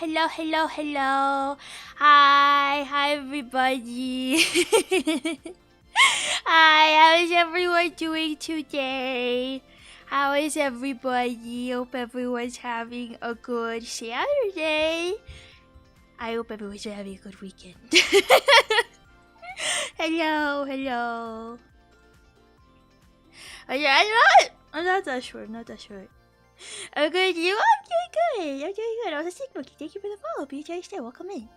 hello. Hi everybody. Hi, how is everyone doing today? How is everybody? Hope everyone's having a good Saturday. I hope everyone's having a good weekend. hello. I'm not that sure. I'm good. You? I'm doing good. I was a signal. Thank you for the follow. BJ, stay. Welcome in.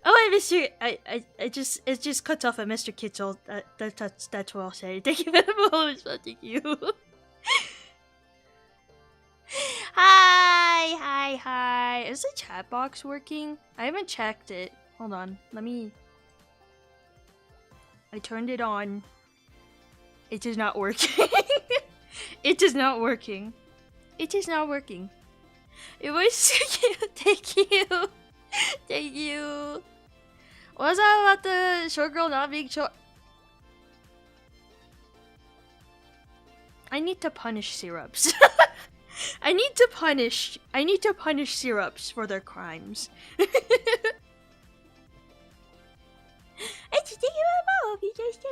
Oh, and Mr. It just cuts off at Mr. Kitchell. That's what I'll say. Thank you for the follow. Thank you. Hi. Is the chat box working? I haven't checked it. Hold on. I turned it on. It is not working. It is not working. It was Thank you. What was that about the short girl not being short? I need to punish syrups. I need to punish syrups for their crimes.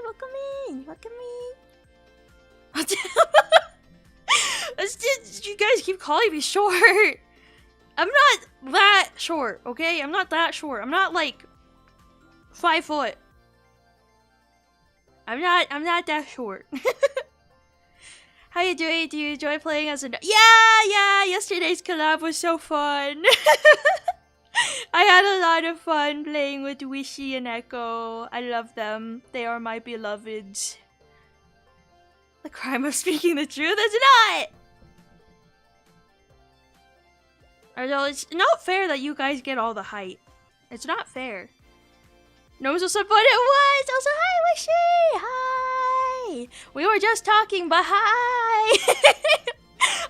Welcome in. You guys keep calling me short. I'm not that short, okay? I'm not that short. I'm not like 5 foot. I'm not that short. How you doing? Do you enjoy playing as a Yeah, yesterday's collab was so fun. I had a lot of fun playing with Wishy and Echo. I love them. They are my beloveds. The crime of speaking the truth is not! Although it's not fair that you guys get all the height. It's not fair. No, so fun it was! Also, hi, Wishy! Hi! We were just talking, but hi!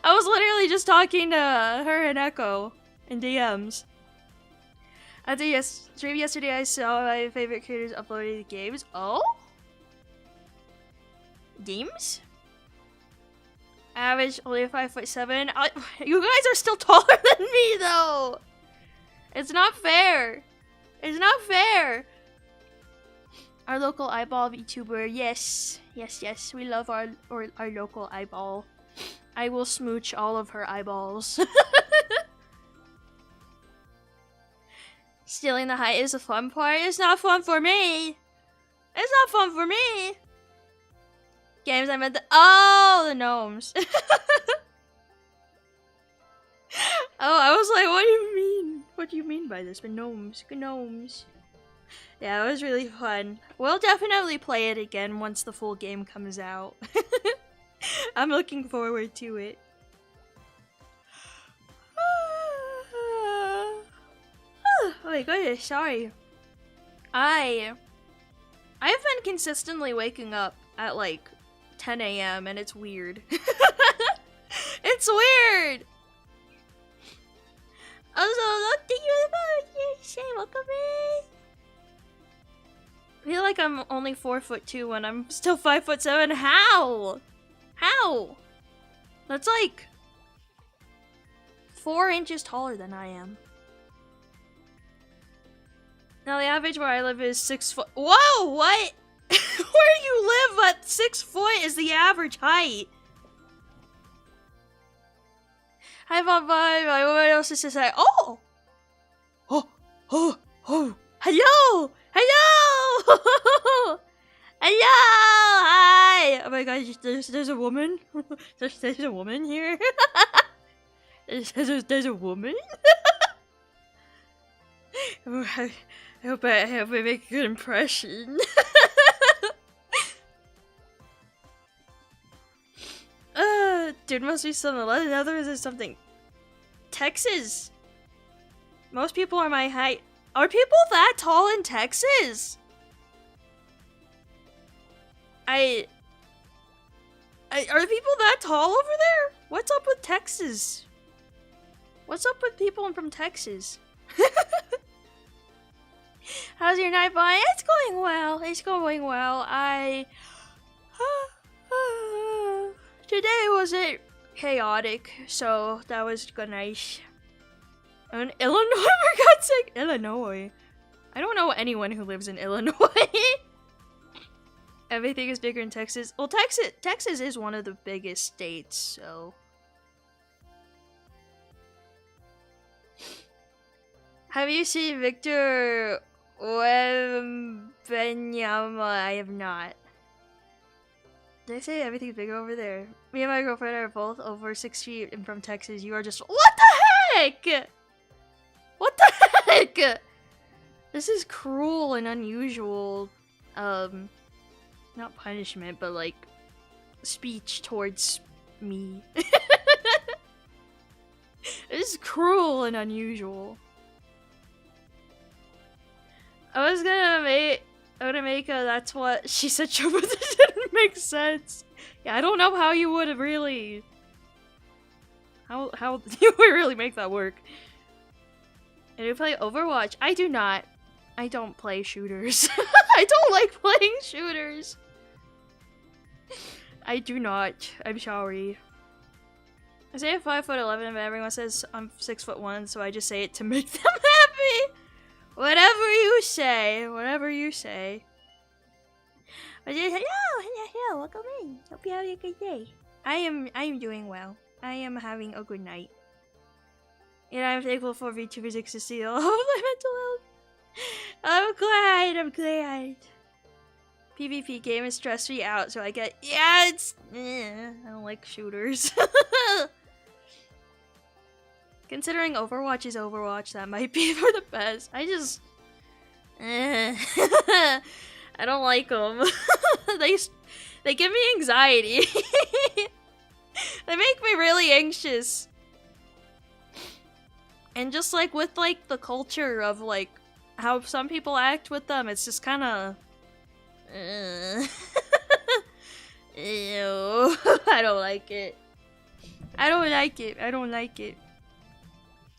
I was literally just talking to her and Echo in DMs. At the stream yesterday, I saw my favorite creators uploading the games. Oh? Games? Average only 5'7". You guys are still taller than me, though. It's not fair. Our local eyeball VTuber, yes. We love our local eyeball. I will smooch all of her eyeballs. Stealing the height is the fun part. It's not fun for me. Games I meant the gnomes. Oh, I was like, what do you mean? What do you mean by this? But gnomes. Yeah, it was really fun. We'll definitely play it again once the full game comes out. I'm looking forward to it. Oh my goodness, sorry. I've been consistently waking up at like 10 AM and it's weird. It's weird! Also, look, thank you for welcome in. I feel like I'm only 4'2" when I'm still 5'7". How? That's like 4 inches taller than I am. Now the average where I live is 6 foot. Whoa, what? Where you live at 6 foot is the average height. Hi, Bob. What else is to say? Oh! Hello! Hi! Oh my god, there's a woman? There's a woman here? There's a woman? I hope I make a good impression. Dude, must be something. Another is something. Texas. Most people are my height. Are people that tall in Texas? Are people that tall over there? What's up with Texas? What's up with people from Texas? How's your night, boy? It's going well. Today was chaotic, so that was good, nice. And Illinois, for God's sake, Illinois. I don't know anyone who lives in Illinois. Everything is bigger in Texas. Well, Texas is one of the biggest states, so. Have you seen Victor Wembanyama? I have not. Did I say everything's bigger over there? Me and my girlfriend are both over 6 feet and from Texas. You are just— what the heck? What the heck? This is cruel and unusual. Not punishment, but like speech towards me. This is cruel and unusual. I was gonna make a that's what she said joke, but this didn't make sense. Yeah, I don't know how you would have really. How you would really make that work. And you play Overwatch? I do not. I don't play shooters. I don't like playing shooters. I do not. I'm sorry. I say I'm 5'11", but everyone says I'm 6'1", so I just say it to make them happy. Whatever you say. Whatever you say. But just, hello, welcome in. Hope you're having a good day. I am doing well. I am having a good night. And I'm thankful for VTubers existing all over my mental health. I'm glad. PvP game is stressed me out, so I get— yeah, it's— I don't like shooters. Considering Overwatch is Overwatch, that might be for the best. I just— I don't like them. They give me anxiety. They make me really anxious. And just like with like the culture of like how some people act with them, it's just kind of ew. I don't like it. I don't like it. I don't like it.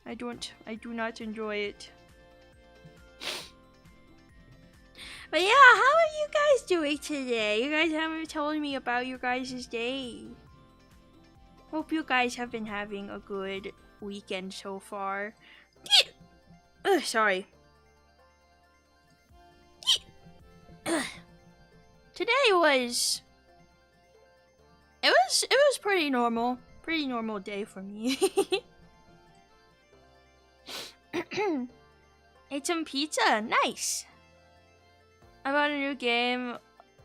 I do not enjoy it. But yeah, how are you guys doing today? You guys haven't told me about your guys' day. Hope you guys have been having a good weekend so far. Sorry. Today was— it was pretty normal. Pretty normal day for me. Ate some pizza. Nice. I bought a new game.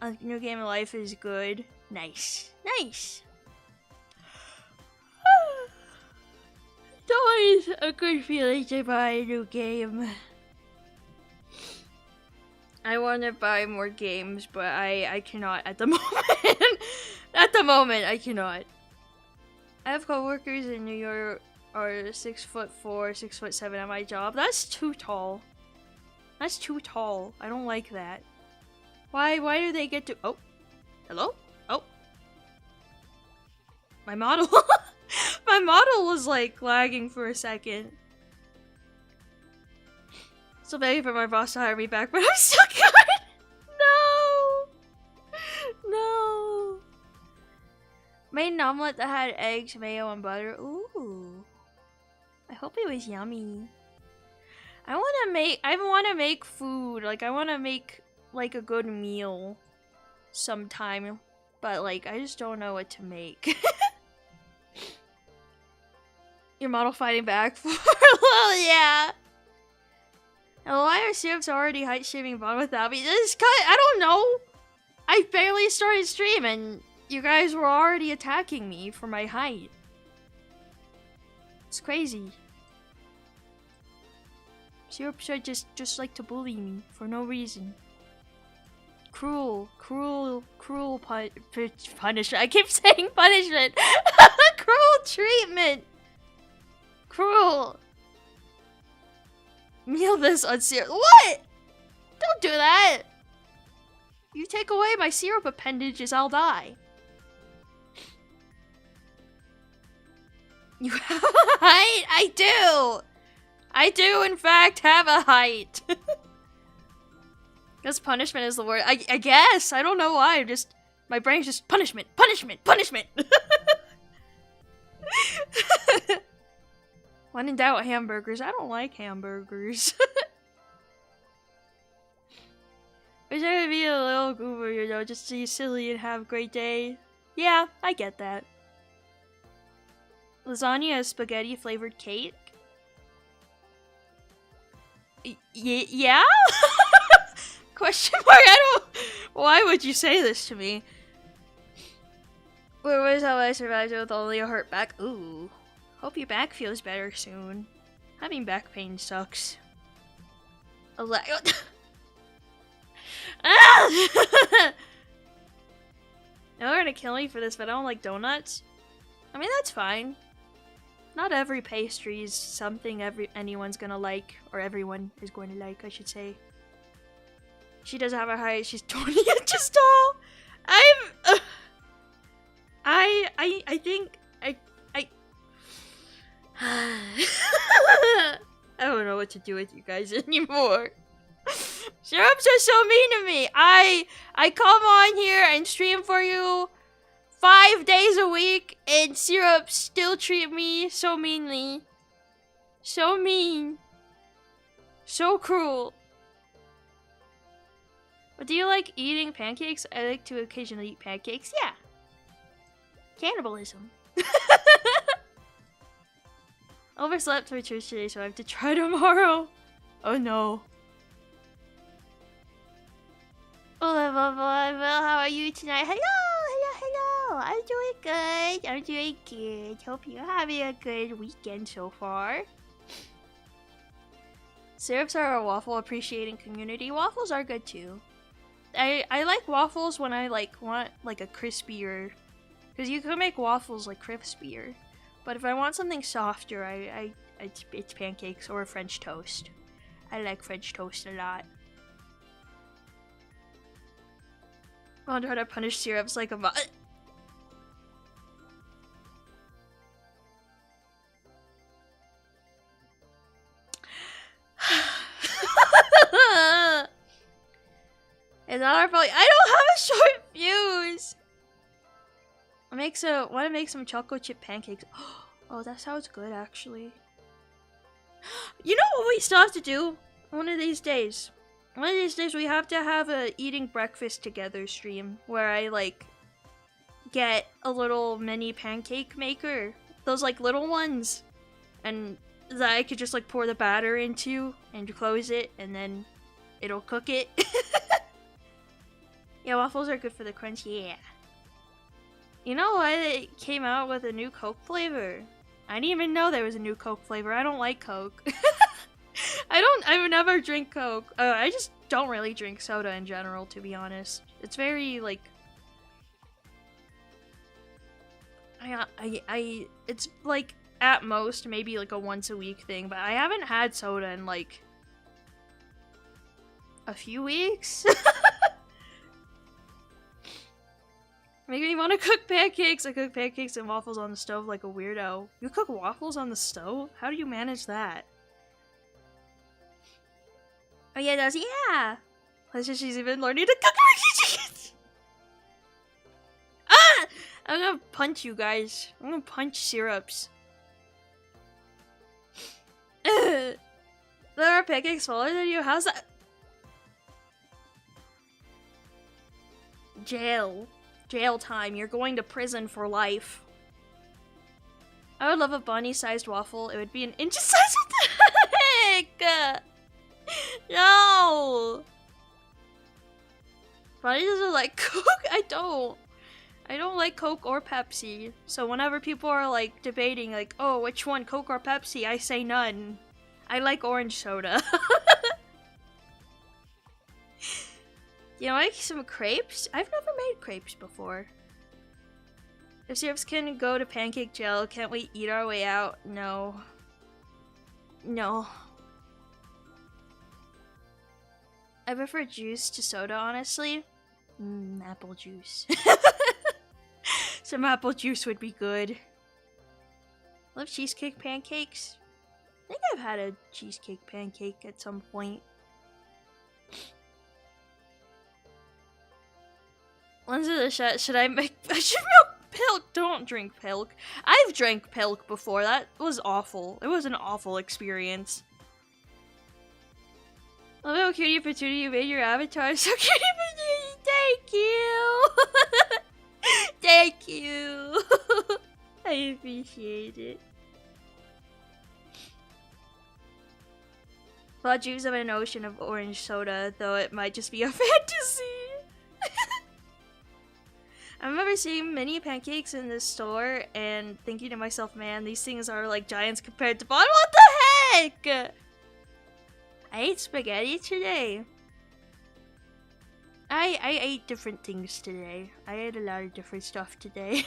A new game of life is good. Nice. Nice. It's always a good feeling to buy a new game. I want to buy more games, but I cannot at the moment. At the moment, I cannot. I have coworkers in New York are 6'4", 6'7" at my job. That's too tall. That's too tall. I don't like that. Why do they get to— oh. Hello? Oh. My model. My model was like lagging for a second. Still begging for my boss to hire me back, but I'm still good. No. No. Made an omelet that had eggs, mayo, and butter. Ooh. I hope it was yummy. I want to make food. Like, I want to make like a good meal sometime, but like I just don't know what to make. Your model fighting back for— well, yeah. And why are syrups already height shaming Bond without me? This I don't know. I barely started streaming. You guys were already attacking me for my height. It's crazy. Syrup should just like to bully me for no reason. Cruel punishment. I keep saying punishment. Cruel treatment. Cruel. Meal this on syrup. What? Don't do that. You take away my syrup appendages, I'll die. You have a height? I do. I do, in fact, have a height. Guess punishment is the word. I guess. I don't know why. My brain's just punishment, punishment, punishment. When in doubt, hamburgers. I don't like hamburgers. Wish I could be a little goober, you know, just to be silly and have a great day. Yeah, I get that. Lasagna is spaghetti flavored cake? Yeah? Question mark? I don't. Why would you say this to me? Where was how I survived with only a hurt back? Ooh. Hope your back feels better soon. Having back pain sucks. Ah! Now they're gonna kill me for this, but I don't like donuts. I mean, that's fine. Not every pastry is something anyone's gonna like, or everyone is going to like, I should say. She doesn't have a height. She's 20 inches tall. I think I don't know what to do with you guys anymore. Syrups are so mean to me. I come on here and stream for you 5 days a week, and Syrups still treat me so meanly. So mean. So cruel. But do you like eating pancakes? I like to occasionally eat pancakes. Yeah. Cannibalism. Overslept for church today, so I have to try tomorrow. Oh no. Hola, how are you tonight? Hello. I'm doing good. Hope you're having a good weekend so far. Syrups are a waffle appreciating community. Waffles are good too. I like waffles when I want like a crispier, because you can make waffles like crispier. But if I want something softer, it's pancakes or French toast. I like French toast a lot. I'll try to punish Syrups like a It's not our fault. I don't have a short fuse. Want to make some chocolate chip pancakes. Oh, that sounds good, actually. You know what we still have to do? One of these days. One of these days we have to have a eating breakfast together stream where I get a little mini pancake maker. Those little ones. And that I could just pour the batter into and close it and then it'll cook it. Yeah, waffles are good for the crunch, yeah. You know why they came out with a new Coke flavor? I didn't even know there was a new Coke flavor. I don't like Coke. I would never drink Coke. I just don't really drink soda in general, to be honest. It's very, it's at most maybe a once a week thing, but I haven't had soda in a few weeks. Making me want to cook pancakes. I cook pancakes and waffles on the stove like a weirdo. You cook waffles on the stove? How do you manage that? Oh yeah, does yeah. She's even learning to cook chickens. Ah! I'm gonna punch you guys. I'm gonna punch Syrups. There are pancakes smaller than you. How's that? Jail time. You're going to prison for life. I would love a bunny-sized waffle. It would be an inch size. What the heck? No! Bunny doesn't like Coke? I don't like Coke or Pepsi. So whenever people are debating oh, which one, Coke or Pepsi, I say none. I like orange soda. You like some crepes? I've never made crepes before. If Syrups can go to pancake jail, can't we eat our way out? No. No. I prefer juice to soda, honestly. Apple juice. Some apple juice would be good. I love cheesecake pancakes. I think I've had a cheesecake pancake at some point. Lens of the shot. Should I make? I should milk. Pilk, don't drink Pilk. I've drank Pilk before. That was awful. It was an awful experience. Oh, how cutie patootie, you made your avatar so cutie patootie. Thank you. Thank you. I appreciate it. Bought juice of an ocean of orange soda, though it might just be a fantasy. I remember seeing mini pancakes in the store and thinking to myself, man, these things are like giants compared to Bon. What the heck? I ate spaghetti today. I ate different things today. I ate a lot of different stuff today.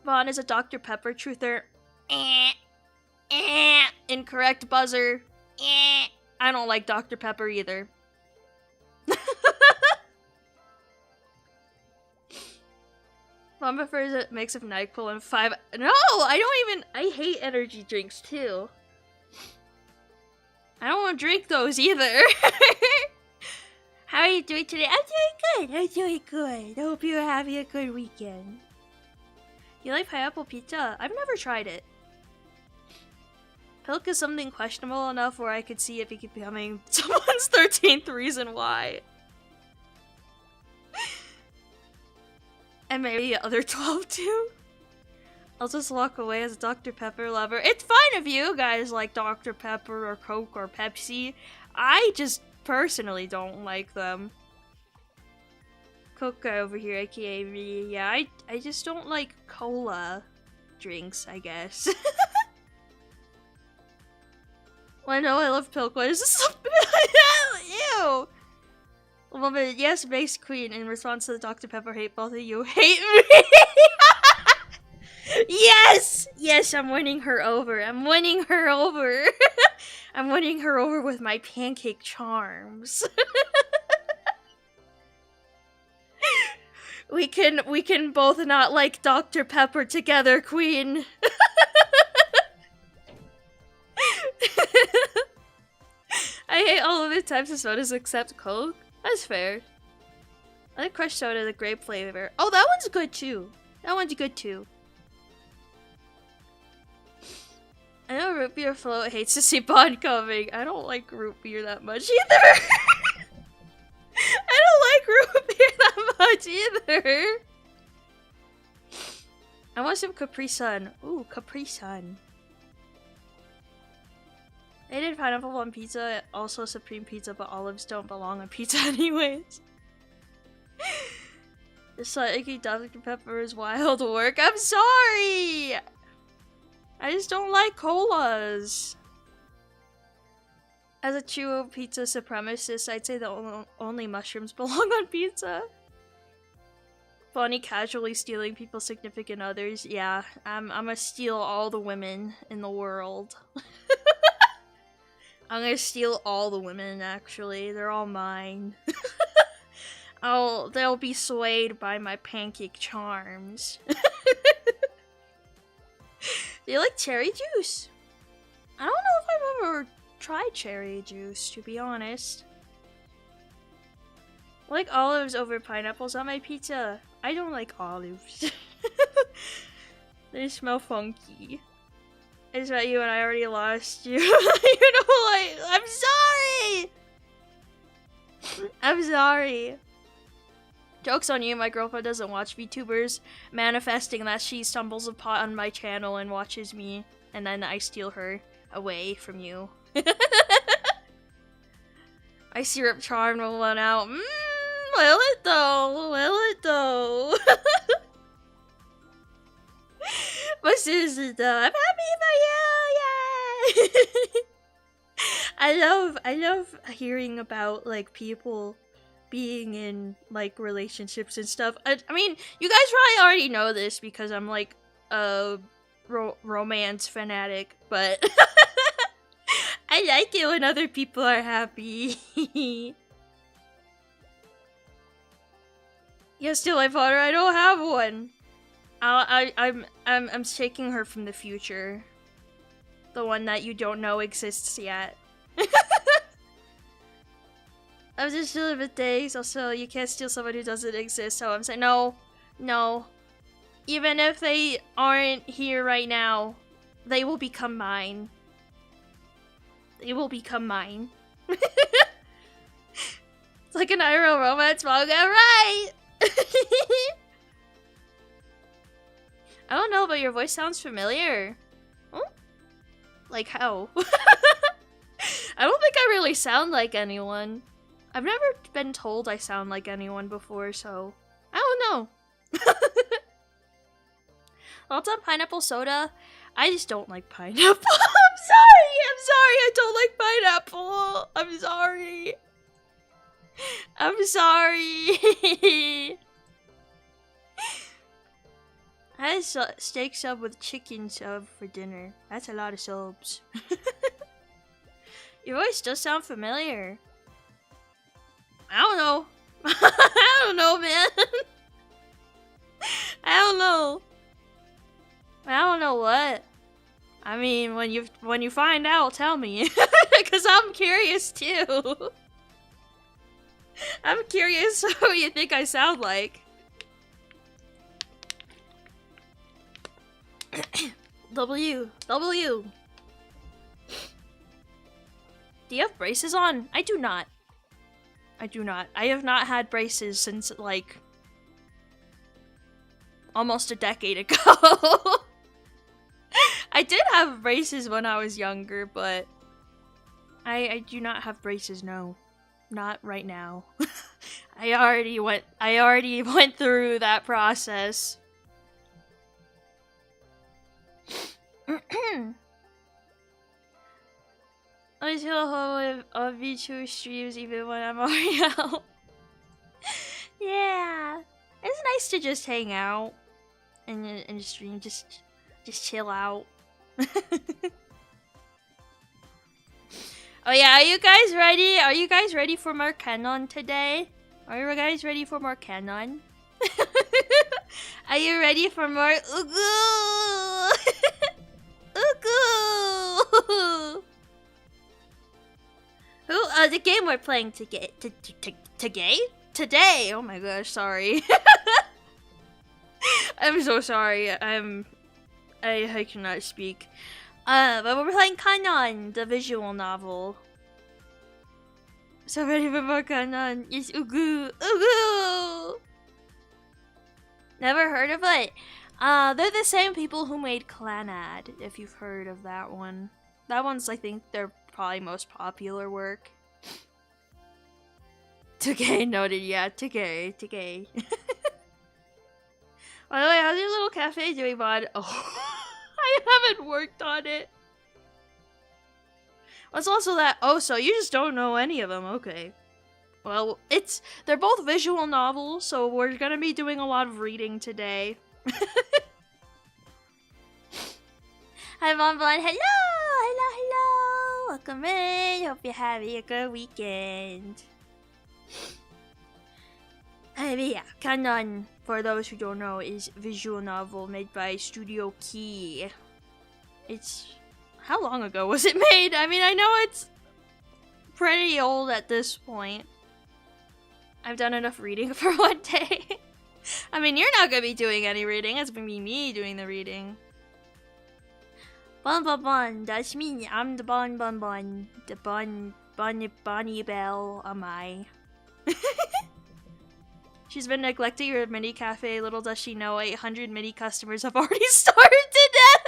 Vaughn is a Dr. Pepper truther. Incorrect buzzer. I don't like Dr. Pepper either. Mom prefers a mix of NyQuil and 5. No, I don't even. I hate energy drinks too. I don't want to drink those either. How are you doing today? I'm doing good. I'm doing good. I hope you're having a good weekend. You like pineapple pizza? I've never tried it. Pilk is something questionable enough where I could see it becoming someone's 13th reason why. And maybe the other 12 too. I'll just walk away as a Dr. Pepper lover. It's fine if you guys like Dr. Pepper or Coke or Pepsi. I just personally don't like them. Coke guy over here, aka me. Yeah, I just don't like cola drinks, I guess. Well, I know I love Pilk. What is this? Ew! A woman, yes, base queen. In response to the Dr. Pepper hate, both of you hate me. Yes! Yes, I'm winning her over. I'm winning her over. I'm winning her over with my pancake charms. We can both not like Dr. Pepper together, queen. I hate all of the types of sodas except Coke. That's fair. I like crushed soda, the grape flavor. Oh, that one's good too. That one's good too. I know root beer float hates to see Bond coming. I don't like root beer that much either. I don't like root beer that much either. I want some Capri Sun. Ooh, Capri Sun. They did pineapple on pizza, also supreme pizza, but olives don't belong on pizza anyways. The slightly Dr. Pepper is wild work. I'm sorry! I just don't like colas. As a true pizza supremacist, I'd say the only mushrooms belong on pizza. Bonnie casually stealing people's significant others. Yeah, I'm gonna steal all the women in the world. I'm gonna steal all the women, actually. They're all mine. They'll be swayed by my pancake charms. Do you like cherry juice? I don't know if I've ever tried cherry juice, to be honest. I like olives over pineapples on my pizza. I don't like olives. They smell funky. I just met you and I already lost you. You know, like, I'm sorry! I'm sorry. Joke's on you, my girlfriend doesn't watch VTubers, manifesting that she stumbles upon my channel and watches me, and then I steal her away from you. My syrup charm will run out. Will it though? Will it though? But seriously though, I'm happy for you! Yay! I love hearing about like people being in like relationships and stuff. I mean, you guys probably already know this because I'm like a romance fanatic, but I like it when other people are happy. Yeah, still my father. I don't have one. I'm taking her from the future, the one that you don't know exists yet. I'm just dealing with things. Also, you can't steal someone who doesn't exist. So I'm saying no, no. Even if they aren't here right now, they will become mine. They will become mine. It's like an IRL romance manga, right? I don't know, but your voice sounds familiar. Oh? Like how? I don't think I really sound like anyone. I've never been told I sound like anyone before, so I don't know. Thoughts on pineapple soda? I just don't like pineapple. I'm sorry, I don't like pineapple. I'm sorry. I had a steak sub with chicken sub for dinner. That's a lot of subs. Your voice does sound familiar. I don't know. I don't know, man. I don't know. I don't know what. I mean, when you find out, tell me, cause I'm curious too. I'm curious who you think I sound like. W. Do you have braces on? I do not. I have not had braces since, like, almost a decade ago. I did have braces when I was younger, but I do not have braces, no. Not right now. I already went through that process. I feel home of V2 streams even when I'm already out. Yeah. It's nice to just hang out in the stream, just chill out. Oh yeah, are you guys ready? Are you guys ready for more Kanon today? Are you guys ready for more Kanon? Are you ready for more UGUUUU? UGUUUUU! Who? The game we're playing today? Today? Oh my gosh, sorry. I'm so sorry. I cannot speak. But we're playing Kanon, the visual novel. So ready for more Kanon? Yes, UGUUUUU! Never heard of it? They're the same people who made Clanad, if you've heard of that one. That one's, I think, their probably most popular work. Today noted, yeah, today. By the way, how's your little cafe doing, bud? Oh, I haven't worked on it. What's also that? Oh, so you just don't know any of them, okay. Well, they're both visual novels, so we're gonna be doing a lot of reading today. Hi, Bonbon. Hello. Welcome in. Hope you're having a good weekend. Yeah, Kanon, for those who don't know, is a visual novel made by Studio Key. It's... How long ago was it made? I mean, I know it's pretty old at this point. I've done enough reading for one day. I mean, you're not gonna be doing any reading. It's gonna be me doing the reading. Bon, that's me. I'm the Bon. The Bonnie Belle am I. She's been neglecting her mini cafe. Little does she know, 800 mini customers have already starved to death.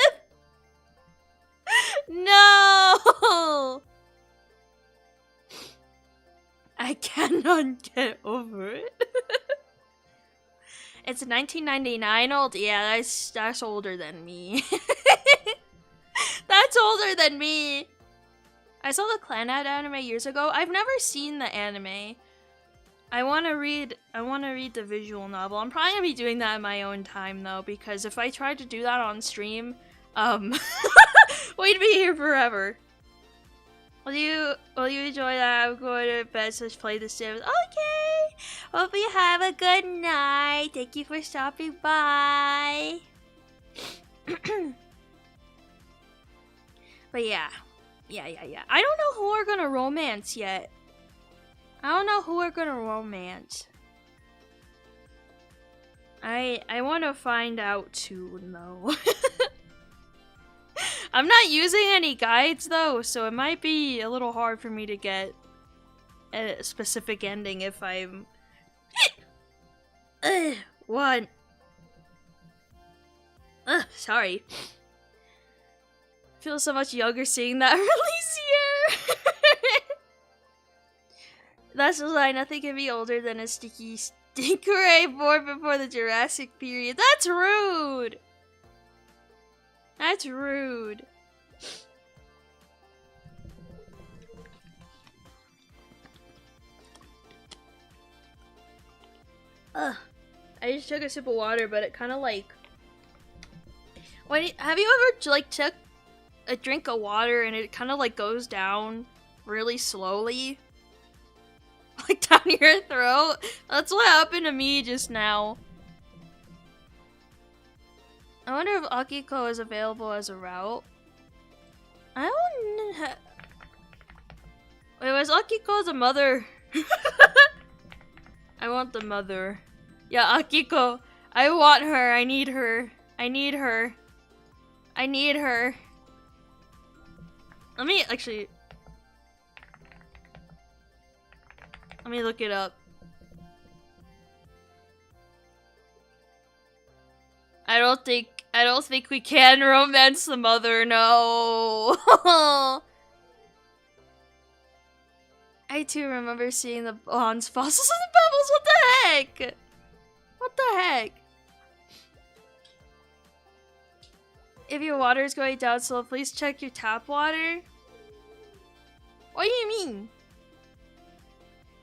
No! I cannot get over it. It's 1999 old? Yeah, that's older than me. That's older than me. I saw the Clanad anime years ago. I've never seen the anime. I want to read the visual novel. I'm probably gonna be doing that in my own time though, because if I tried to do that on stream, we'd be here forever. Will you enjoy that? I'm going to bed, so let's play the Sims. Okay! Hope you have a good night. Thank you for stopping by. But yeah. I don't know who we're gonna romance yet. I don't know who we're gonna romance. I want to find out soon, though. I'm not using any guides, though, so it might be a little hard for me to get a specific ending if I'm... One. Sorry. I feel so much younger seeing that release year. That's a lie. Nothing can be older than a sticky stingray born before the Jurassic period. That's rude. That's rude. Ugh. I just took a sip of water, but it kind of like... have you ever like took a drink of water and it kind of like goes down really slowly? Like down your throat? That's what happened to me just now. I wonder if Akiko is available as a route. I don't know. Wait, was Akiko the mother? I want the mother. Yeah, Akiko. I want her. I need her. I need her. I need her. Let me actually... Let me look it up. I don't think we can romance the mother, no. I too remember seeing the bronze fossils in the pebbles. What the heck? What the heck? If your water is going down slow, please check your tap water. What do you mean?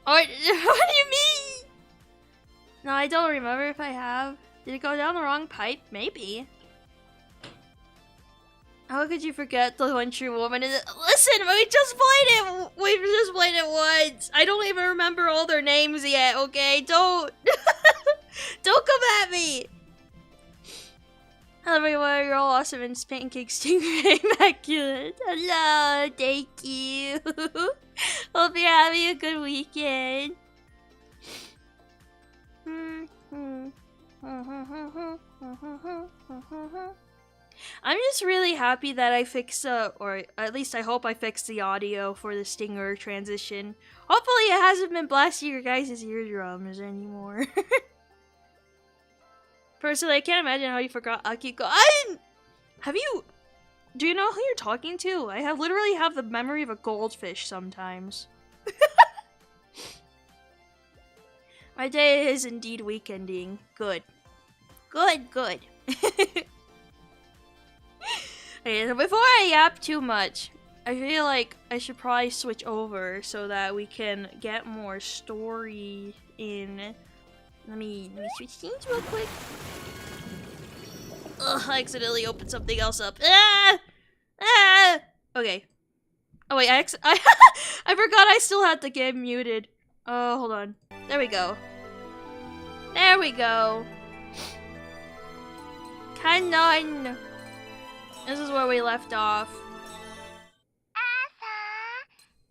What do you mean? No, I don't remember if I have. Did it go down the wrong pipe? Maybe. How could you forget the one true woman? Listen, we just played it. We've just played it once. I don't even remember all their names yet. Okay, don't, don't come at me. Hello everyone, you're all awesome and pancake stingray immaculate. Hello, thank you. Hope you're having a good weekend. I'm just really happy that I fixed or at least I hope I fixed the audio for the Stinger transition. Hopefully it hasn't been blasting your guys' eardrums anymore. Personally, I can't imagine how you forgot Akiko. Do you know who you're talking to? I literally have the memory of a goldfish sometimes. My day is indeed weekending. Good. Good, good. Okay, so before I yap too much, I feel like I should probably switch over so that we can get more story in. Let me switch scenes real quick. Ugh, I accidentally opened something else up. Ah! Ah! Okay. Oh wait, I forgot I still had the game muted. Oh, hold on. There we go. There we go. Kanon. This is where we left off.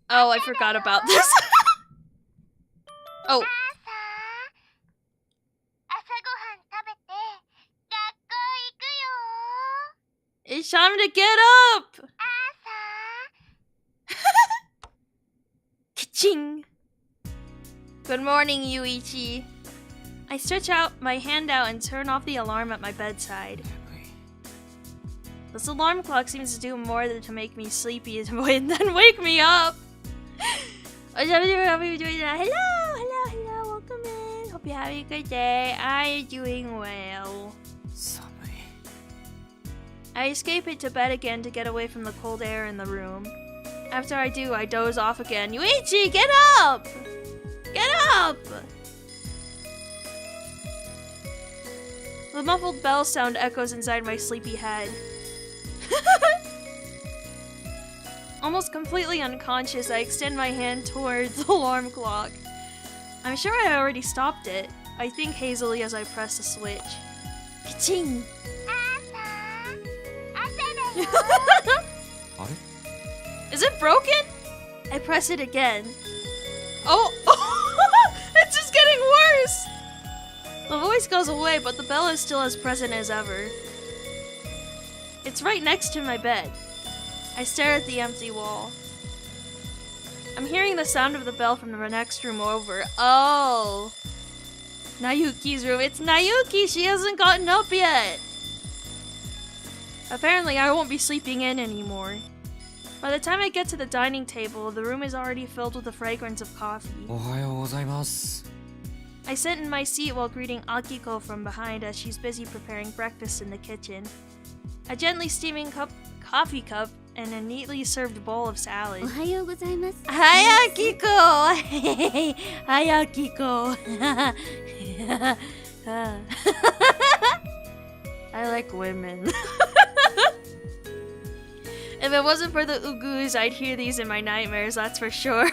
Oh, I forgot about this. Oh. It's time to get up! Ka-ching! Good morning, Yuichi. I stretch out my hand out and turn off the alarm at my bedside. This alarm clock seems to do more than to make me sleepy than wake me up. How are you doing now? Hello, welcome in. Hope you're having a good day. I'm doing well. I escape into bed again to get away from the cold air in the room. After I do, I doze off again. Yuichi, get up! Get up! The muffled bell sound echoes inside my sleepy head. Almost completely unconscious, I extend my hand towards the alarm clock. I'm sure I already stopped it. I think hazily as I press the switch. Ka-ching! Is it broken? I press it again. Oh! The voice goes away, but the bell is still as present as ever. It's right next to my bed. I stare at the empty wall. I'm hearing the sound of the bell from the next room over. Oh! Nayuki's room. It's Nayuki! She hasn't gotten up yet! Apparently, I won't be sleeping in anymore. By the time I get to the dining table, the room is already filled with the fragrance of coffee. I sit in my seat while greeting Akiko from behind as she's busy preparing breakfast in the kitchen. A gently steaming coffee cup and a neatly served bowl of salad. Hi, Akiko! Hi, Akiko! I like women. If it wasn't for the UGUUUUs, I'd hear these in my nightmares, that's for sure.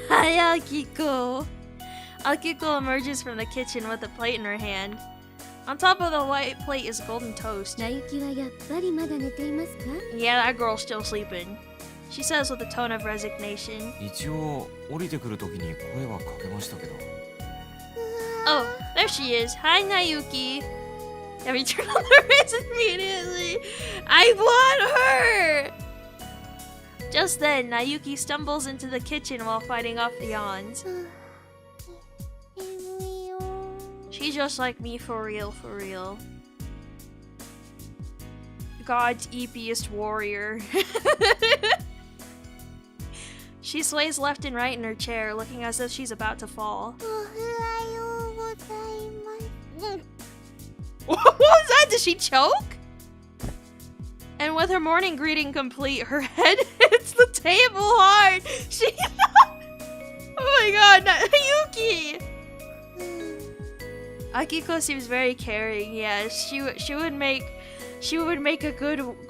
Hi, Akiko! Akiko emerges from the kitchen with a plate in her hand. On top of the white plate is golden toast. Yeah, that girl's still sleeping. She says with a tone of resignation. Oh, there she is. Hi, Nayuki. Yeah, we turn on the rays immediately. I want her! Just then, Nayuki stumbles into the kitchen while fighting off the yawns. She's just like me, for real, for real. God's eepiest warrior. She sways left and right in her chair, looking as if she's about to fall. What was that? Did she choke? And with her morning greeting complete, her head hits the table hard. She... Oh my god, Nayuki! Akiko seems very caring. Yeah, she would make a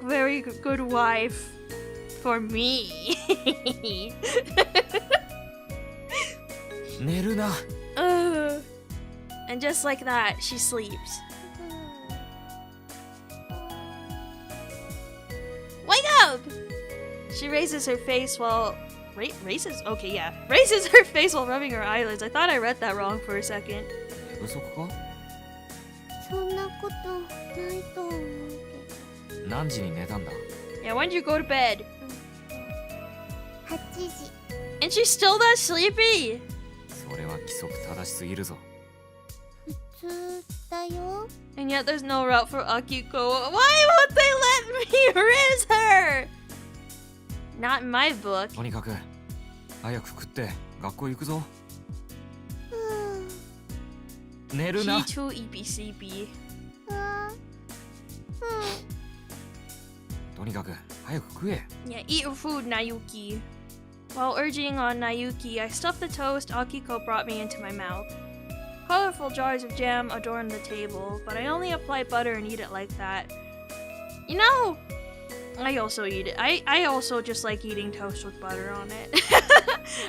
very good wife for me. And just like that, she sleeps. Wake up! She raises her face while raises her face while rubbing her eyelids. I thought I read that wrong for a second. Yeah, when did you go to bed? And she's still that sleepy? And yet there's no route for Akiko. Why won't they let me raise her? Not in my book. She too EPCP. Yeah, eat your food, Nayuki. While urging on Nayuki, I stuffed the toast Akiko brought me into my mouth. Colorful jars of jam adorn the table, but I only apply butter and eat it like that. You know, I also eat it. I also just like eating toast with butter on it.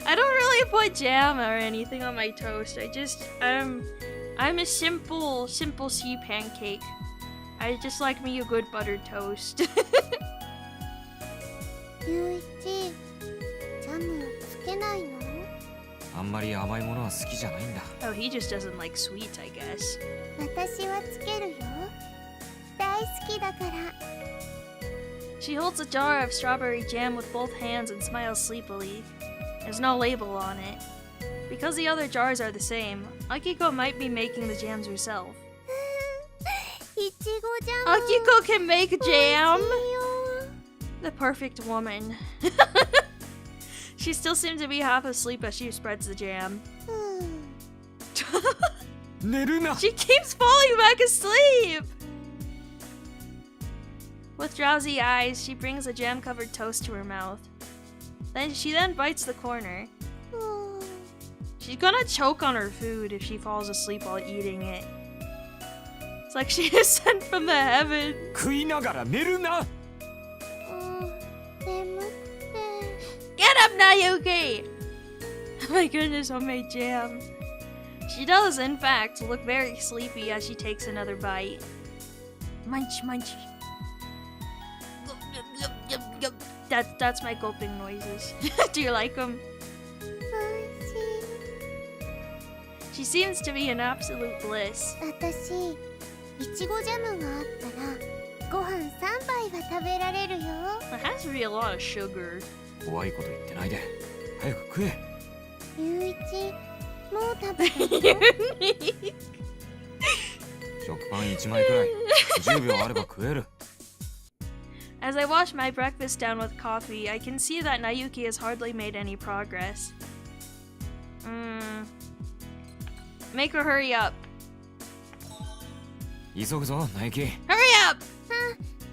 I don't really put jam or anything on my toast. I'm a simple sea pancake. I just like me a good buttered toast. Oh, he just doesn't like sweets, I guess. She holds a jar of strawberry jam with both hands and smiles sleepily. There's no label on it. Because the other jars are the same, Akiko might be making the jams herself. Akiko can make jam! The perfect woman. She still seems to be half asleep as she spreads the jam. She keeps falling back asleep! With drowsy eyes, she brings a jam-covered toast to her mouth. She then bites the corner. She's gonna choke on her food if she falls asleep while eating it. It's like she is sent from the heavens. Get up, Nayuki! Oh my goodness, homemade jam. She does, in fact, look very sleepy as she takes another bite. Munch, munch. That's my gulping noises. Do you like them? She seems to be in absolute bliss. 私いちごジャムがあったらご飯3杯は食べられるよ。 It has to be a lot of sugar. 怖いこと言ってないで早く食え。ゆういちもう食べたの？食パン1枚くらい10秒あれば食える。 As I wash my breakfast down with coffee, I can see that Nayuki has hardly made any progress. Make her hurry up. 急ぐぞナイキ。 Hurry up!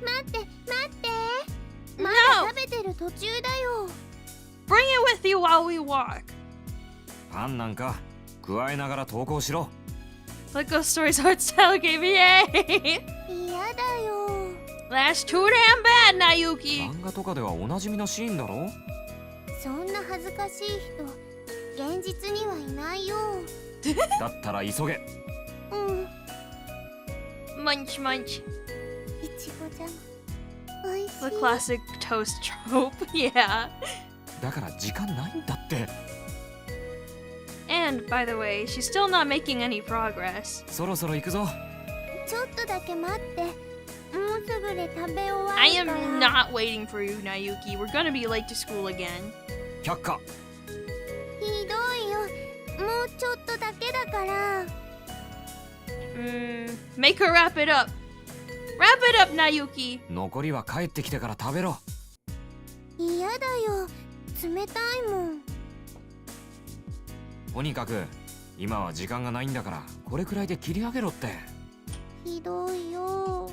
待って待ってま No! だ食べてる途中だよ。 Bring it with you while we walk. パンなんか加えながら投稿しろ。 Let go stories art style game, yay! 嫌だよ。 That's too damn bad, Nayuki. 漫画とかではおなじみのシーンだろ。そんな恥ずかしい人現実にはいないよ。だったら急げ。うん。 Munch, munch. いちごジャムおいしい。 The classic toast trope, yeah. だから時間ないんだって。 And, by the way, she's still not making any progress. そろそろ行くぞ。ちょっとだけ待って。もうすぐで食べ終わるから。 I am not waiting for you, Nayuki. We're gonna be late to school again. 却下。ひどいよ。もうちょっとだけだから。Make her wrap it up. Wrap it up, Nayuki. 残りは帰ってきてから食べろ。嫌だよ。冷たいもん。とにかく今は時間がないんだからこれくらいで切り上げろって。ひどいよ。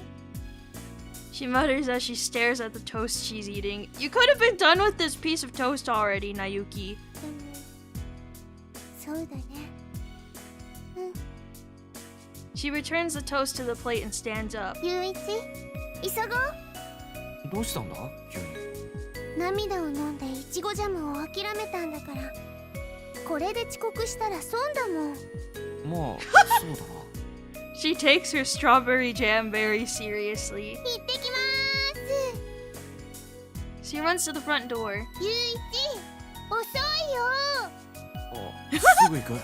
She mutters as she stares at the toast she's eating. You could have been done with this piece of toast already, Nayuki. でもそうだね。She returns the toast to the plate and stands up. ゆういち急ごう。どうしたんだ急に。涙を飲んでいちごジャムを諦めたんだから。これで遅刻したら損だもん。まあそうだな。 She takes her strawberry jam very seriously. 行ってきまーす。 She runs to the front door. ゆういち遅いよ。すぐ行く。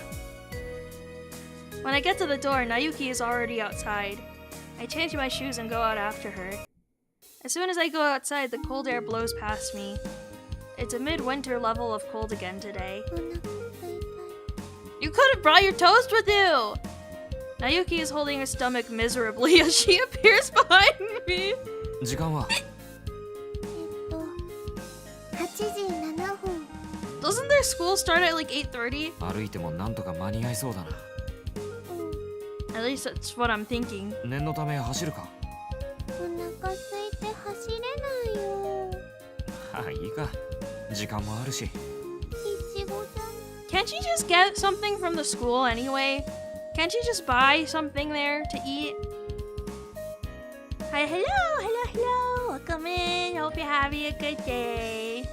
When I get to the door, Nayuki is already outside. I change my shoes and go out after her. As soon as I go outside, the cold air blows past me. It's a mid-winter level of cold again today. お腹すいた。 You could have brought your toast with you! Nayuki is holding her stomach miserably as she appears behind me. 時間は8時7分。 Doesn't their school start at like 8:30? 歩いてもなんとか間に合いそうだな。 At least that's what I'm thinking. 念のため走るか。お腹空いて走れないよ。ああいいか。時間もあるし。いちごジャム。 Can't you just get something from the school anyway? Can't you just buy something there to eat? Hi, hello. Welcome in. Hope you're having a good day.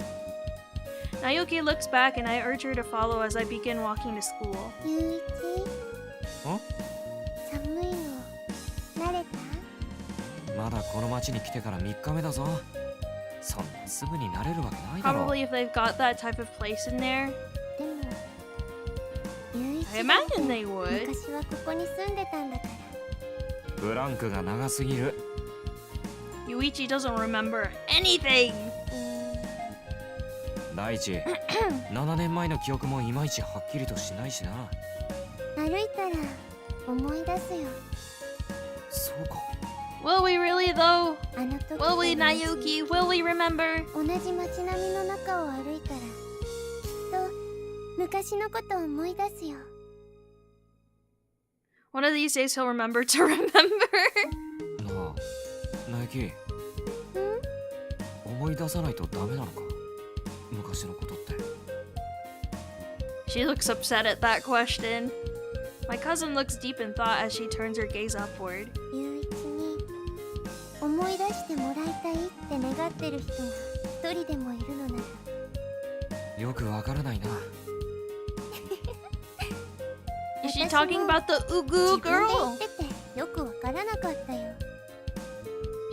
Nayuki looks back and I urge her to follow as I begin walking to school. ゆういち。ん？寒いの慣れた？まだこの町に来てから3日目だぞ。そんなすぐに慣れるわけないだろ。 Probably if they've got that type of place in there. でもゆういち I だっ imagine て they would. 昔はここに住んでたんだから。ブランクが長すぎる。 Yuichi doesn't remember anything. 第一7年前の記憶もいまいちはっきりとしないしな。歩いたら思い出すよ。そうか。 Will we really though? あの時 Will we, と同じ Nayuki? Will we remember? 同じ街並みの中を歩いたらきっと昔のことを思い出すよ。 One of these days he'll remember to remember. なあ、ナイキ。思い出さないとダメなのか。昔のことって。 She looks upset at that question. My cousin looks deep in thought as she turns her gaze upward. ゆういちに思い出してもらいたいって願ってる人が一人でもいるのなら。よくわからないな。Is she talking about the UGUU 自分で girl? 言っててよくわからなかったよ。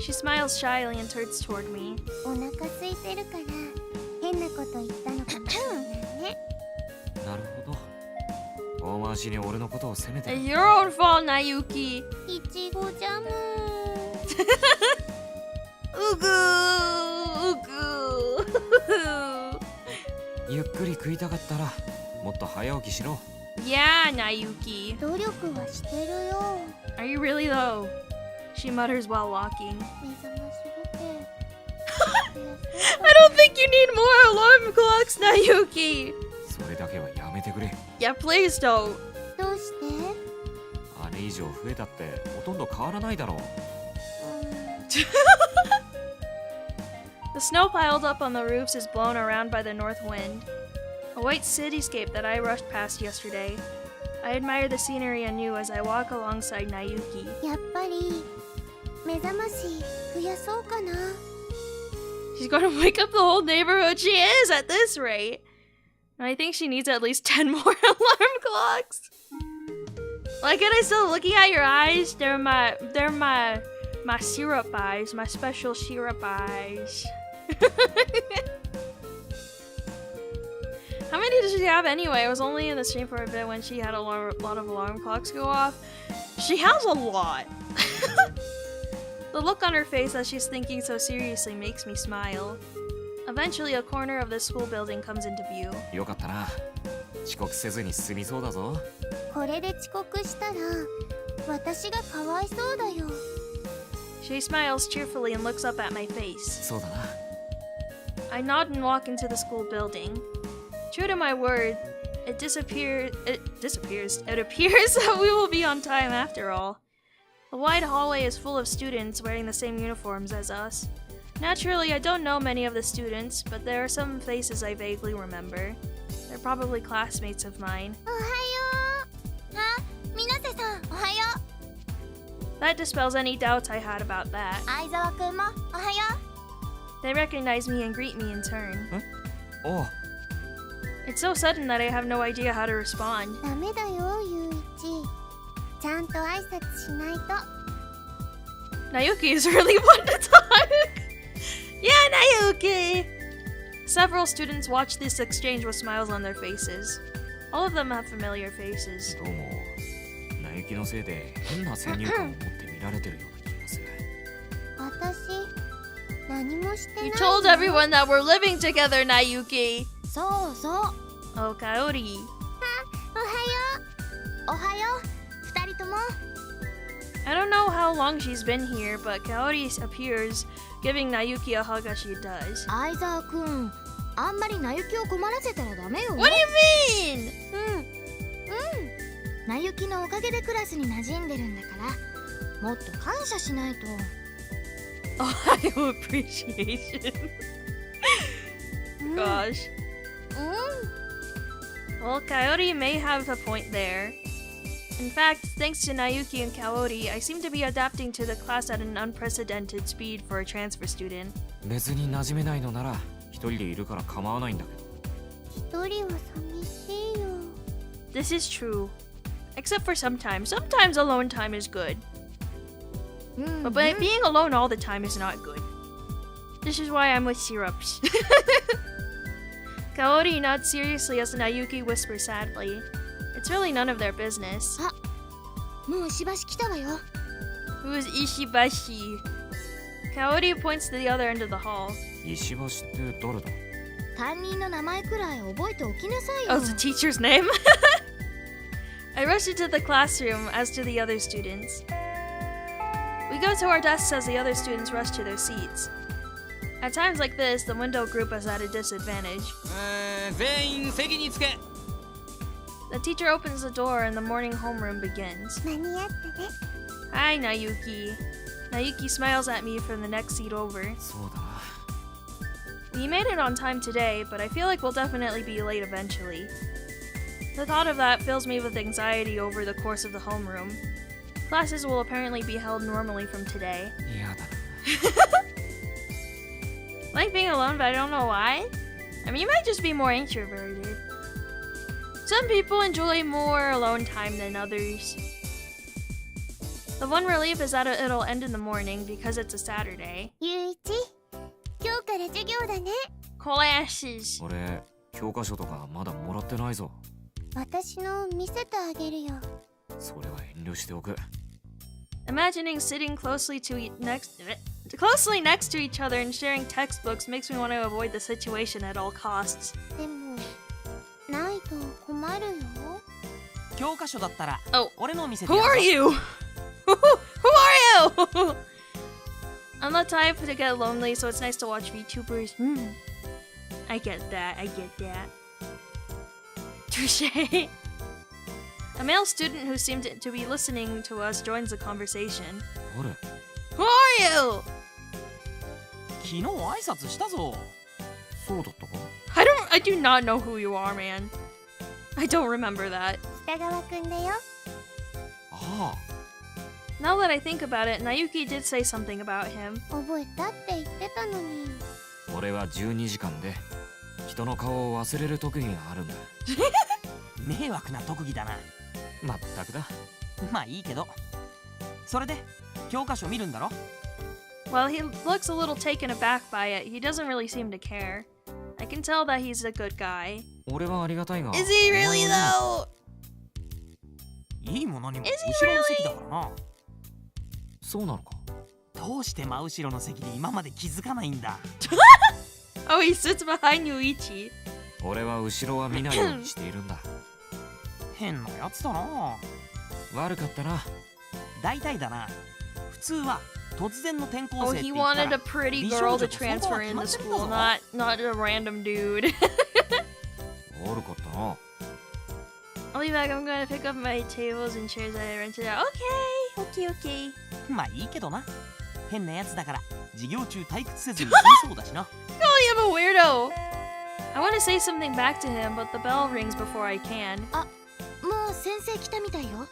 She smiles shyly and turns toward me. お腹空いてるから変なこと言ったのかもしれないね。なるほど。遠回しに俺のことを責めて It's る。 your own fault, Nayuki. いちごジャム。Ugu. ゆっくり食いたかったらもっと早起きしろ。 Yeah, Nayuki. 努力はしてるよ。 Are you really though? She mutters while walking. 目覚まし時計。 I don't think you need more alarm clocks, Nayuki. それだけはやめてくれ。 Yeah, please don't. どうして？あれ以上増えたってほとんど変わらないだろう。 The snow piled up on the roofs is blown around by the north wind. A white cityscape that I rushed past yesterday. I admire the scenery anew as I walk alongside Nayuki. やっぱり目覚まし増やそうかな。 She's going to wake up the whole neighborhood. She is at this rate. And I think she needs at least 10 more alarm clocks. Like, and I still looking at your eyes. They're my syrup eyes, my special syrup eyes. How many did she have anyway? I was only in the stream for a bit when she had a lot of alarm clocks go off. She has a lot. The look on her face as she's thinking so seriously makes me smile. Eventually, a corner of the school building comes into view. よかったな。遅刻せずに済みそうだぞ。これで遅刻したら私がかわいそうだよ。 She smiles cheerfully and looks up at my face. そうだな。 I nod and walk into the school building. True to my word, it appears that we will be on time after all. The wide hallway is full of students wearing the same uniforms as us. Naturally, I don't know many of the students, but there are some faces I vaguely remember. They're probably classmates of mine. おはよう。あ、水瀬さん、おはよう。 That dispels any doubts I had about that. 相沢くんもおはよ They recognize me and greet me in turn. おう。 It's so sudden that I have no idea how to respond. う。ダメだよ、ゆういち。ちゃんと挨拶しないと。 Nayuki is really one to talk. Yeah, Nayuki! Several students watch this exchange with smiles on their faces. All of them have familiar faces. どうも。なゆきのせいで変な先入観を持って見られてるような気がする。私、何もしてない You よ。 told everyone that we're living together, Nayuki. そうそう。 Oh, Kaori. おはよう。おはよう。二人とも。 I don't know how long she's been here, but Kaori appears, giving Nayuki a hug as she does. 相沢くん、あんまりなゆきを困らせたらダメよ。 What do you mean? なゆきのおかげでクラスに馴染んでるんだから、もっと感謝しないと。 Ohio appreciation. Gosh. Well, Kaori may have a point there. In fact, thanks to Nayuki and Kaori, I seem to be adapting to the class at an unprecedented speed for a transfer student. 別に馴染めないのなら一人でいるから構わないんだけど。一人は寂しいよ。 This is true. Except for sometimes. Sometimes alone time is good. But being alone all the time is not good. This is why I'm with syrups. Kaori nods seriously as Nayuki whispers sadly. It's really none of their business. もう石橋来たわよ。 Who is Ishibashi? Kaori points to the other end of the hall. 石橋って誰だ？担任の名前くらい覚えておきなさいよ。 Oh, it's a teacher's name? I rush into the classroom, as do the other students. We go to our desks as the other students rush to their seats. At times like this, the window group is at a disadvantage. 全員席につけ。 The teacher opens the door and the morning homeroom begins. 間に合ったね。 Hi, Nayuki. Nayuki smiles at me from the next seat over. そうだな。 We made it on time today, but I feel like we'll definitely be late eventually. The thought of that fills me with anxiety over the course of the homeroom. Classes will apparently be held normally from today. 嫌だな。 I like being alone, but I don't know why. I mean, you might just be more introverted. Some people enjoy more alone time than others. The one relief is that it'll end in the morning because it's a Saturday. ゆういち、今日から授業だね。 Classes. 俺教科書とかまだもらってないぞ。私の見せてあげるよ。それは遠慮しておく。 Imagining sitting closely next to each other and sharing textbooks makes me want to avoid the situation at all costs. でもないと困るよ。教科書だったら Oh, 俺の見せて who やる are ぞ。 you? Who are you? I'm the type to get lonely, so it's nice to watch VTubers. I get that. Touché. A male student who seemed to be listening to us joins the conversation. おる。 Who are you? 昨日挨拶したぞ。そうだったか？ I do not know who you are, man. I don't remember that. 北川くんだよ。ああ。 Now that I think about it, Nayuki did say something about him. 覚えたって言ってたのに。俺は12時間で人の顔を忘れる特技があるんだ。迷惑な特技だな。まったくだ。まあいいけど。それで教科書見るんだろ？ Well, he looks a little taken aback by it. He doesn't really seem to care. I can tell that he's a good guy. 俺はありがたいが。 Is he really though? いいものにも Is he 後ろの席だからな。そうなのか？どうして真後ろの席で今まで気づかないんだ。Oh, he sits behind Yuichi. 俺は後ろは見ないようにしているんだ。変なやつだな。悪かったな。大体だな。普通は突然の転校 Oh, 生って he 言った wanted ら a pretty girl to transfer in the school, not a random dude. 悪かったな。 I'll be back. I'm gonna pick up my tables and chairs that I rented out. Okay. まあいいけどな。変なやつだから授業中退屈せずに済みそうだしな。Calling him a weirdo. I want to say something back to him, but the bell rings before I can. もう先生来たみたいよ。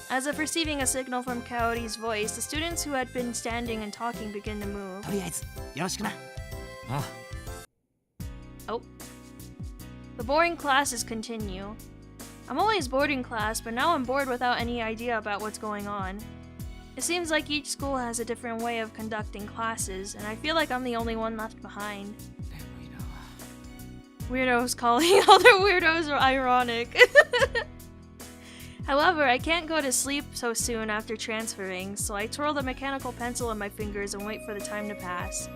As if receiving a signal from Coyote's voice, the students who had been standing and talking begin to move. とりあえずよろしくな。あ、 Oh. The boring classes continue. I'm always bored in class, but now I'm bored without any idea about what's going on. It seems like each school has a different way of conducting classes, and I feel like I'm the only one left behind. 眠いな。 Weirdos calling other weirdos are ironic. However, I can't go to sleep so soon after transferring, so I twirl the mechanical pencil in my fingers and wait for the time to pass.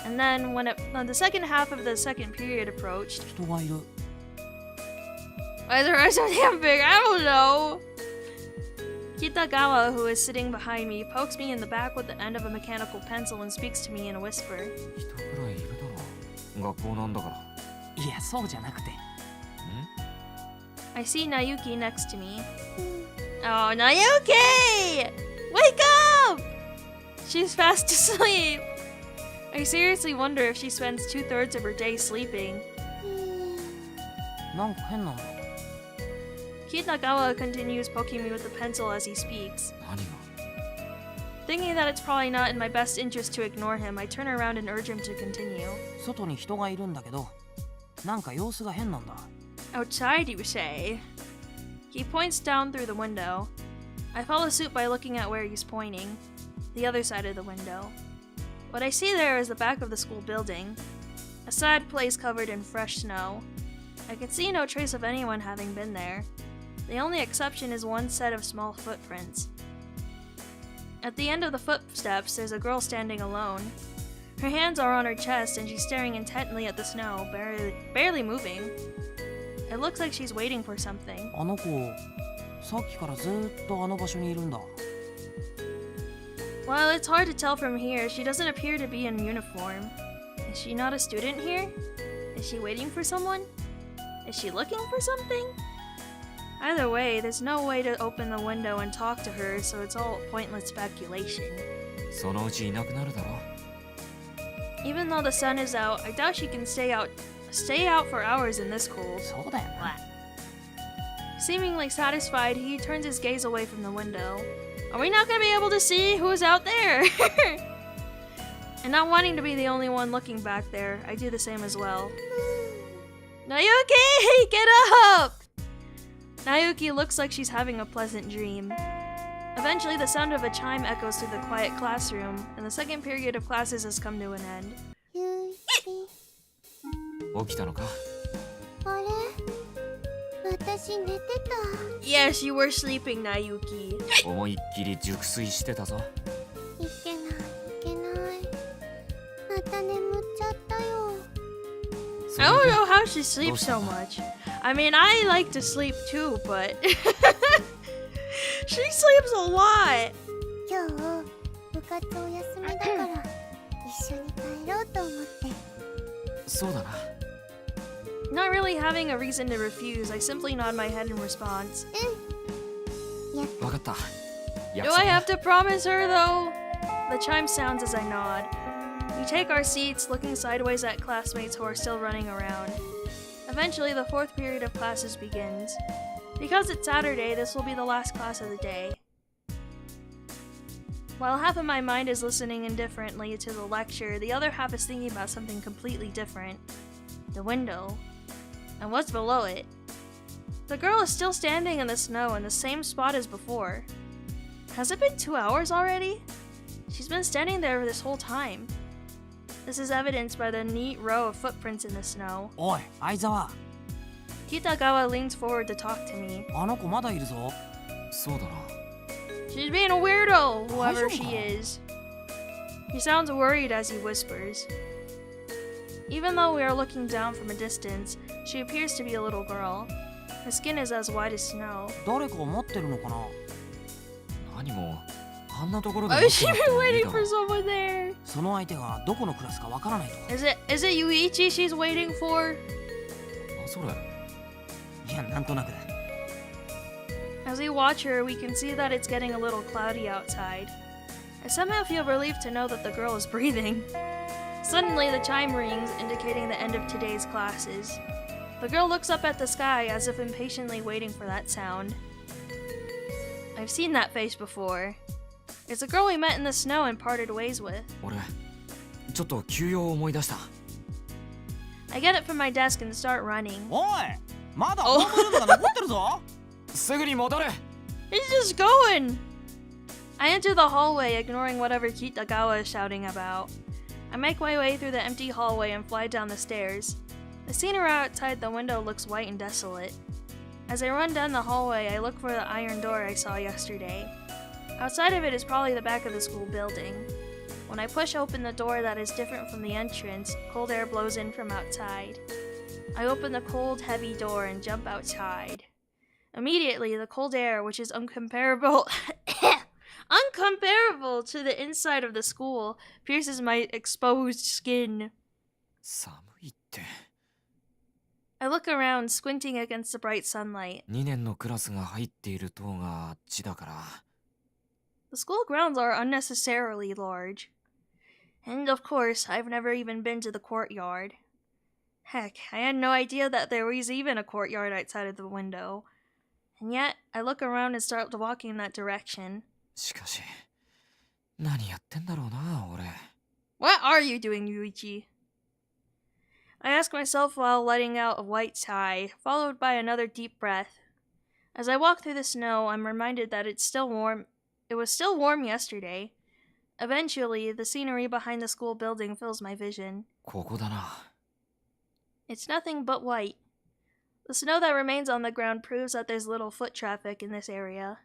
And then, when the second half of the second period approached, 人がいる。 why is there so damn big? I don't know. Kitagawa, who is sitting behind me, pokes me in the back with the end of a mechanical pencil and speaks to me in a whisper. 人くらいいるだろ。学校なんだから。いやそうじゃなくて。 I see Nayuki next to me. Oh, Nayuki! Wake up! She's fast asleep. I seriously wonder if she spends 2/3 of her day sleeping. なんか変なんだ。 Kitagawa continues poking me with the pencil as he speaks. 何が？ Thinking that it's probably not in my best interest to ignore him, I turn around and urge him to continue. 外に人がいるんだけど、なんか様子が変なんだ。 Outside, you say? He points down through the window. I follow suit by looking at where he's pointing, the other side of the window. What I see there is the back of the school building, a sad place covered in fresh snow. I can see no trace of anyone having been there. The only exception is one set of small footprints. At the end of the footsteps, there's a girl standing alone. Her hands are on her chest and she's staring intently at the snow, barely moving. It looks like she's waiting for something. あの子、さっきからずーっとあの場所にいるんだ。 While it's hard to tell from here, she doesn't appear to be in uniform. Is she not a student here? Is she waiting for someone? Is she looking for something? Either way, there's no way to open the window and talk to her, so it's all pointless speculation. そのうちいなくなるだろ。 Even though the sun is out, I doubt she can stay out for hours in this cold. そうだよな。 Seemingly satisfied, he turns his gaze away from the window. Are we not going to be able to see who's out there? And not wanting to be the only one looking back there, I do the same as well. Nayuki, get up! Nayuki looks like she's having a pleasant dream. Eventually, the sound of a chime echoes through the quiet classroom, and the second period of classes has come to an end. ゆうき、起きたのか？あれ私寝てた。 Yes, you were sleeping, Nayuki. 思いっきり熟睡してたぞ。いけないいけない。また眠っちゃったよ。 I don't know how she sleeps so much. I mean, I like to sleep too, but she sleeps a lot. 今日部活お休みだから一緒に帰ろうと思って。そうだな。Not really having a reason to refuse, I simply nod my head in response. わかった。 Do I have to promise her though? The chime sounds as I nod. We take our seats, looking sideways at classmates who are still running around. Eventually, the fourth period of classes begins. Because it's Saturday, this will be the last class of the day. While half of my mind is listening indifferently to the lecture, the other half is thinking about something completely different. The window. And what's below it? The girl is still standing in the snow in the same spot as before. Has it been 2 hours already? She's been standing there this whole time. This is evidenced by the neat row of footprints in the snow. おい相沢、 Kitagawa leans forward to talk to me. あの子まだいるぞ。そうだな。 She's being a weirdo, whoever she 大丈夫か？ is. He sounds worried as he whispers. Even though we are looking down from a distance, she appears to be a little girl. Her skin is as white as snow. 誰かを持ってるのかな。何もあんなところで Oh, 待 she ってなくて been もいい waiting だ for ろ。 someone there. その相手がどこのクラスかわからないと。 Is it Yuichi she's waiting for? あ、それ。いや、なんとなくだ。 As we watch her, we can see that it's getting a little cloudy outside. I somehow feel relieved to know that the girl is breathing. Suddenly, the chime rings, indicating the end of today's classes. The girl looks up at the sky as if impatiently waiting for that sound. I've seen that face before. It's a girl we met in the snow and parted ways with. 俺、ちょっと休養を思い出した。 I get it from my desk and start running. おい、まだホームルームが残ってるぞ。すぐに戻れ。 He's just going! I enter the hallway, ignoring whatever Kitagawa is shouting about. I make my way through the empty hallway and fly down the stairs. The scenery outside the window looks white and desolate. As I run down the hallway, I look for the iron door I saw yesterday. Outside of it is probably the back of the school building. When I push open the door that is different from the entrance, cold air blows in from outside. I open the cold, heavy door and jump outside. Immediately, the cold air, which is uncomparable to the inside of the school, pierces my exposed skin. 寒いって。 I look around, squinting against the bright sunlight. 2年のクラスが入っている棟があっちだから。 The school grounds are unnecessarily large. And of course, I've never even been to the courtyard. Heck, I had no idea that there was even a courtyard outside of the window. And yet, I look around and start walking in that direction. しかし、何やってんだろうな、俺。 What are you doing, Yuichi? I ask myself while letting out a white sigh, followed by another deep breath. As I walk through the snow, I'm reminded that it's still warm. It was still warm yesterday. Eventually, the scenery behind the school building fills my vision. ここだな。 It's nothing but white. The snow that remains on the ground proves that there's little foot traffic in this area.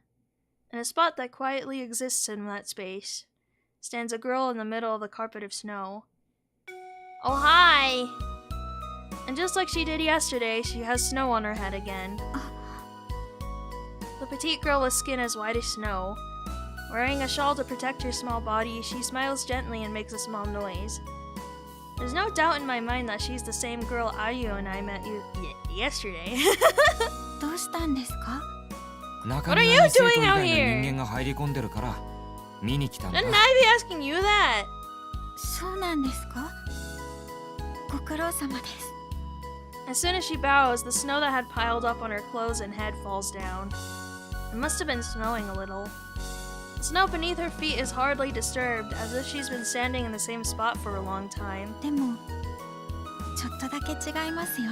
In a spot that quietly exists in that space, stands a girl in the middle of the carpet of snow. Oh, hi! And just like she did yesterday, she has snow on her head again. The petite girl with skin as white as snow. Wearing a shawl to protect her small body, she smiles gently and makes a small noise. There's no doubt in my mind that she's the same girl Ayu and I met yesterday. どうしたんですか？中 What are に you は生徒以 doing 外 out の here? 人間が入り込んでるから見に来たんだ。 Shouldn't I be asking you that? そうなんですか？ご苦労様です。 As soon as she bows, the snow that had piled up on her clothes and head falls down. It must have been snowing a little. The snow beneath her feet is hardly disturbed, as if she's been standing in the same spot for a long time. でもちょっとだけ違いますよ。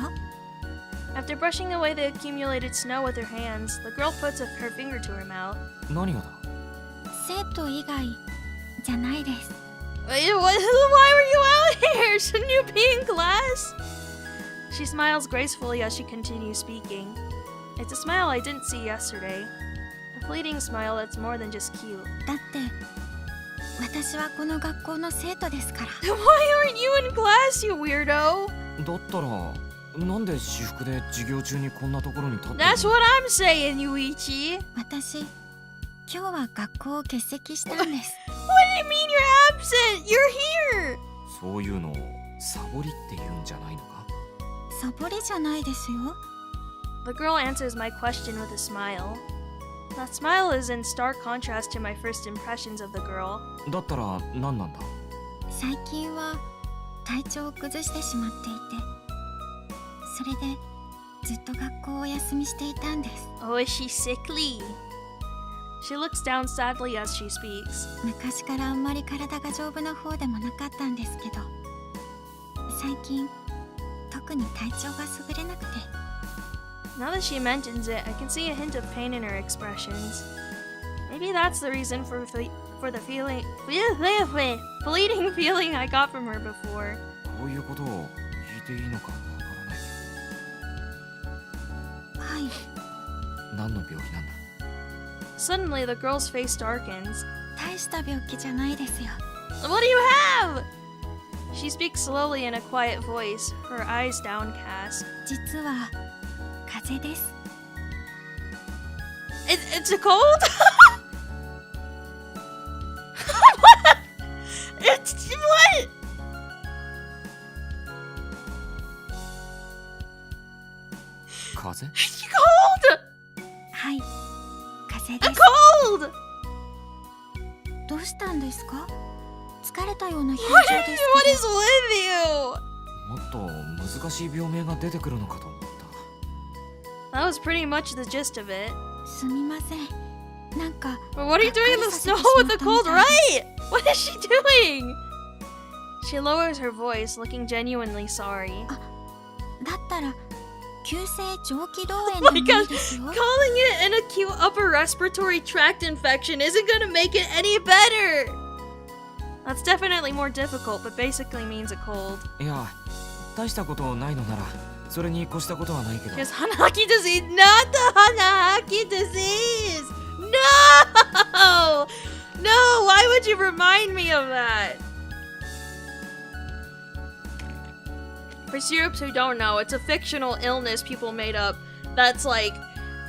After brushing away the accumulated snow with her hands, the girl puts her finger to her mouth. 何がだ？生徒以外じゃないです。 Why were you out here? Shouldn't you be in class? She smiles gracefully as she continues speaking. It's a smile I didn't see yesterday. A fleeting smile that's more than just cute. だって私はこの学校の生徒ですから。 Why aren't you in class, you weirdo? だったらなんで私服で授業中にこんなところに立ってるの？ That's what I'm saying, Yuichi. 私今日は学校を欠席したんです。 What do you mean you're absent? You're here. そういうのをサボりって言うんじゃないのか？サボりじゃないですよ。 The girl answers my question with a smile. That smile is in stark contrast to my first impressions of the girl. だったら何なんだ？最近は体調を崩してしまっていて、それでずっと学校をお休みしていたんです。 Oh, is she sickly? She looks down sadly as she speaks. 昔からあんまり体が丈夫な方でもなかったんですけど、最近特に体調が優れなくて。 Now that she mentions it, I can see a hint of pain in her expressions. Maybe that's the reason for the feeling, fleeting feeling I got from her before. こういうことを聞いていいのかわからない。はい。何の病気なんだ？ Suddenly, the girl's face darkens. 大した病気じゃないですよ。 What do you have? She speaks slowly in a quiet voice, her eyes downcast. 実は風邪です。 It's a cold? What? It's what? 風邪？ It's cold! はい、風 A 邪です。 cold! どうしたんですか？疲れたような表情 What で is, す what け is with you? もっと難しい病名が出てくるのかと思った。 That was pretty much the gist of it. ど。すみません。なんか But what are you doing in the snow with the cold? Right! What is she doing? She lowers her voice, looking genuinely sorry. だったら急性上気道 Oh 炎 my でもい god, いですよ。 calling it an acute upper respiratory tract infection isn't gonna make it any better! That's definitely more difficult, but basically means a cold. いや、大したことないのならそれに越したことはないけど。 Because Hanaki disease, not the Hanaki disease! No! No, why would you remind me of that? For syrups who don't know, it's a fictional illness people made up that's like,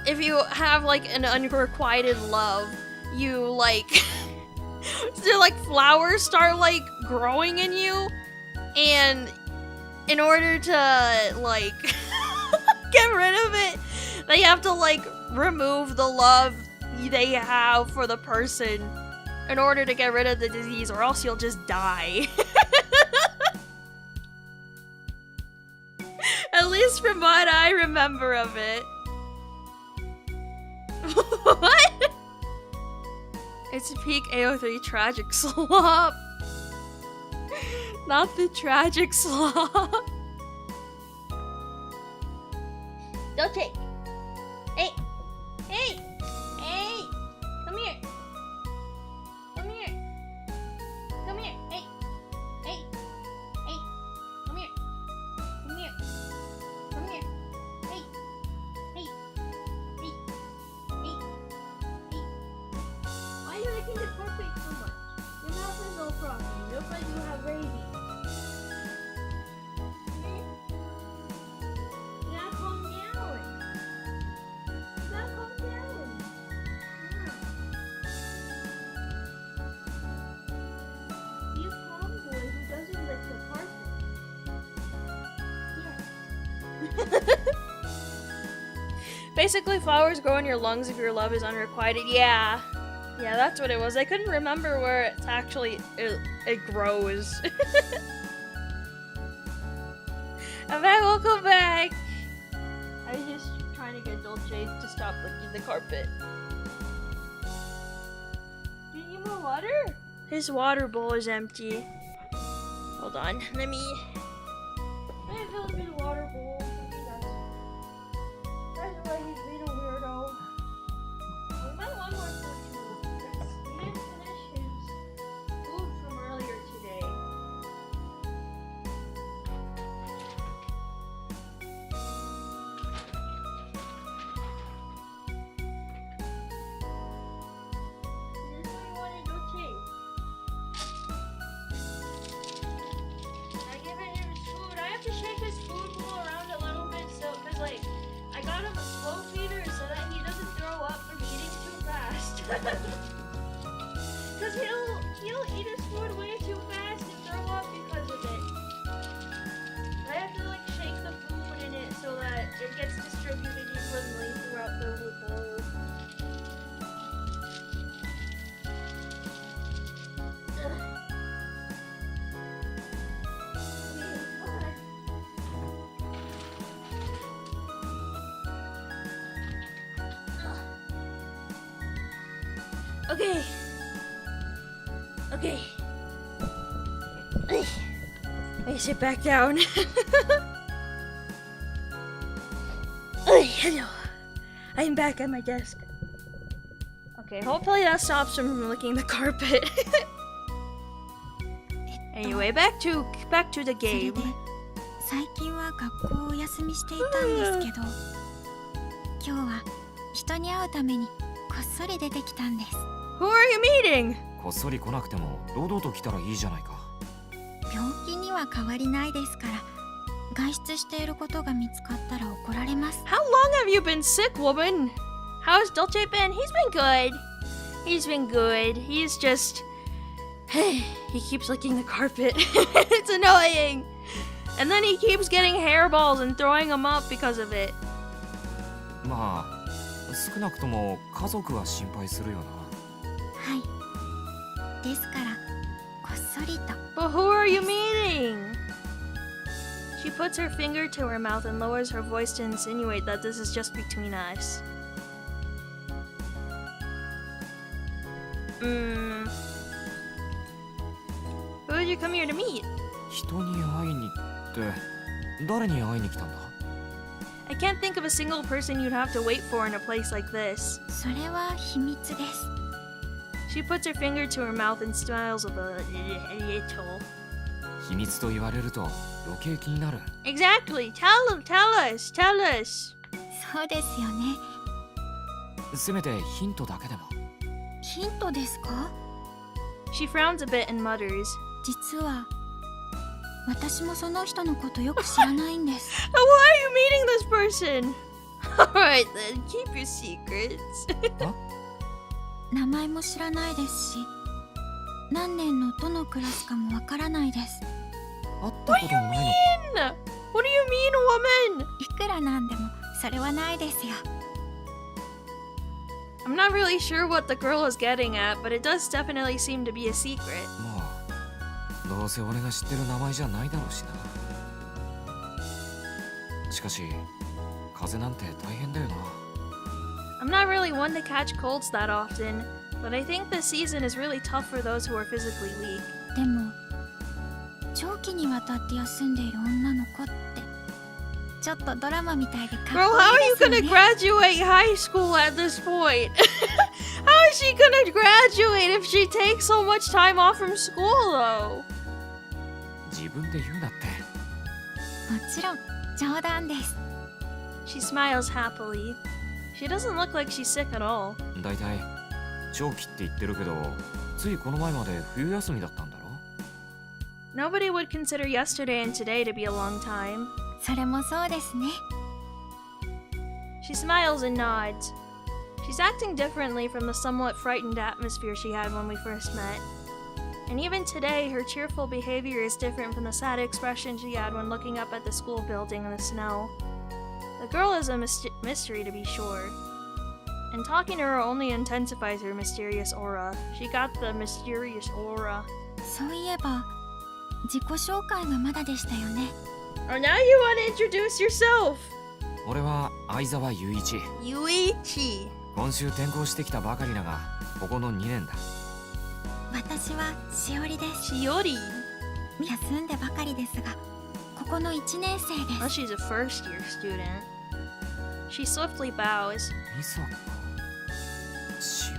if you have like an unrequited love, you like, so like flowers start like growing in you, and in order to like get rid of it, they have to like remove the love they have for the person in order to get rid of the disease, or else you'll just die. At least from what I remember of it. What? It's peak AO3 tragic slop. Not the tragic slop. Don't take. Hey! Hey! Hey! Come here! Come here! Come here! Hey! Hey! Hey! Come here! Come here! Come here! Hey! Hey! Hey! Hey! Hey! Why are you licking the carpet so much? Your mouth is all frosty. Looks like you have rabies. You gotta calm down. You gotta calm down. Yeah. You calm boy who doesn't lick the carpet. Yeah. Basically, flowers grow in your lungs if your love is unrequited. Yeah. Yeah, that's what it was. I couldn't remember where it's actually it grows. I'm back, welcome back. I was just trying to get Dolce to stop licking the carpet. Do you need more water? His water bowl is empty. Hold on, let me fill up his water bowl. That's why he's being a weirdo. We might want more food too. He didn't finish his food from earlier today. Because he'll eat his food way too fast and throw up because of it. I have to like shake the food in it so that it gets distributed evenly throughout the whole bowl. Okay. Okay. I sit back down. Hello. I'm back at my desk. Okay, hopefully that stops him from licking the carpet. Anyway, back to the それ game. で最近は学校をお休みしていたんですけど、今日は人に会うためにこっそり出てきたんです。 Who are you meeting? こっそり来なくても堂々と来たらいいじゃないか。病気には変わりないですから、外出していることが見つかったら怒られます。 How long have you been sick, woman? How's Dolce been? He's been good. He's been good. He's just... he keeps licking the carpet. It's annoying. And then he keeps getting hairballs and throwing them up because of it. まあ少なくとも家族は心配するよな。はい。ですから、こっそりと。 But who are you meeting? She puts her finger to her mouth and lowers her voice to insinuate that this is just between us. Who did you come here to meet? 人に会いにって誰に会いに来たんだ？ I can't think of a single person you'd have to wait for in a place like this. それは秘密です。 She puts her finger to her mouth and smiles a little. 秘密と言われると余計気になる。 Exactly. Tell us. そうですよね。せめてヒントだけでも。ヒントですか？ She frowns a bit and mutters. 実は私もその人のことよく知らないんです。 Why are you meeting this person? Alright then, keep your secrets. 名前も知らないですし、何年のどのクラスかもわからないです。会ったこともないのか。 What do you mean, woman? いくらなんでもそれはないですよ。 I'm not really sure what the girl is getting at, but it does definitely seem to be a secret. まあどうせ俺が知ってる名前じゃないだろうしな。しかし風邪なんて大変だよな。 I'm not really one to catch colds that often, but I think this season is really tough for those who are physically weak. でも長期にわたって休んでいる女の子ってちょっとドラマみたいでかっこ Girl, how are い you いですよ gonna ね。 graduate high school at this point? How is she gonna graduate if she takes so much time off from school, though? 自分で言うなって。もちろん冗談です。 She smiles happily. She doesn't look like she's sick at all. だいたい長期って言ってるけどついこの前まで冬休みだったんだろ。 Nobody would consider yesterday and today to be a long time. それもそうですね。 She smiles and nods. She's acting differently from the somewhat frightened atmosphere she had when we first met. And even today, her cheerful behavior is different from the sad expression she had when looking up at the school building in the snow. The girl is a mystery to be sure. And talking to her only intensifies her mysterious aura. She got the mysterious aura. そういえば自己紹介がまだでしたよね。 Oh, now you want to introduce yourself! 俺は相沢雄一。 Yuichi. 今週転校してきたばかりだがここの2年だ。私はしおりです。 Shiori. 休んでばかりですが、ここの1年生で Oh, す。 she's a first-year student. She swiftly bows. みそこしお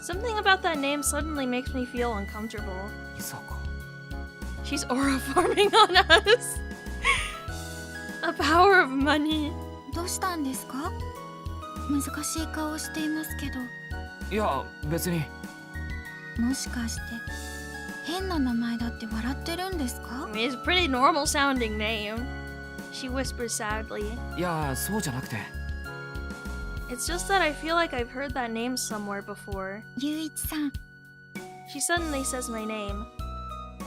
Something about that name suddenly makes me feel uncomfortable. りみそこ She's aura farming on us. A power of money. どうしたんですか？難しい顔をしていますけど、いや別に。もしかして変な名前だって笑ってるんですか？ I mean, it's a pretty normal sounding name. She whispers sadly. いやそうじゃなくて It's just that I feel like I've heard that name somewhere before. ゆういちさん、 She suddenly says my name.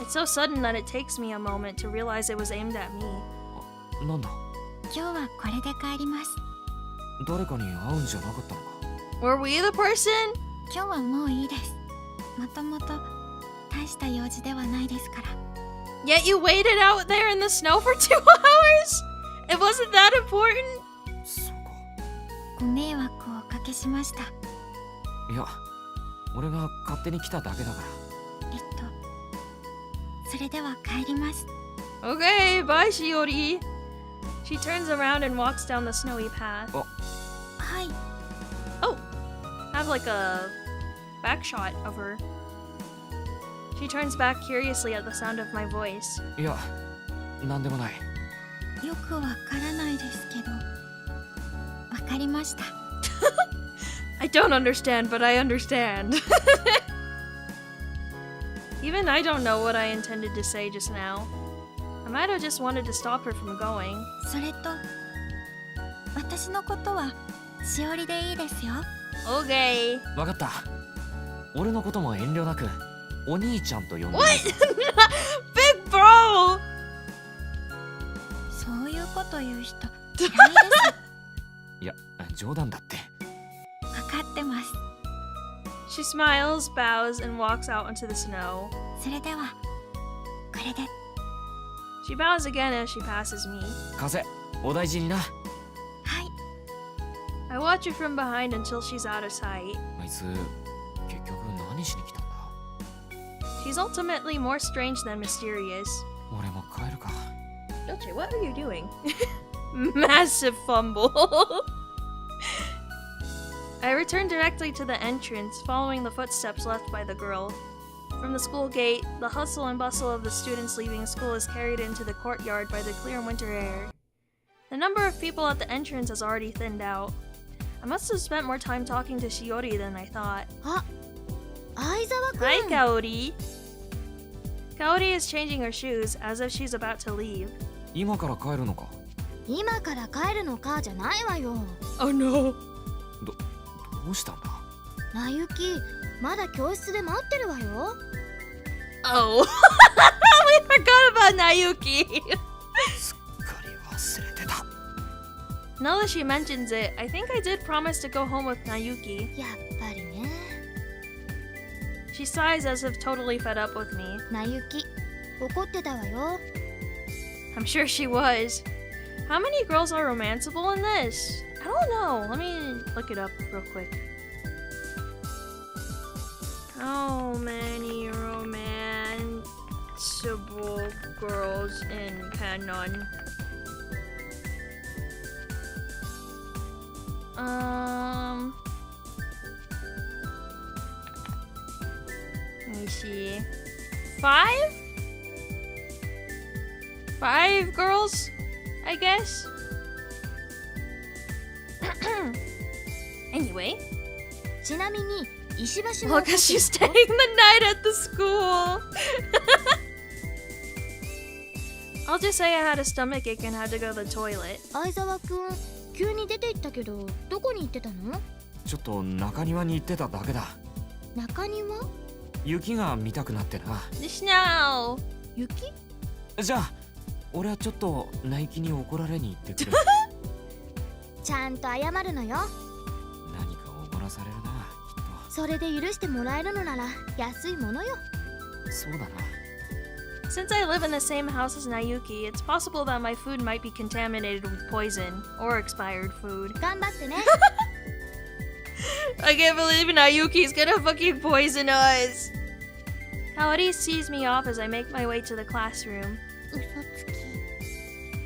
It's so sudden that it takes me a moment to realize it was aimed at me. なんだ、今日はこれで帰ります。誰かに会うんじゃなかったのか。 Were we the person? 今日はもういいです。もともと大した用事ではないですから。 Yet you waited out there in the snow for 2 hours? It wasn't that important? そうか。ご迷惑をおかけしました。いや、俺が勝手に来ただけだから。それでは帰ります。 Okay, bye, Shiori. She turns around and walks down the snowy path. はい。 I have like a back shot of her. She turns back curiously at the sound of my voice. いや、なんでもない。よくわからないですけど、わかりました。I don't understand, but I understand. Even I don't know what I intended to say just now. I might have just wanted to stop her from going. それと、私のことはしおりでいいですよ。Okay. わかった。俺のことも遠慮なく、お兄ちゃんと呼んで。What? Big bro! そういうこと言う人、嫌いです。いや、冗談だって。わかってます。 She smiles, bows, and walks out into the snow. それでは、これで。 She bows again as she passes me. 風、お大事にな。はい。 I watch her from behind until she's out of sight. あいつ、結局何しに来たんだ。 She's ultimately more strange than mysterious. 俺も帰るか。Dolce, what are you doing? Massive fumble. I return directly to the entrance, following the footsteps left by the girl. From the school gate, the hustle and bustle of the students leaving school is carried into the courtyard by the clear winter air. The number of people at the entrance has already thinned out. I must have spent more time talking to Shiori than I thought. あ、相沢くん。 Hi, Kaori. Kaori is changing her shoes as if she's about to leave. 今から帰るのか。今から帰るのかじゃないわよ。 Oh no. どうしたんだ。なゆき、まだ教室で待ってるわよ。Oh. We forgot about Nayuki. すっかり忘れてた。Now that she mentions it, I think I did promise to go home with Nayuki. やっぱりね。 She sighs as if totally fed up with me. なゆき、怒ってたわよ。 I'm sure she was. How many girls are romanceable in this? I don't know. Let me look it up real quick. How many romanceable girls in Kanon? Let me see. 5? 5 girls, I guess. Anyway, ちなみに、石橋の well, because she's staying the night at the school. I'll just say I had a stomach ache and had to go to the toilet. 相沢くん、急に出て行ったけど、どこに行ってたの？ちょっと中庭に行ってただけだ。中庭？雪が見たくなってな。 The snow. 雪？じゃあ、俺はちょっとナイキに怒られに行ってくる。ちゃんと謝るのよ。何かおごらされるな、きっと。それで許してもらえるのなら安いものよ。そうだな。 Since I live in the same house as Nayuki, it's possible that my food might be contaminated with poison or expired food. 頑張ってね。 I can't believe Nayuki's gonna fucking poison us. Kaori sees me off as I make my way to the classroom. 嘘つき。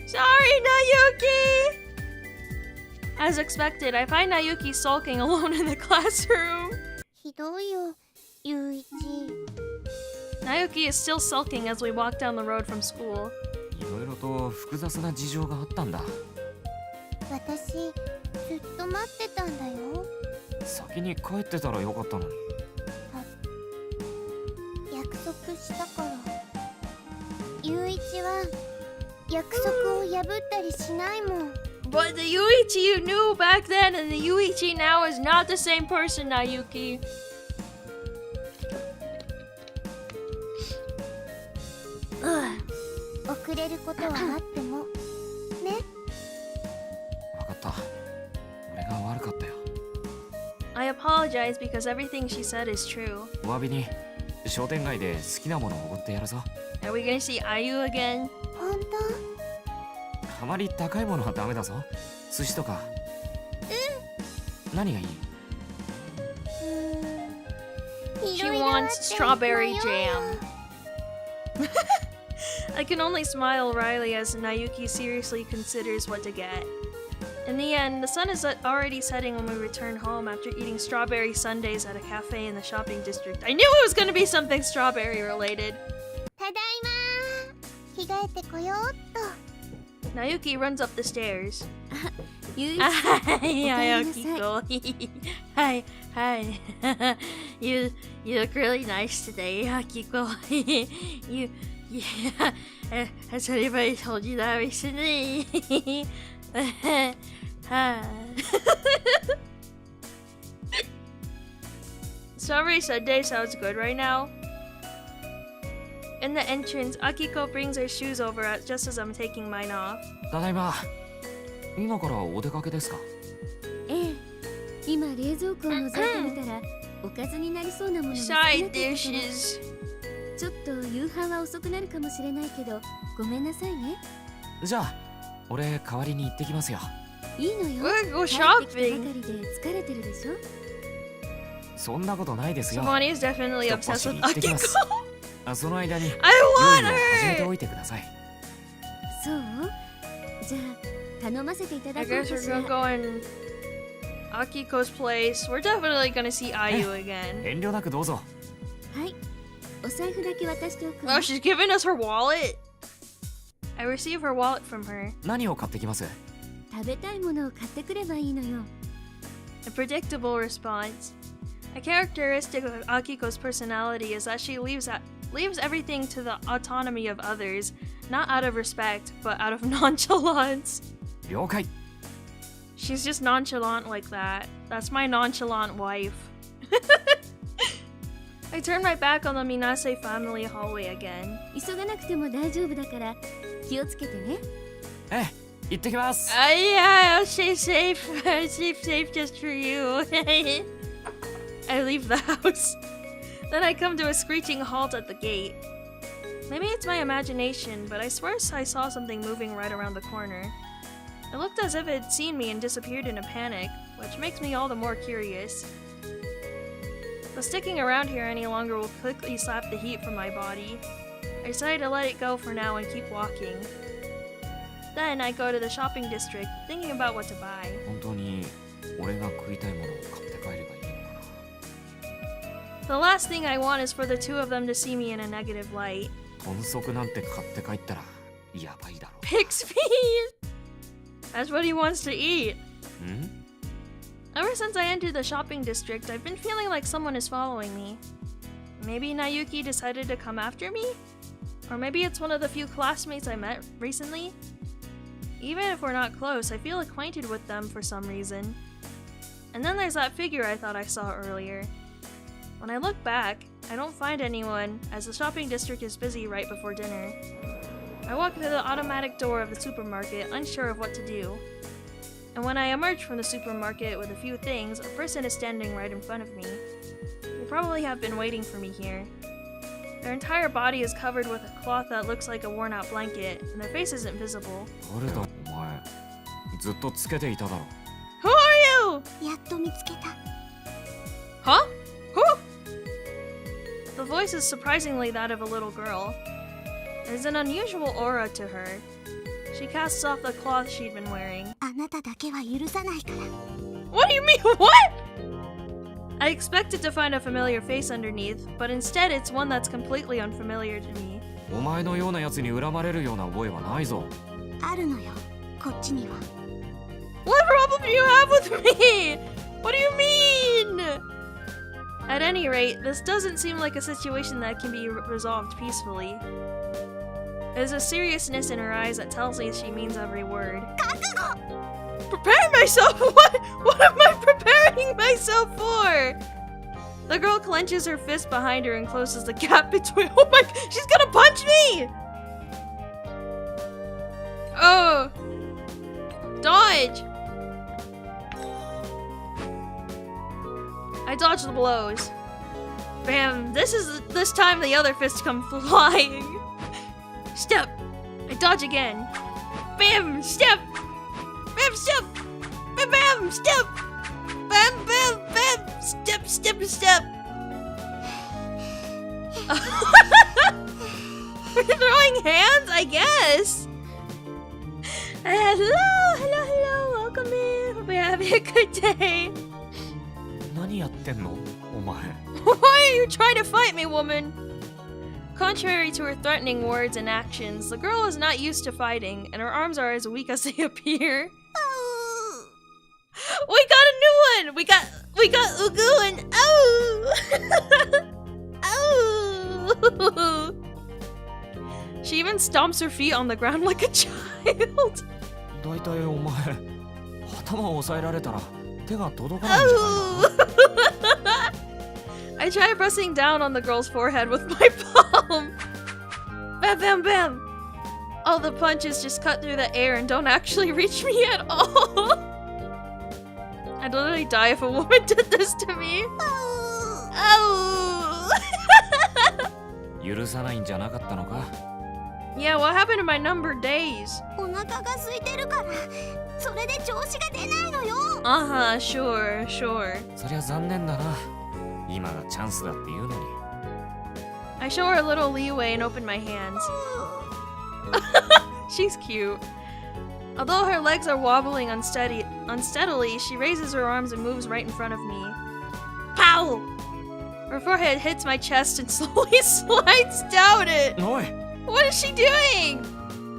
Sorry, Nayuki! As expected, I find Nayuki sulking alone in the classroom. ひどいよ、ゆういち。 Nayuki is still sulking as we walk down the road from school. いろいろと複雑な事情があったんだ。私、ずっと待ってたんだよ。先に帰ってたらよかったのに。約束したから。ゆういちは約束を破ったりしないもん。But the Yuichi you knew back then and the Yuichi now is not the same person, Nayuki. Ugh. 遅れることはあってもね。分かった。俺が悪かったよ。 I apologize because everything she said is true. お詫びに商店街で好きなものをおごってやるぞ。 Are we gonna see IU again? 本あまり高いものはダメだぞ。寿司とか。何がいい？当？ She wants strawberry jam. I can only smile wryly as Nayuki seriously considers what to get. In the end, the sun is already setting when we return home after eating strawberry sundaes at a cafe in the shopping district. I knew it was going to be something strawberry related. ただいま。着替えてこようっと。 Nayuki runs up the stairs. ゆい Hi, Akiko. Hi, hi. you look really nice today, Akiko. Has anybody told you that recently? Strawberry Sunday sounds good right now. In the entrance, Akiko brings her shoes over just as I'm taking mine off. ただいま。今からお出かけですか？ええ、今冷蔵庫を覗いてみたらおかずになりそうなものが少なかった Side から dishes. ちょっと夕飯は遅くなるかもしれないけどごめんなさいね。じゃあ俺代わりに行ってきますよ。いいのよ。 We're go 帰ってき shopping. たばかりで疲れてるでしょ。そんなことないですよ。 Shimoni is definitely 一っ走 obsessed り with 行ってきま Akiko. す。その間に I 料理 want を始めて her! おいてください。そうじゃあ頼ませていただ I こう guess か we're しら。 gonna go in Akiko's place. We're definitely gonna see IU again. 遠慮なくどうぞ。はい。お財布だけ渡しておく Oh, わ。 she's giving us her wallet. I receive her wallet from her. 何を買ってきます？食べたいものを買ってくればいいのよ。 A predictable response. A characteristic of Akiko's personality is that she leaves everything to the autonomy of others, not out of respect, but out of nonchalance. 了解。 She's just nonchalant like that. That's my nonchalant wife. I turn my back on the Minase family hallway again. 急がなくても大丈夫だから気をつけてね。ええ、行ってきます。 Yeah, I'll stay safe. Safe just for you. I leave the house. Then I come to a screeching halt at the gate. Maybe it's my imagination, but I swear I saw something moving right around the corner. It looked as if it had seen me and disappeared in a panic, which makes me all the more curious. But sticking around here any longer will quickly slap the heat from my body. I decide to let it go for now and keep walking. Then I go to the shopping district, thinking about what to buy. 本当に俺が食いたいものを買って帰ればいいのかな。 The last thing I want is for the two of them to see me in a negative light. 豚足なんて買って帰ったらやばいだろ。 Pig's feet! That's what he wants to eat. ん？ Ever since I entered the shopping district, I've been feeling like someone is following me. Maybe Nayuki decided to come after me? Or maybe it's one of the few classmates I met recently? Even if we're not close, I feel acquainted with them for some reason. And then there's that figure I thought I saw earlier. When I look back, I don't find anyone, as the shopping district is busy right before dinner. I walk to the automatic door of the supermarket, unsure of what to do. And when I emerge from the supermarket with a few things, a person is standing right in front of me. They probably have been waiting for me here. Their entire body is covered with a cloth that looks like a worn-out blanket, and their face isn't visible. 誰だお前。ずっとつけていただろ。 Who are you? やっと見つけた。 Huh? Who? The voice is surprisingly that of a little girl. There's an unusual aura to her. She casts off the cloth she'd been wearing. あなただけは許さないから。 What do you mean? What? I expected to find a familiar face underneath, but instead it's one that's completely unfamiliar to me. お前のようなやつに恨まれるような覚えはないぞ。あるのよ、こっちには。 What problem do you have with me? What do you mean? At any rate, this doesn't seem like a situation that can be resolved peacefully. There's a seriousness in her eyes that tells me she means every word. Preparing myself? What am I preparing myself for? The girl clenches her fist behind her and closes the gap between. Oh my! She's gonna punch me! Oh! Dodge! I dodge the blows. Bam! This time the other fists come flying. Step! I dodge again. Bam! Step! Bam! Step! Bam! Bam! Step! Bam! Bam! Bam! Step! Step! Step! We're throwing hands, I guess. Hello! Hello! Hello! Welcome in. Hope you're having a good day. 何やってんのお前。 Why are you trying to fight me, woman? Contrary to her threatening words and actions, the girl is not used to fighting, and her arms are as weak as they appear. We got a new one! We got UGUUU and oh! She even stomps her feet on the ground like a child. だいたいお前頭を押さえられたら手が届かないんじゃないの I try pressing down on the girl's forehead with my palm. Bam, bam, bam. All the punches just cut through the air and don't actually reach me at all. I'd literally die if a woman did this to me. Oh. 許さないんじゃなかったのか Yeah, what happened to my numbered days? お腹が空いてるからそれで調子が出ないのよ。 Uh-huh, sure, sure. そりゃ残念だな今がチャンスだって言うのに I show her a little leeway and open my hands. She's cute. Although her legs are wobbling unsteadily, she raises her arms and moves right in front of me. Pow! Her forehead hits my chest and slowly slides down it. おい What is she doing?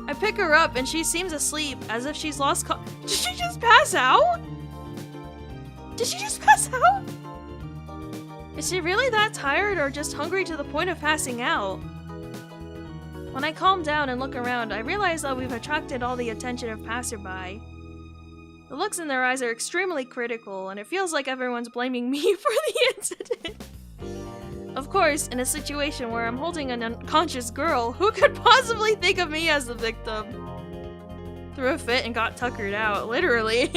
I pick her up and she seems asleep, as if she's lost Did she just pass out? Did she just pass out? Is she really that tired or just hungry to the point of passing out? When I calm down and look around, I realize that we've attracted all the attention of passerby. The looks in their eyes are extremely critical, and it feels like everyone's blaming me for the incident. Of course, in a situation where I'm holding an unconscious girl, who could possibly think of me as the victim? Threw a fit and got tuckered out, literally.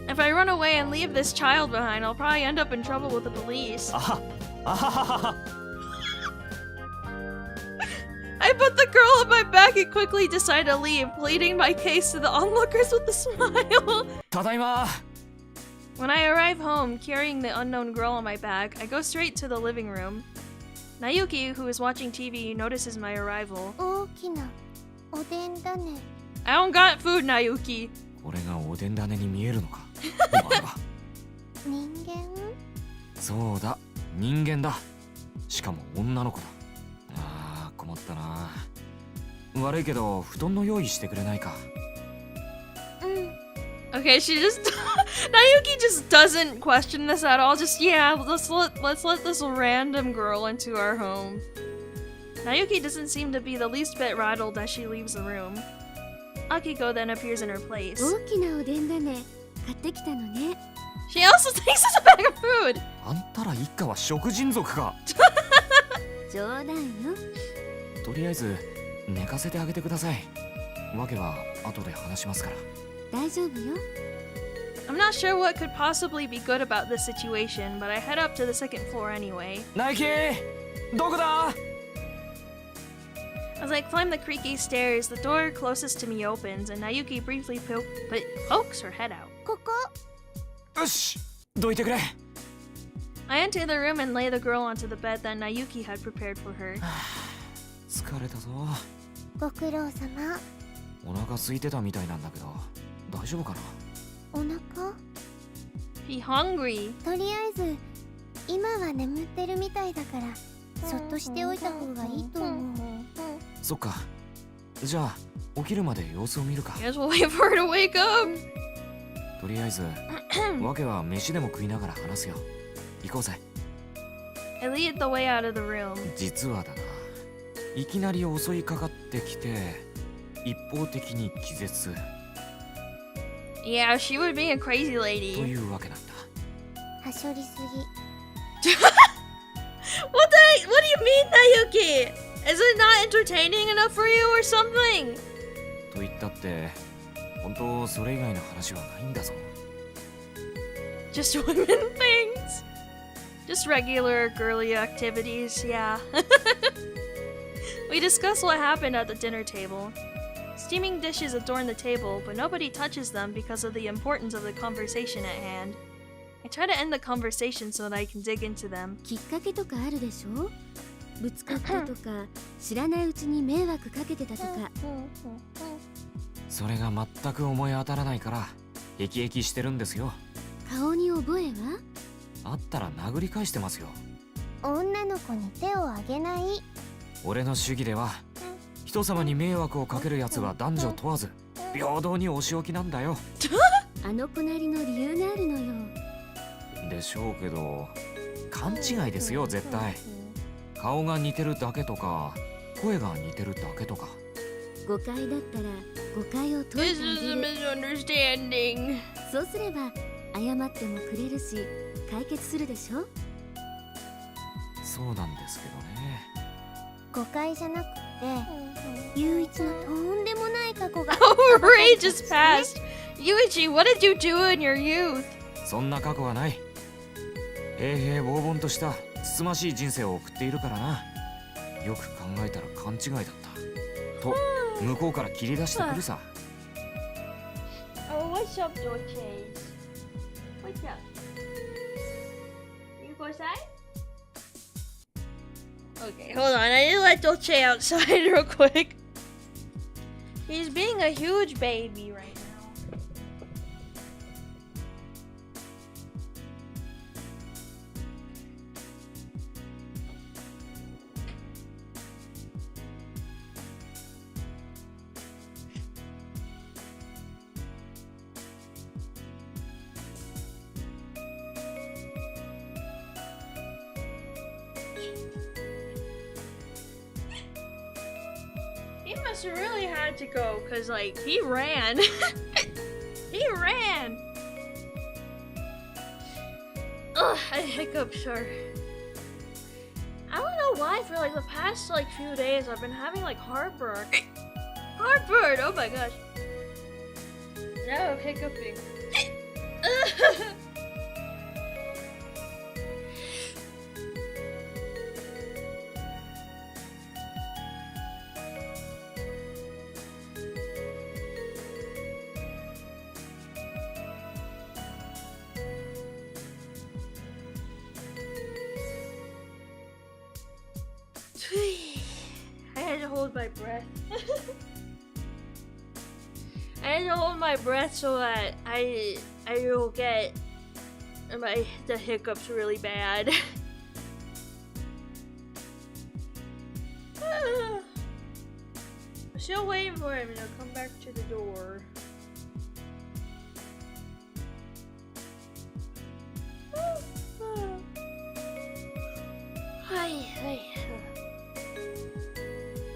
If I run away and leave this child behind, I'll probably end up in trouble with the police. あはあははは I put the girl on my back and quickly decide to leave, pleading my case to the onlookers with a smile. ただいま When I arrive home, carrying the unknown girl on my back, I go straight to the living room. Nayuki, who is watching TV, notices my arrival. 大きなおでんだね。 I don't got food, Nayuki. これがおでん種に見えるのかお前は人間？そうだ人間だしかも女の子だあー困ったな悪いけど布団の用意してくれないか Okay, she just Nayuki just doesn't question this at all. Just yeah, let's let this random girl into our home. Nayuki doesn't seem to be the least bit rattled as she leaves the room. Akiko then appears in her place. 大きなおでんだね。買ってきたのね。 She also thinks it's a bag of food. あんたら一家は食人族か冗談よ。とりあえず寝かせてあげてくださいわけは後で話しますから大丈夫よ。 I'm not sure what could possibly be good about this situation, but I head up to the second floor anyway. ナイキどこだ As I climb the creaky stairs, the door closest to me opens, and Nayuki briefly pokes her head out. ここ。よしどいてくれ I enter the room and lay the girl onto the bed that Nayuki had prepared for her. 疲れたぞご苦労様。お腹空いてたみたいなんだけど大丈夫かなお腹？ Be hungry. とりあえず今は眠ってるみたいだからそっとしておいた方がいいと思う。そっかじゃあ起きるまで様子を見るか Guess we'll wait for her to wake up. とりあえずわけは飯でも食いながら話すよ行こうぜ I lead the way out of the room. 実はだないきなり襲いかかってきて一方的に気絶 Yeah, she would be a crazy と lady. いうわけなんだ。はしょりすぎ。 What do you mean, Nayuki? Is it not entertaining enough for you or something? と言ったって本当それ以外の話はないんだぞ。 Just women things. Just regular girly activities, yeah. We discuss what happened at the dinner table. Steaming dishes adorn the table, but nobody touches them because of the importance of the conversation at hand. I try to end the conversation so that I can dig into them. きっかけとかあるでしょ。ぶつかったとか知らないうちに迷惑かけてたとか。それが全く思い当たらないからヘキヘキしてるんですよ。顔に覚えは？あったら殴り返してますよ。女の子に手をあげない。俺の主義では人様に迷惑をかけるやつは男女問わず平等にお仕置きなんだよ。あの子なりの理由があるのよ。でしょうけど勘違いですよ絶対。顔が似てるだけとか声が似てるだけとか。誤解だったら誤解を解い This てあ is a げる。 misunderstanding. そうすれば謝ってもくれるし解決するでしょ。そうなんですけどね。誤解じゃなくて、雄一のとんでもない過去が。Outrageous past. Yuichi, what did you do in your youth? そんな過去はない。平々凡々としたつつましい人生を送っているからな。よく考えたら勘違いだったと向こうから切り出してくるさ。 Oh, what's up, Dolce? What's up? You go outside? Okay, hold on. I need to let Dolce outside real quick. He's being a huge baby right now. He must have really had to go, cause like he ran. He ran. Ugh, I hiccups are. I don't know why for like the past like few days I've been having like heartburn. Heartburn! Oh my gosh. Now I'm hiccuping. I had to hold my breath. I had to hold my breath so that I will get the hiccups really bad. I'm still waiting for him to come back to the door.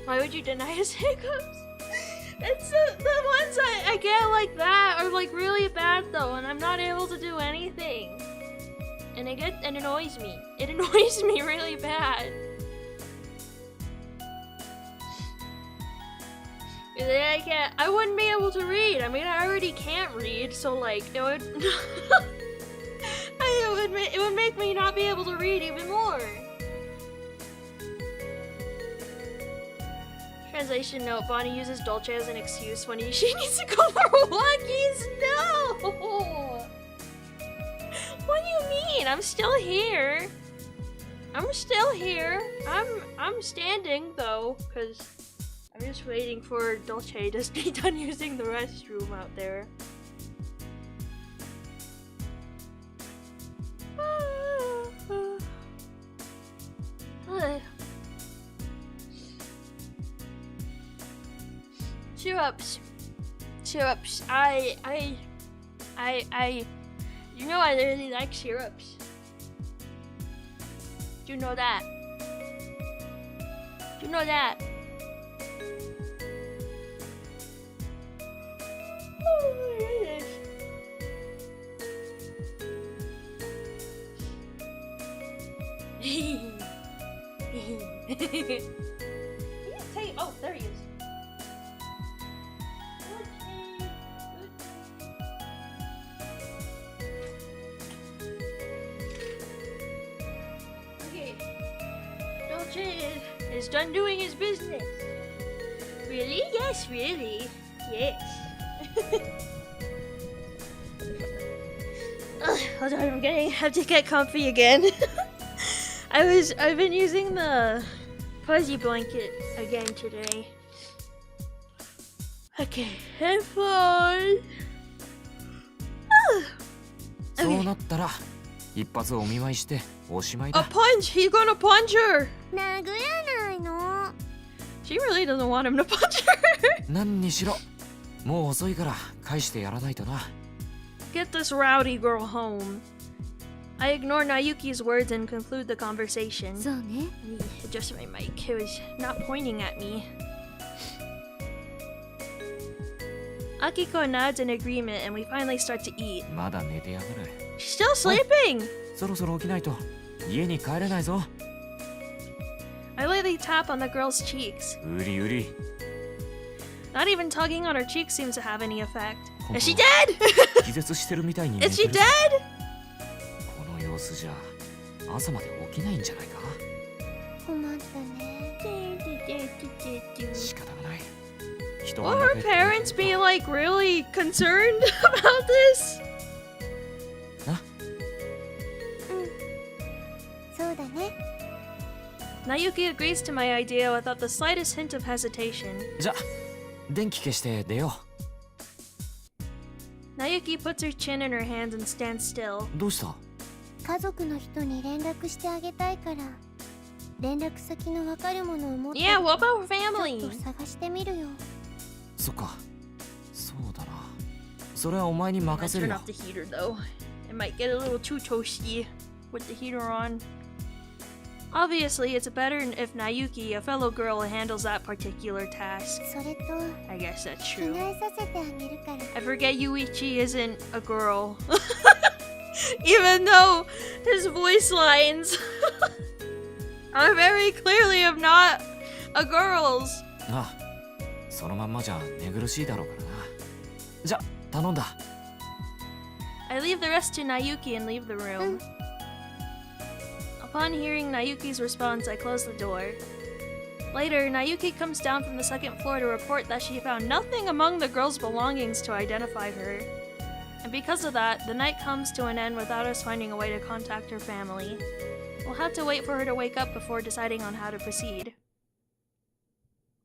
Why would you deny his hiccups? It's the ones I get like that are like really bad though, and I'm not able to do anything. And it annoys me. It annoys me really bad. And then I wouldn't be able to read. I mean, I already can't read, so like it would it would make me not be able to read even more. Translation note: Bonnie uses Dolce as an excuse when she needs to go for walkies. No. What do you mean? I'm still here. I'm still here. I'm standing though, cause I'm just waiting for Dolce to be done using the restroom out there. Syrups. Syrups. You know I really like syrups. Do you know that? Do you know that? Oh my goodness. Oh, there he is. Okay. Dolce is done doing his business. Really? Yes, really. Yes. Hold on, have to get comfy again. I've been using the fuzzy blanket again today. Okay, headphones. そうなったら一発お見舞いしておしまい A だ。 punch! He's gonna punch her! 殴らないの。 She really doesn't want him to punch her. 何にしろもう遅いから返してやらないとな。 Get this rowdy girl home. I ignore Nayuki's words and conclude the conversation. そうね。 Adjust my mic. It was not pointing at me. Akiko nods in agreement and we finally start to eat. まだ寝てやがる。 She's still sleeping! そろそろ起きないと家に帰れないぞ。 I lightly tap on the girl's cheeks. うりうり。 Not even tugging on her cheeks seems to have any effect. Is she 本 dead? 気絶してるみたいに寝 Is て she る dead? ぞ。この様子じゃ朝まで起きないんじゃないか。困ったね。仕方がない。人 Will が her 泣け parents be like really concerned about this? そうだね。 Nayuki agrees to my idea without the slightest hint of hesitation. じゃ電気消して出よ Nayuki puts her chin in her hands and stands still. う。どうした？家族の人に連絡してあげたいから、連絡先のわかるものを持って Yeah, what about ちょっ family? と探してみるよ。そっか。そうだな。それはお前に任 Let's せる turn よ。 off the heater though. It might get a little too toasty with the heater on. Obviously, it's better if Nayuki, a fellow girl, handles that particular task. それと I guess that's 着 true. 替えさせてあげるから。 I forget Yuichi isn't a girl. Even though his voice lines are very clearly of not a girl's. ああ、そのまんまじゃ寝苦しいだろうからな。じゃ頼んだ。 I leave the rest to Nayuki and leave the room. Upon hearing Nayuki's response, I close the door. Later, Nayuki comes down from the second floor to report that she found nothing among the girl's belongings to identify her. And because of that, the night comes to an end without us finding a way to contact her family. We'll have to wait for her to wake up before deciding on how to proceed.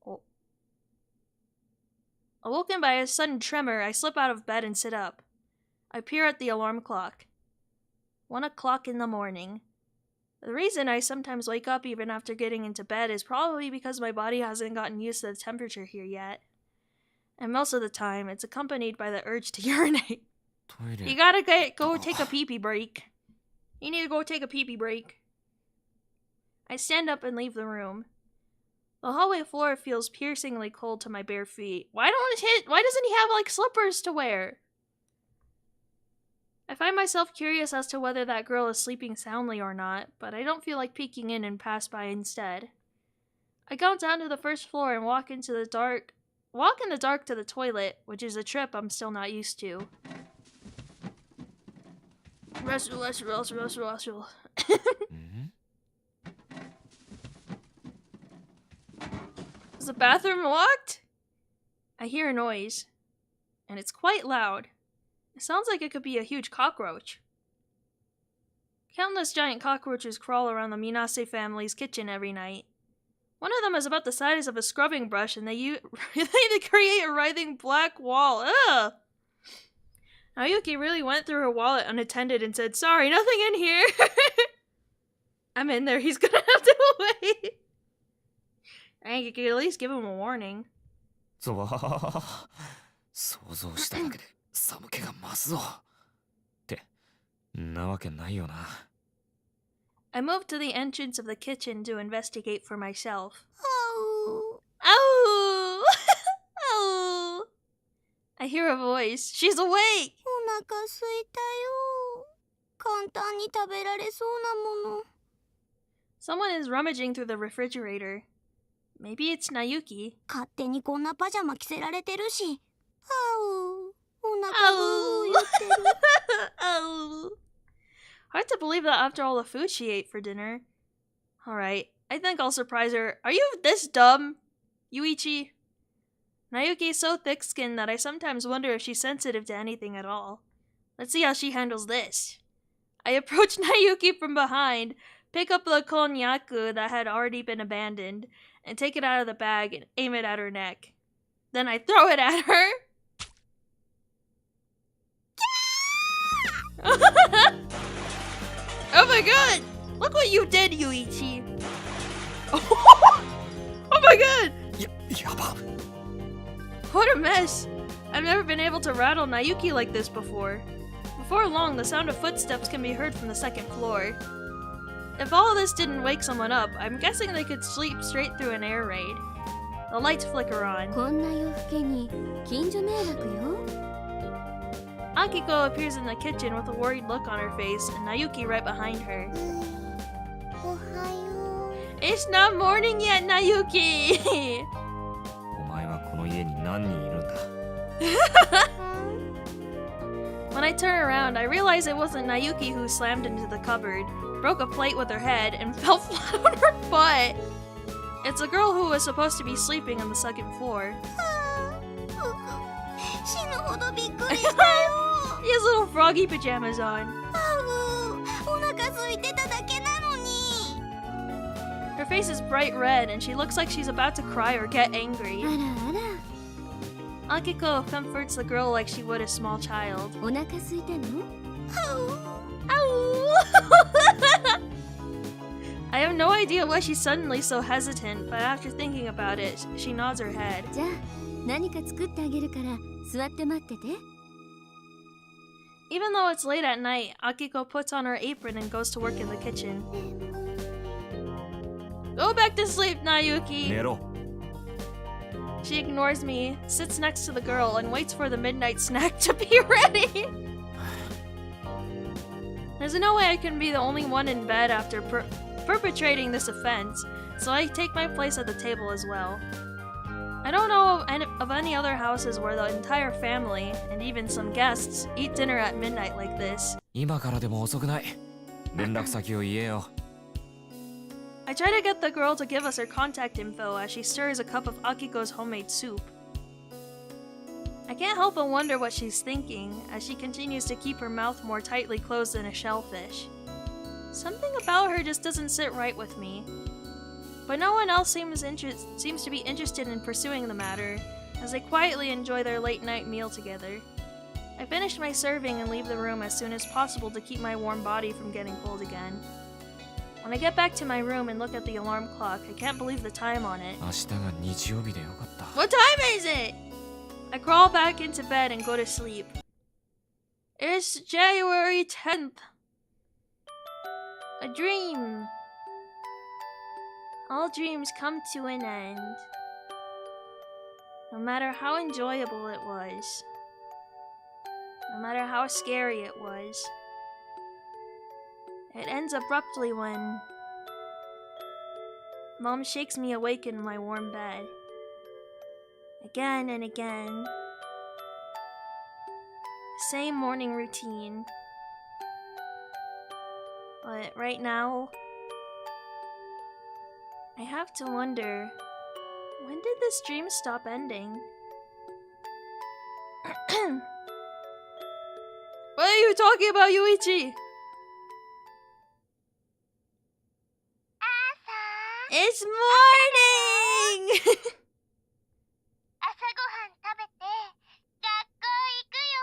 Oh. Awoken by a sudden tremor, I slip out of bed and sit up. I peer at the alarm clock. 1 o'clock in the morning. The reason I sometimes wake up even after getting into bed is probably because my body hasn't gotten used to the temperature here yet. And most of the time, it's accompanied by the urge to urinate. トイレ。 You gotta go take a pee-pee break. You need to go take a pee-pee break. I stand up and leave the room. The hallway floor feels piercingly cold to my bare feet. Why doesn't he have like slippers to wear? I find myself curious as to whether that girl is sleeping soundly or not, but I don't feel like peeking in and pass by instead. I go down to the first floor and walk in the dark to the toilet, which is a trip I'm still not used to. Rustle. うん？ Is the bathroom locked? I hear a noise, and it's quite loud. It sounds like it could be a huge cockroach. Countless giant cockroaches crawl around the Minase family's kitchen every night. One of them is about the size of a scrubbing brush, and they create a writhing black wall. Ugh! Nayuki really went through her wallet unattended and said, "Sorry, nothing in here." I'm in there. He's gonna have to wait. I think you could at least give him a warning. そう想像しただけで寒気が増すぞ。ってなわけないよな。 I moved to the entrance of the kitchen to investigate for myself. おう。 Ow! Ow! I hear a voice. She's awake! お腹すいたよ。簡単に食べられそうなもの。Someone is rummaging through the refrigerator. Maybe it's Nayuki. 勝手にこんなパジャマ着せられてるし。あう、お腹グ Oh. ー言ってる。 Oh. Hard to believe that after all the food she ate for dinner. Alright, I think I'll surprise her. Are you this dumb, Yuichi? Nayuki is so thick-skinned that I sometimes wonder if she's sensitive to anything at all. Let's see how she handles this. I approach Nayuki from behind, pick up the konnyaku that had already been abandoned, and take it out of the bag and aim it at her neck. Then I throw it at her. Oh my god! Look what you did, Yuichi! Oh my god! やば What a mess! I've never been able to rattle Nayuki like this before. Before long, the sound of footsteps can be heard from the second floor. If all of this didn't wake someone up, I'm guessing they could sleep straight through an air raid. The lights flicker on. こんな夜更けに近所迷惑よ。 Akiko appears in the kitchen with a worried look on her face, and Nayuki right behind her. おはよ It's not morning yet, Nayuki! お前はこの家に何人いるんだ When I turn around, I realize it wasn't Nayuki who slammed into the cupboard, broke a plate with her head, and fell flat on her butt. It's a girl who was supposed to be sleeping on the second floor. 死ぬほどびっくりしたよ。 She has little froggy pajamas on. お腹空いてただけなのに。 Her face is bright red, and she looks like she's about to cry or get angry. あらあら、 Akiko comforts the girl like she would a small child. お腹空いたの？ Ow! I have no idea why she's suddenly so hesitant, but after thinking about it, she nods her head. じゃあ何か作ってあげるから座って待ってて。 Even though it's late at night, Akiko puts on her apron and goes to work in the kitchen. Go back to sleep, 寝 Nayuki! ろ She ignores me, sits next to the girl, and waits for the midnight snack to be ready. There's no way I can be the only one in bed after perpetrating this offense, so I take my place at the table as well. I don't know of any other houses where the entire family, and even some guests, eat dinner at midnight like this. 今からでも遅くない連絡先を言えよ I try to get the girl to give us her contact info as she stirs a cup of Akiko's homemade soup. I can't help but wonder what she's thinking as she continues to keep her mouth more tightly closed than a shellfish. Something about her just doesn't sit right with me. But no one else seems to be interested in pursuing the matter, as they quietly enjoy their late night meal together. I finish my serving and leave the room as soon as possible to keep my warm body from getting cold again. When I get back to my room and look at the alarm clock, I can't believe the time on it. 明日が日曜日でよかった What time is it? I crawl back into bed and go to sleep. It's January 10th. A dream. All dreams come to an end. No matter how enjoyable it was. No matter how scary it was. It ends abruptly when Mom shakes me awake in my warm bed. Again and again. Same morning routine. But right now, I have to wonder, when did this dream stop ending? What are you talking about, Yuichi? It's morning! 朝ごはん食べて学校行くよ。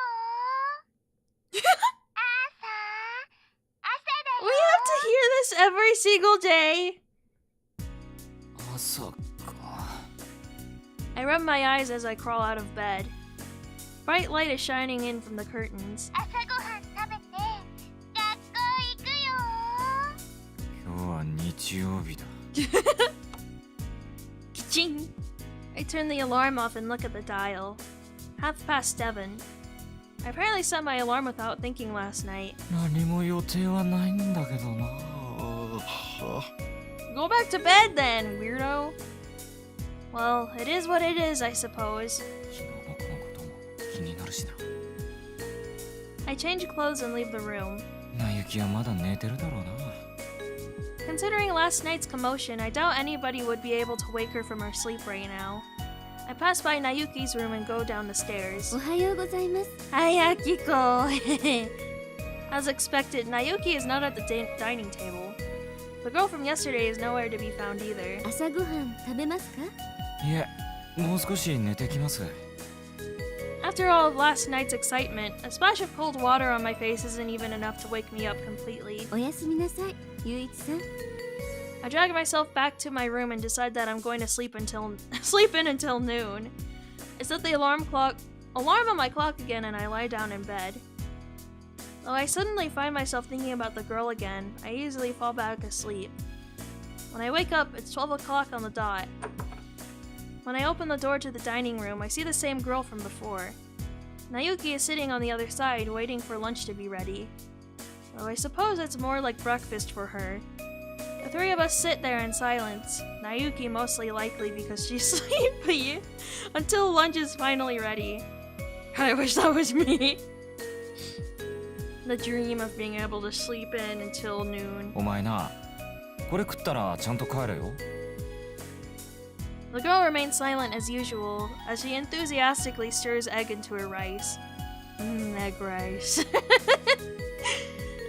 朝だ We よ。 have to hear this every single day. 朝か I rub my eyes as I crawl out of bed. Bright light is shining in from the curtains. 朝ごはん食べて学校行くよ。今日は日曜日だ Ka-ching! I turn the alarm off and look at the dial. 7:30. I apparently set my alarm without thinking last night. 何も予定はないんだけどな Go back to bed then, weirdo. Well, it is what it is, I suppose. 昨日僕のことも気になるしな。 I change clothes and leave the room. なゆきはまだ寝てるだろうな。 Considering last night's commotion, I doubt anybody would be able to wake her from her sleep right now. I pass by Nayuki's room and go down the stairs. おはようございます。 Hi, Akiko. As expected, Nayuki is not at the dining table. The girl from yesterday is nowhere to be found either. 朝ごはん食べますか？いえ、もう少し寝てきます。 After all of last night's excitement, a splash of cold water on my face isn't even enough to wake me up completely. おやすみなさい、ゆういちさん。 I drag myself back to my room and decide that I'm going to sleep in until noon. I set the alarm on my clock again and I lie down in bed. Though I suddenly find myself thinking about the girl again, I easily fall back asleep. When I wake up, it's 12 o'clock on the dot. When I open the door to the dining room, I see the same girl from before. Nayuki is sitting on the other side, waiting for lunch to be ready. Though I suppose it's more like breakfast for her. The three of us sit there in silence, Nayuki mostly likely because she's sleepy, until lunch is finally ready. I wish that was me. The dream of being able to sleep in until noon. お前な、これ食ったらちゃんと帰れよ。 The girl remains silent as usual, as she enthusiastically stirs egg into her rice. Egg rice.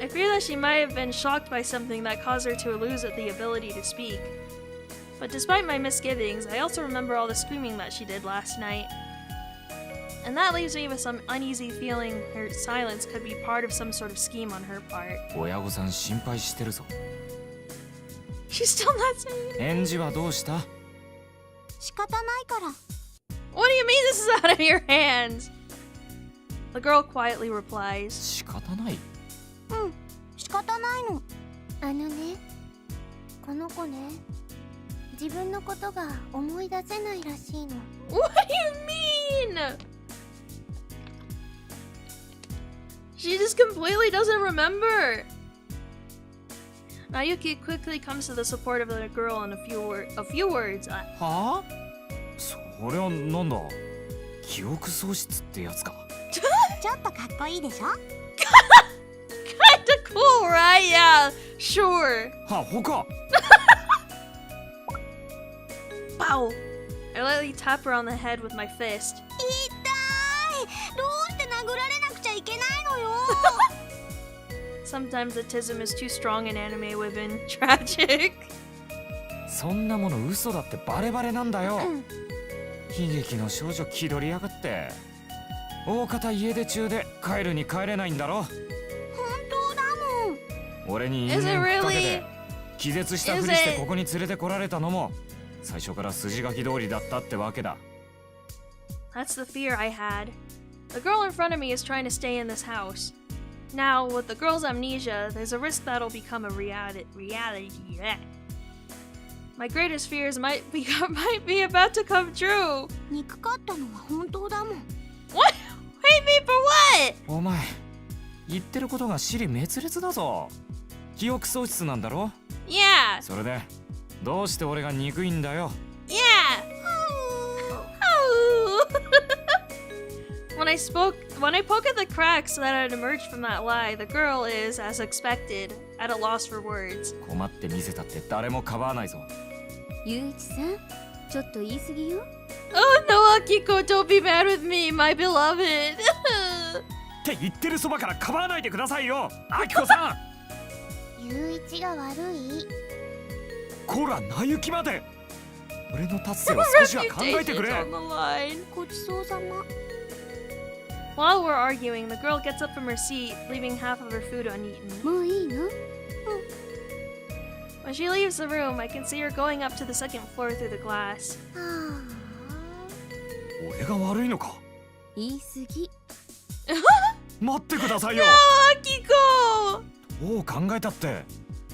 I fear that she might have been shocked by something that caused her to lose the ability to speak. But despite my misgivings, I also remember all the screaming that she did last night. And that leaves me with some uneasy feeling her silence could be part of some sort of scheme on her part. 親御さん心配してるぞ。 She's still not saying it. 返事はどうした？ 仕方ないから。 What do you mean this is out of your hands? The girl quietly replies. 仕方ない。うん、仕方ないの。あのね、この子ね、自分のことが思い出せないらしいの。 What do you mean? She just completely doesn't remember. Nayuki quickly comes to the support of the girl in a few words. はあ？それはなんだ？記憶喪失ってやつか。ちょっとかっこいいでしょ？ Kinda cool, right? Yeah, sure. はほか。Pow! I lightly tap her on the head with my fist. 痛い！どうして殴られなくちゃいけないのよ。 Sometimes the tism is too strong in anime women. Tragic. そんなもの嘘だってバレバレなんだよ。悲劇の少女気取りやがって。大方家出中で帰るに帰れないんだろ。本当だもん。俺に因縁ふっかけて気絶したふりしてここに連れてこられたのも最初から筋書き通りだったってわけだ。 That's the fear I had. The girl in front of me is trying to stay in this house. Now, with the girl's amnesia, there's a risk that'll become a reality. My greatest fears might be about to come true. 憎かったのは本当だもん。 What? Hate me for what? お前言ってることが尻滅裂だぞ。記憶喪失なんだろ。 Yeah. それでどうして俺が憎いんだよ。 Yeah. When I poke at the cracks that had emerged from that lie, the girl is, as expected, at a loss for words. 困って見せたって誰もかばわないぞ。ゆういちさん、ちょっと言い過ぎよ。 Oh no, Akiko, don't be mad with me, my beloved. って言ってるそばからかばわないでくださいよ、アキコさん。ゆういちが悪い。こら、なゆきまで。俺の達成を少しは考えてくれ。 Reputation's on the line. ごちそうさま。 While we're arguing, the girl gets up from her seat, leaving half of her food uneaten. もういいの？ When she leaves the room, I can see her going up to the second floor through the glass. は俺が悪いのか。言い過ぎ。待ってくださいよ。 Akiko! どう考えたって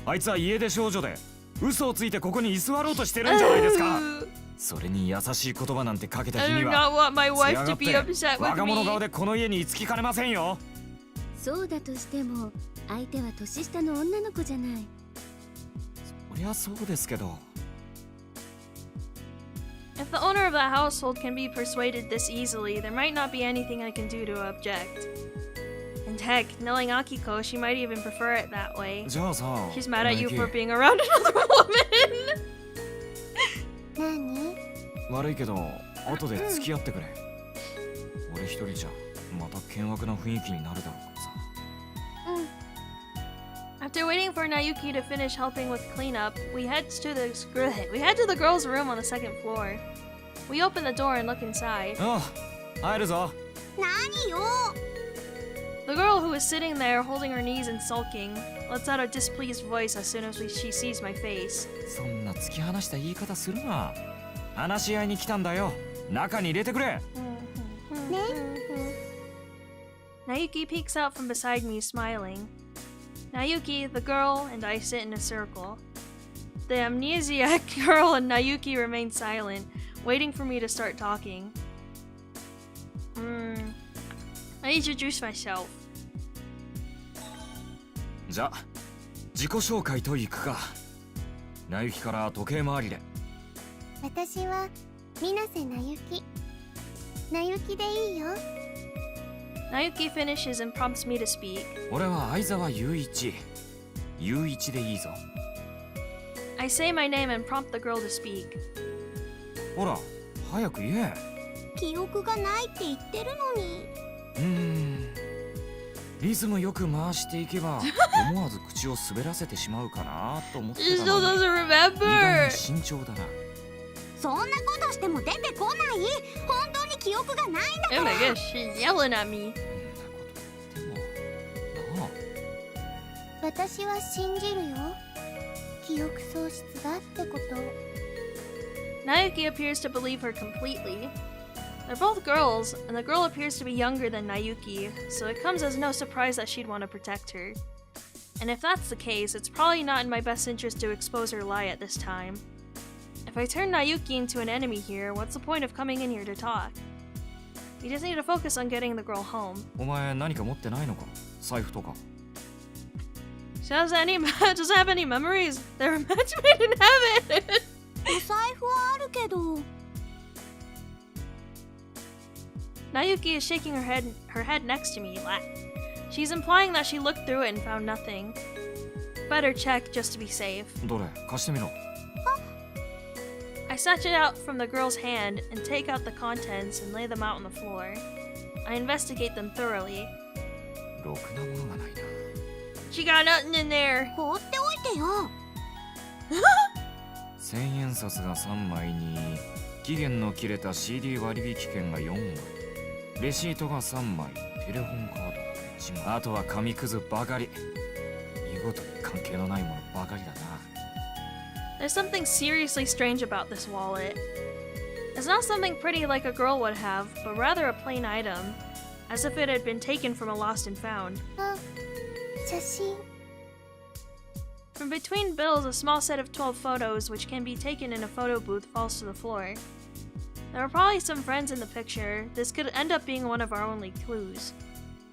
あいつは家出少女で嘘をついてここに居座ろうとしてるんじゃないですか。それに優しい言葉なんてかけた I 日 do に not は want my 艶 wife が to っ be て upset with 我が物顔 me. でこの家に居つきかねませんよ。そうだとしても相手は年下の女の子じゃない。そりゃそうですけど。 If the owner of that household can be persuaded this easily, there might not be anything I can do to object. And heck, knowing Akiko, she might even prefer it that way. じゃあさ、 She's mad at you ナイキ for being around another woman. 何？悪いけど後で付き合ってくれ。俺一人じゃまた険悪な雰囲気になるだろうからさ。 After waiting for Nayuki to finish helping with cleanup, we head to the girls' room on the second floor. We open the door and look inside. ああ、入るぞ。何よ。 The girl who is sitting there holding her knees and sulking lets out a displeased voice as soon as she sees my face. そんな突き放した言い方するな。話し合いに来たんだよ。中に入れてくれ。Nayuki peeks out from beside me, smiling. Nayuki, the girl, and I sit in a circle. The amnesiac girl and Nayuki remain silent, waiting for me to start talking. I introduce myself. じゃあ自己紹介といくか。なゆきから時計回りで。私は水瀬なゆき。なゆきでいいよ。 Nayuki finishes and prompts me to speak. 俺は相沢雄一。雄一でいいぞ。 I say my name and prompt the girl to speak. ほら、早く言え。記憶がないって言ってるのに。リズムよく回していけば思わず口を滑らせてしまうかなと思って She た still のに。 doesn't 意 remember. 外に慎重だな。そんなことしても出てこない。本当に記憶がないんだか Oh ら。 my gosh, she's yelling at me. そんなことでもなあ。私は信じるよ。記憶喪失だってこと。 Nayuki appears to believe her completely. They're both girls, and the girl appears to be younger than Nayuki, so it comes as no surprise that she'd want to protect her. And if that's the case, it's probably not in my best interest to expose her lie at this time. If I turn Nayuki into an enemy here, what's the point of coming in here to talk? We just need to focus on getting the girl home. お前何か持ってないのか？財布とか。 She doesn't have any memories. They were match made in heaven. お財布はあるけど。 Nayuki is shaking her head next to me. She's implying that she looked through it and found nothing. Better check just to be safe. どれ？貸してみろ。 I snatch it out from the girl's hand and take out the contents and lay them out on the floor. I investigate them thoroughly. ろくなものがないな。 She got nothing in there. 放っておいてよ。千円札が3枚に期限の切れた CD 割引券が4枚、レシートが3枚、テレホンカードが1枚、あとは紙くずばかり。見事に関係のないものばかりだな。 There's something seriously strange about this wallet. It's not something pretty like a girl would have, but rather a plain item, as if it had been taken from a lost and found. あ、写真。 From between bills, a small set of 12 photos, which can be taken in a photo booth, falls to the floor. There are probably some friends in the picture. This could end up being one of our only clues.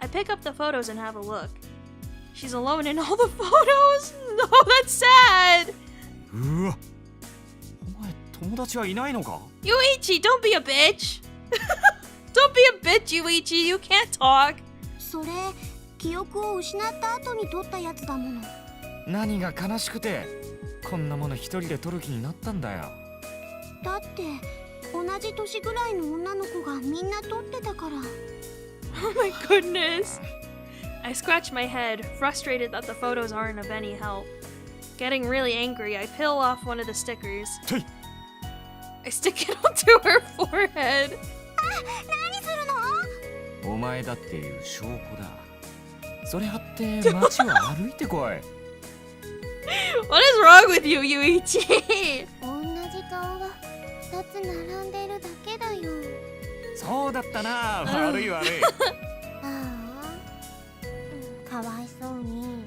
I pick up the photos and have a look. She's alone in all the photos? No, that's sad! うわ、お前友達はいないのか？ Yuichi, don't be a bitch! Don't be a bitch, Yuichi! You can't talk! それ、記憶を失った後に撮ったやつだもの。何が悲しくてこんなもの一人で撮る気になったんだよ。だって同じ年ぐらいの女の子がみんな撮ってたから。 Oh my goodness! I scratch my head, frustrated that the photos aren't of any help. Getting really angry, I peel off one of the stickers. Hey. I stick it onto her forehead. 何するの？お前だっていう証拠だ。それ貼って街を歩いてこい。What is wrong with you, Yuichi? 同じ顔が2つ並んでるだけだよ。そうだったな。悪い悪い。ああ、かわいそうに。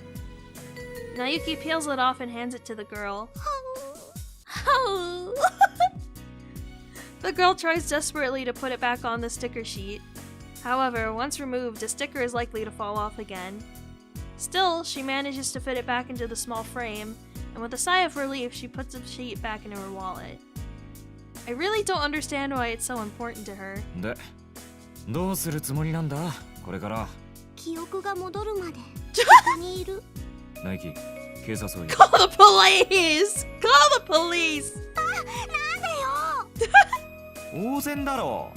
Nayuki peels it off and hands it to the girl. The girl tries desperately to put it back on the sticker sheet. However, once removed, a sticker is likely to fall off again. Still, she manages to fit it back into the small frame and with a sigh of relief, she puts the sheet back into her wallet. I really don't understand why it's so important to her. で、どうするつもりなんだこれから。記憶が戻るまでここにいる。ナイキ、警察を呼ぶ。 Call the police! Call the police! なんでよ。当然だろ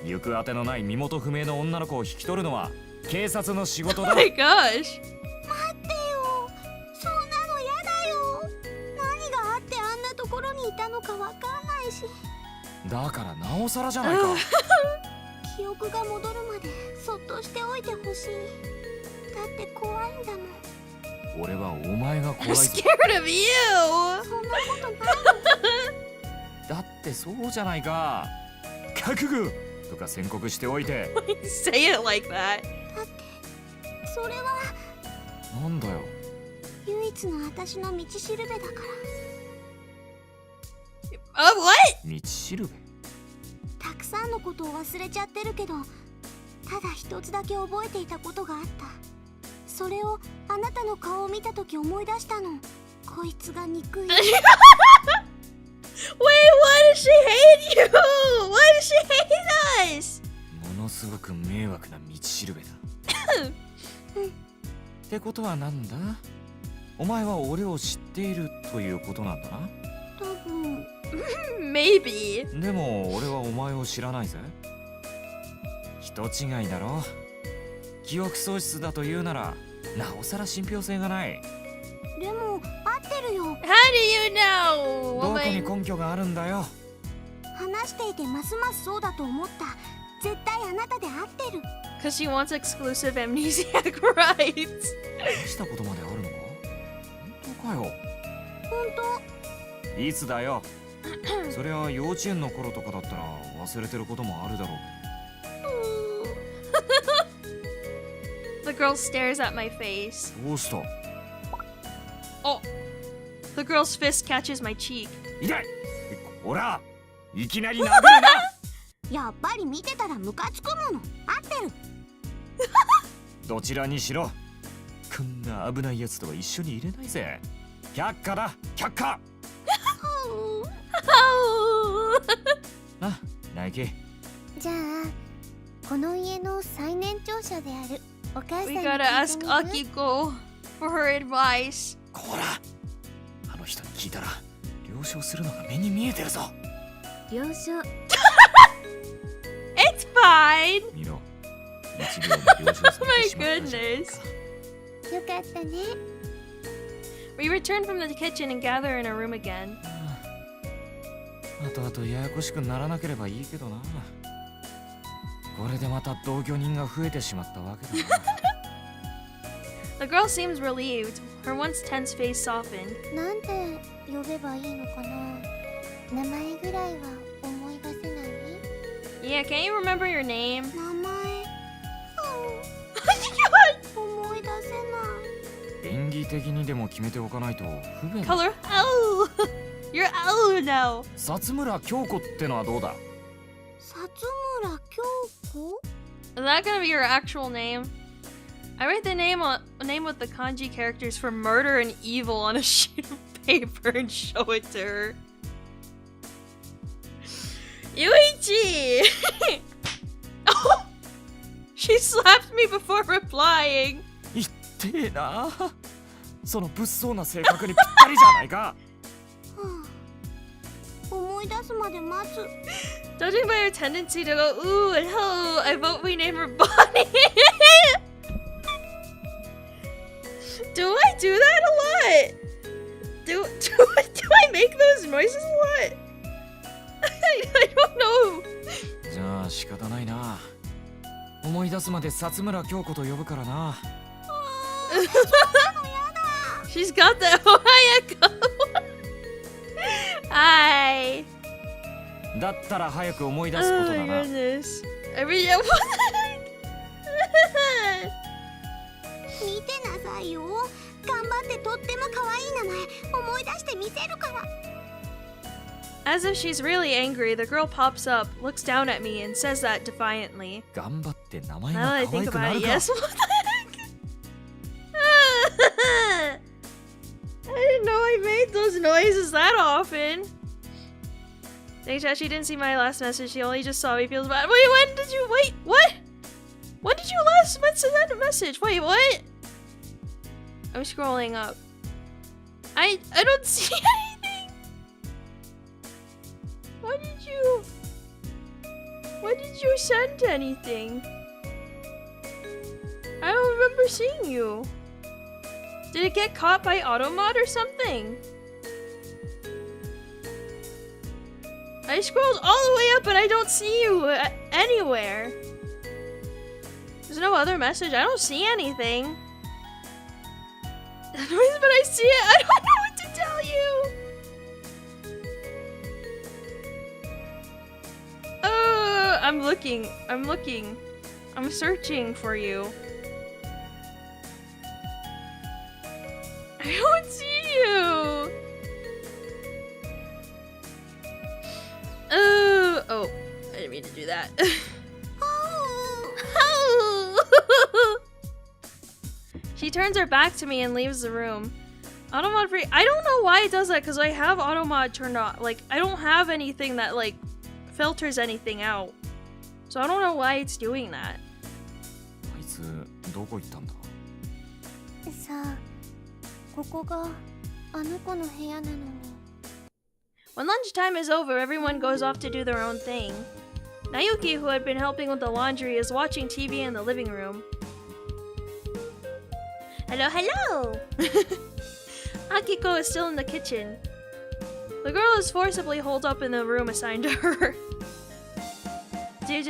う。行く当てのない身元不明の女の子を引き取るのは警察の仕事 Oh だ。 my gosh! 待ってよ。そんなのやだよ。何があってあんなところにいたのかわかんないし。だからなおさらじゃないか。記憶が戻るまでそっとしておいてほしい。だって怖いんだもん。俺はお前が怖 I'm いぞ。 scared of you! そんなことないの。だってそうじゃないか。覚悟とか宣告しておいて。Say it like that. だってそれはなんだよ。唯一の私の道しるべだから。 Oh, what? 道しるべ。たくさんのことを忘れちゃってるけど、ただ一つだけ覚えていたことがあった。それをあなたの顔を見たとき思い出したの。こいつが憎い。 Wait, why does she hate you? Why does she hate us? ものすごく迷惑な道しるべだ。ってことはなんだ？お前は俺を知っているということなんだな。多分 Maybe. でも俺はお前を知らないぜ。人違いだろ。記憶喪失だというならなおさら信憑性がない。でも合ってるよ。 How do you know? どこに根拠があるんだよ。話していてますますそうだと思った。絶対あなたで合ってる。 Because she wants exclusive amnesiac rights. したことまであるのか？本当かよ。本いつだよ。そりゃ幼稚園の頃とかだったら忘れてることもあるだろう。The girl stares at my face. どうした？ Oh. The girl's fist catches my cheek. 痛い。ほら、いきなり殴るな。当。やっぱり見てたらムカつくもの。合ってる。どちらにしろこんな危ないやつとは一緒に入れないぜ。却下だ、却下。な、ナイキ。じゃあこの家の最年長者であるお母さん We に gotta 聞いて ask みる？ Akiko for her advice. こら、あの人に聞いたら了承するのが目に見えてるぞ。了承。 It's fine. 見ろ、1秒で了承さ Oh れ my てしまったじゃないか。 goodness. よかったね。 We return from the kitchen and gather in a room again. あとあとややこしくならなければいいけどな。これでまた同居人が増えてしまったわけだな。The girl seems relieved. Her once tense face softened. なんて呼べばいいのかな。名前ぐらいは思い出せない？ Yeah, can't you remember your name? 名前思い出せない。演技的にでも決めておかないと不便だ。 Color L. You're L now. 薩村京子ってのはどうだ？薩村京子？ Is that gonna be your actual name? I write the name with the kanji characters for murder and evil on a sheet of paper and show it to her. Yuichi! Oh! She slapped me before replying. いってえな。その物騒な性格にぴったりじゃないか。はあ、思い出すまで待つ。 Judging by her tendency to go ooh and ho, I vote we name her Bonnie. Do I do that a lot? Do I make those noises a lot? I don't know. じゃあ仕方ないな。思い出すまで薩村京子と呼ぶからな。She's got that Ohayako. Hi. だったら早く思い出すこ Oh とだ my な。 goodness. Every 見てなさいよ。頑張ってとっても可愛い名前思い出してみせるから。 As if she's really angry, the girl pops up, looks down at me, and says that defiantly. 頑張って名前 Now が that I 可愛 think くな about る it, か。 yes. What the heck? I didn't know I made those noises that often. Thanks, chat. She didn't see my last message. She only just saw me. Feels bad. Wait, when did you? Wait, what? When did you last send that message? Wait, what? I'm scrolling up. I don't see anything. When did you send anything? I don't remember seeing you. Did it get caught by automod or something? I scrolled all the way up and I don't see you anywhere. There's no other message. I don't see anything. But I see it. I don't know what to tell you. I'm looking. I'm searching for you. I don't see you. Oh, I didn't mean to do that. She turns her back to me and leaves the room. Automod free. I don't know why it does that because I have automod turned on. Like, I don't have anything that like filters anything out. So I don't know why it's doing that. あいつどこ行ったんだ？さあ、ここがあの子の部屋なのに。When lunchtime is over, everyone goes off to do their own thing. Nayuki, who had been helping with the laundry, is watching TV in the living room. Hello, hello! Akiko is still in the kitchen. The girl is forcibly holed up in the room assigned to her. The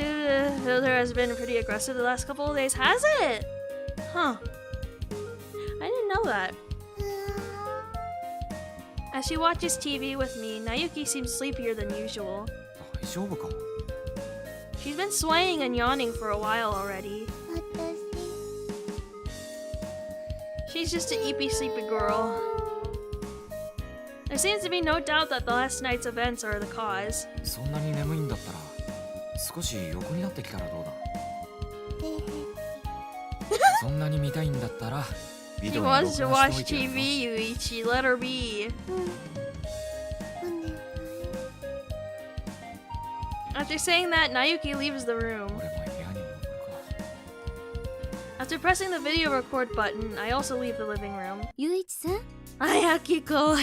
filter has been pretty aggressive the last couple of days, has it? Huh. I didn't know that. As she watches TV with me, Nayuki seems sleepier than usual. 大丈夫か？ She's been swaying and yawning for a while already. She's just an eepy sleepy girl. There seems to be no doubt that the last night's events are the cause. そんなに眠いんだったら少し横になってきたらどうだ？そんなに見たいんだったらビ She デオに wants 録 to 画 watch しておいてやる TV, Yuichi. Let her be. After saying that, Nayuki leaves the room. 俺も部屋に戻るか。 After pressing the video record button, I also leave the living room. ゆういちさん、 Hi, Akiko.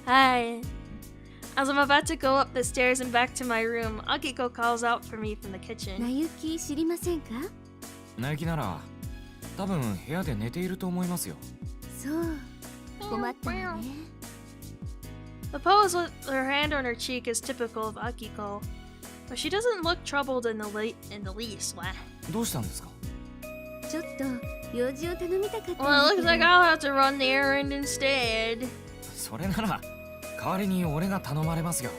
Hi. As I'm about to go up the stairs and back to my room, Akiko calls out for me from the な kitchen. ゆき知りませんか？ナユキなら多分部屋で寝ていると思いますよ。そう、困ったわね。 The pose with her hand on her cheek is typical of Akiko, but she doesn't look troubled in the least. Wah. どうしたんですか？ちょっと用事を頼みたかったん Well, it だ looks け like ど。 I'll have to run the errand instead. それなら代わりに俺が頼まれますよ。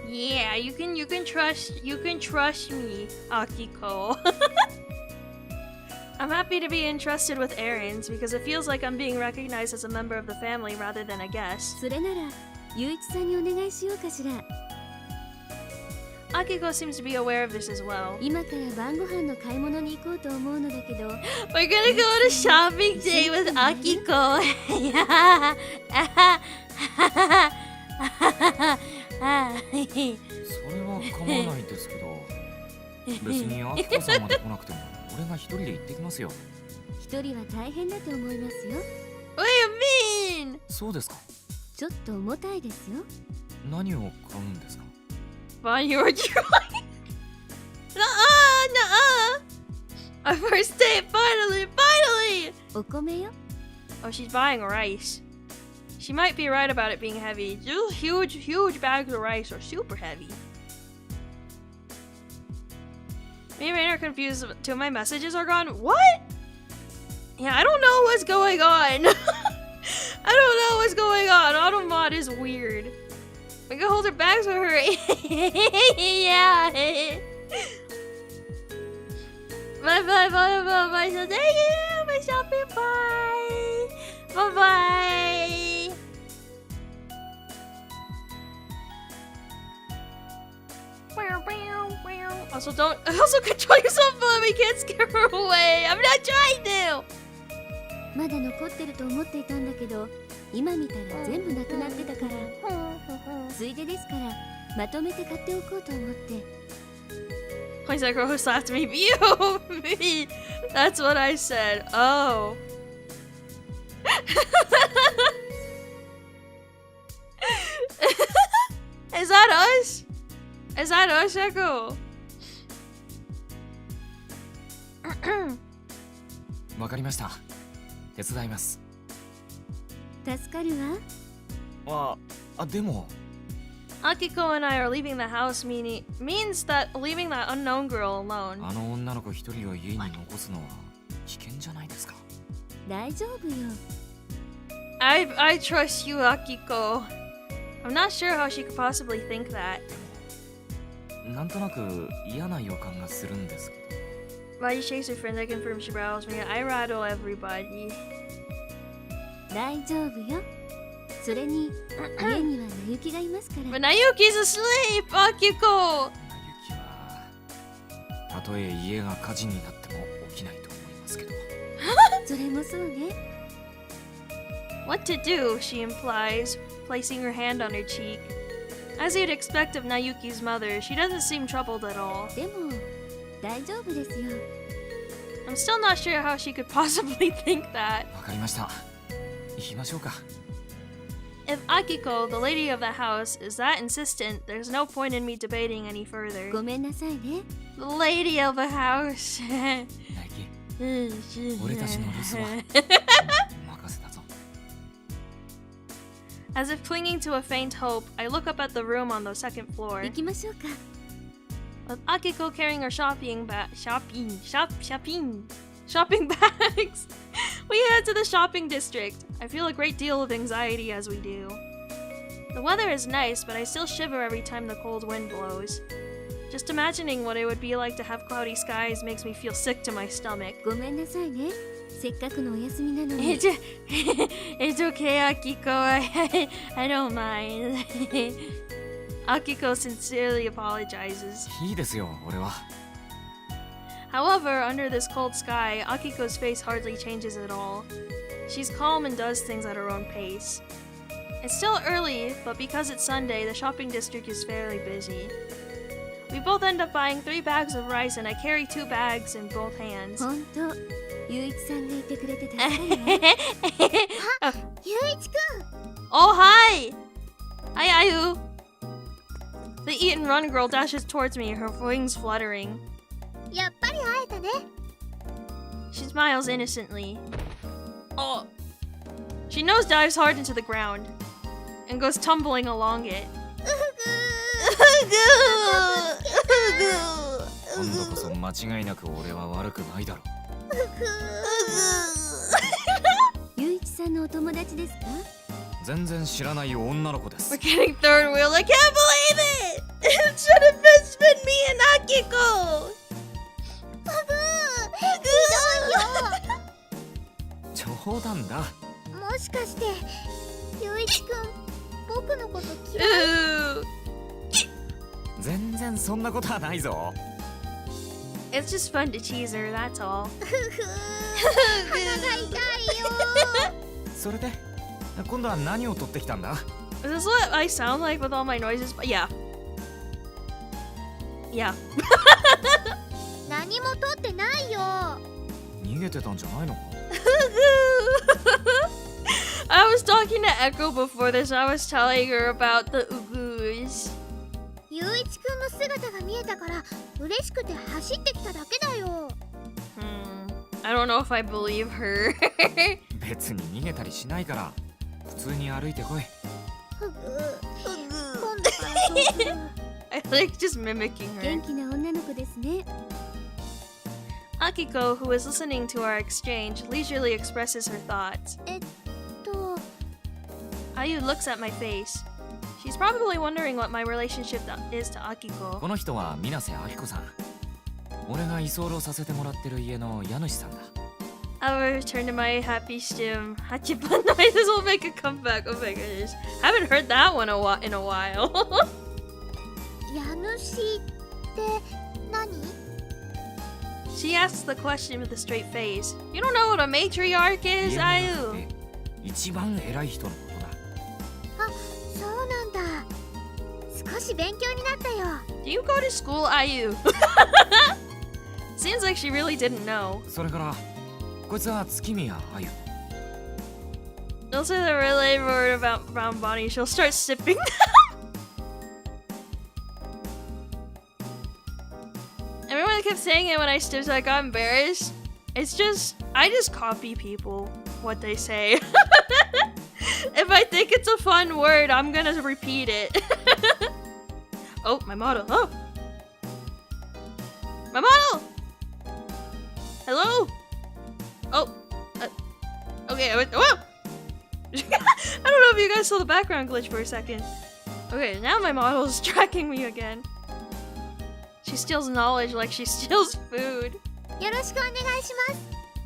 Yeah, you can trust me, Akiko. I'm happy to be entrusted with errands because it feels like I'm being recognized as a member of the family rather than a guest. それならゆういちさんにお願いしようかしら。 Akiko seems to be aware of this as well. 今から晩ご飯の買い物に行こうと思うのだけど。 We're gonna go on a shopping day with Akiko. Yeah. それは構わないですけど、別にアキコさんまで来なくても俺が一人で行ってきますよ。一人は大変だと思いますよ。 What do you mean? そうですか。ちょっと重たいですよ。何を買うんですか？ Fine, you were trying. Nuh-uh. Our first date, finally. お米よ。 Oh, she's buying rice. She might be right about it being heavy. Those huge bags of rice are super heavy. Me and Rain are confused. Two of my messages are gone. What? Yeah, I don't know what's going on. I don't know what's going on. Automod is weird. We can hold her bags for her. Yeah. Bye. So thank you for shopping. Bye. Also control yourself, mommy. Can't scare her away. I'm not trying to. まだ残ってると思っていたんだけど、今見たら全部なくなってたから、ついでですからまとめて買っておこうと思って。He's like, oh, slapped me. You! Me! That's what I said. Oh. Is that us? Is that us, Echo? わかりました。手伝います。助かるわ。でも Akiko and I are leaving the house, means that leaving that unknown girl alone. あの女の子一人を家に残すのは危険じゃないですか。大丈夫よ。I trust you, Akiko. I'm not sure how she could possibly think that. なんとなく嫌な予感がするんですけど。Why you chase your friend? I confirm she rattles me. I rattle everybody. 大丈夫よ。それに家にはなゆきがいますから。But Nayuki's asleep, Akiko. ゆきはたとえ家が火事になっても起きないと思いますけど。それもそうね。What to do? She implies, placing her hand on her cheek. As you'd expect of Nayuki's mother, she doesn't seem troubled at all. でも大丈夫ですよ。I'm still not sure how she could possibly think that. わかりました。行きましょうか。If Akiko, the lady of the house, is that insistent, there's no point in me debating any further. ごめんなさいね。The lady of the house. ナイキ、俺たちの留守は任せたぞ。As if clinging to a faint hope, I look up at the room on the second floor. 行きましょうか。With Akiko carrying her shopping bags, we head to the shopping district. I feel a great deal of anxiety as we do. The weather is nice, but I still shiver every time the cold wind blows. Just imagining what it would be like to have cloudy skies makes me feel sick to my stomach. ごめんなさいね。せっかくのお休みなのに。It's okay, Akiko. I don't mind. Akiko sincerely apologizes. いいですよ、俺は。However, under this cold sky, Akiko's face hardly changes at all. She's calm and does things at her own pace. It's still early, but because it's Sunday, the shopping district is fairly busy. We both end up buying 3 bags of rice, and I carry 2 bags in both hands. 本当、ゆういちさんがいてくれて助かるわ。ゆういちくん。 Oh, hi! Hi, Ayu! The eat and run girl dashes towards me, her wings fluttering. やっぱり会えたね。 She smiles innocently. Oh! She nosedives hard into the ground and goes tumbling along it. 今度こそ間違いなく俺は悪くないだろう。ゆういちさんのお友達ですか？全然知らない女の子です。 We're getting third wheel. I can't believe it! It should have just been me and Akiko! 冗談だ。もしかしてゆういちくん僕のこと嫌い？ Ooh. 全然そんなことはないぞ。It's just fun to tease her, that's all. 鼻が痛いよ。それで今度は何を取ってきたんだ？ Is this what I sound like with all my noises? Yeah. Yeah. 何も取ってないよ。逃げてたんじゃないのか？ I was talking to Echo before this. I was telling her about the UGUUUs. ゆういちくんの姿が見えたから嬉しくて走ってきただけだよ。I don't know if I believe her. 別に逃げたりしないから普通に歩いてこい。今度からそうする。 I like just mimicking her. 元気な女の子ですね。 Akiko, who is listening to our exchange, leisurely expresses her thoughts. Ayu looks at my face. She's probably wondering what my relationship is to Akiko. この人は水瀬明子さん。俺が居候させてもらってる家の家主さんだ。I'll return to my happy stim. Hachipan noises will make a comeback. Oh my goodness. Haven't heard that one in a while. 家主って何？ She asks the question with a straight face. You don't know what a matriarch is, 家の中 Ayu? で一番偉い人のことだ。そうなんだ。少し勉強になったよ。 Do you go to school, IU? Seems like she really didn't know. それからこいつは月宮あゆ。 They'll say they're really worried about Brown Bonnie. She'll start sipping them. Everyone kept saying it when I stood, so I got embarrassed. It's just, I just copy people, what they say. If I think it's a fun word, I'm gonna repeat it. Oh, my model. Oh. My model! Hello? Oh. Okay, whoa! I don't know if you guys saw the background glitch for a second. Okay, now my model is tracking me again. She steals knowledge like she steals food. よろしくお願いしま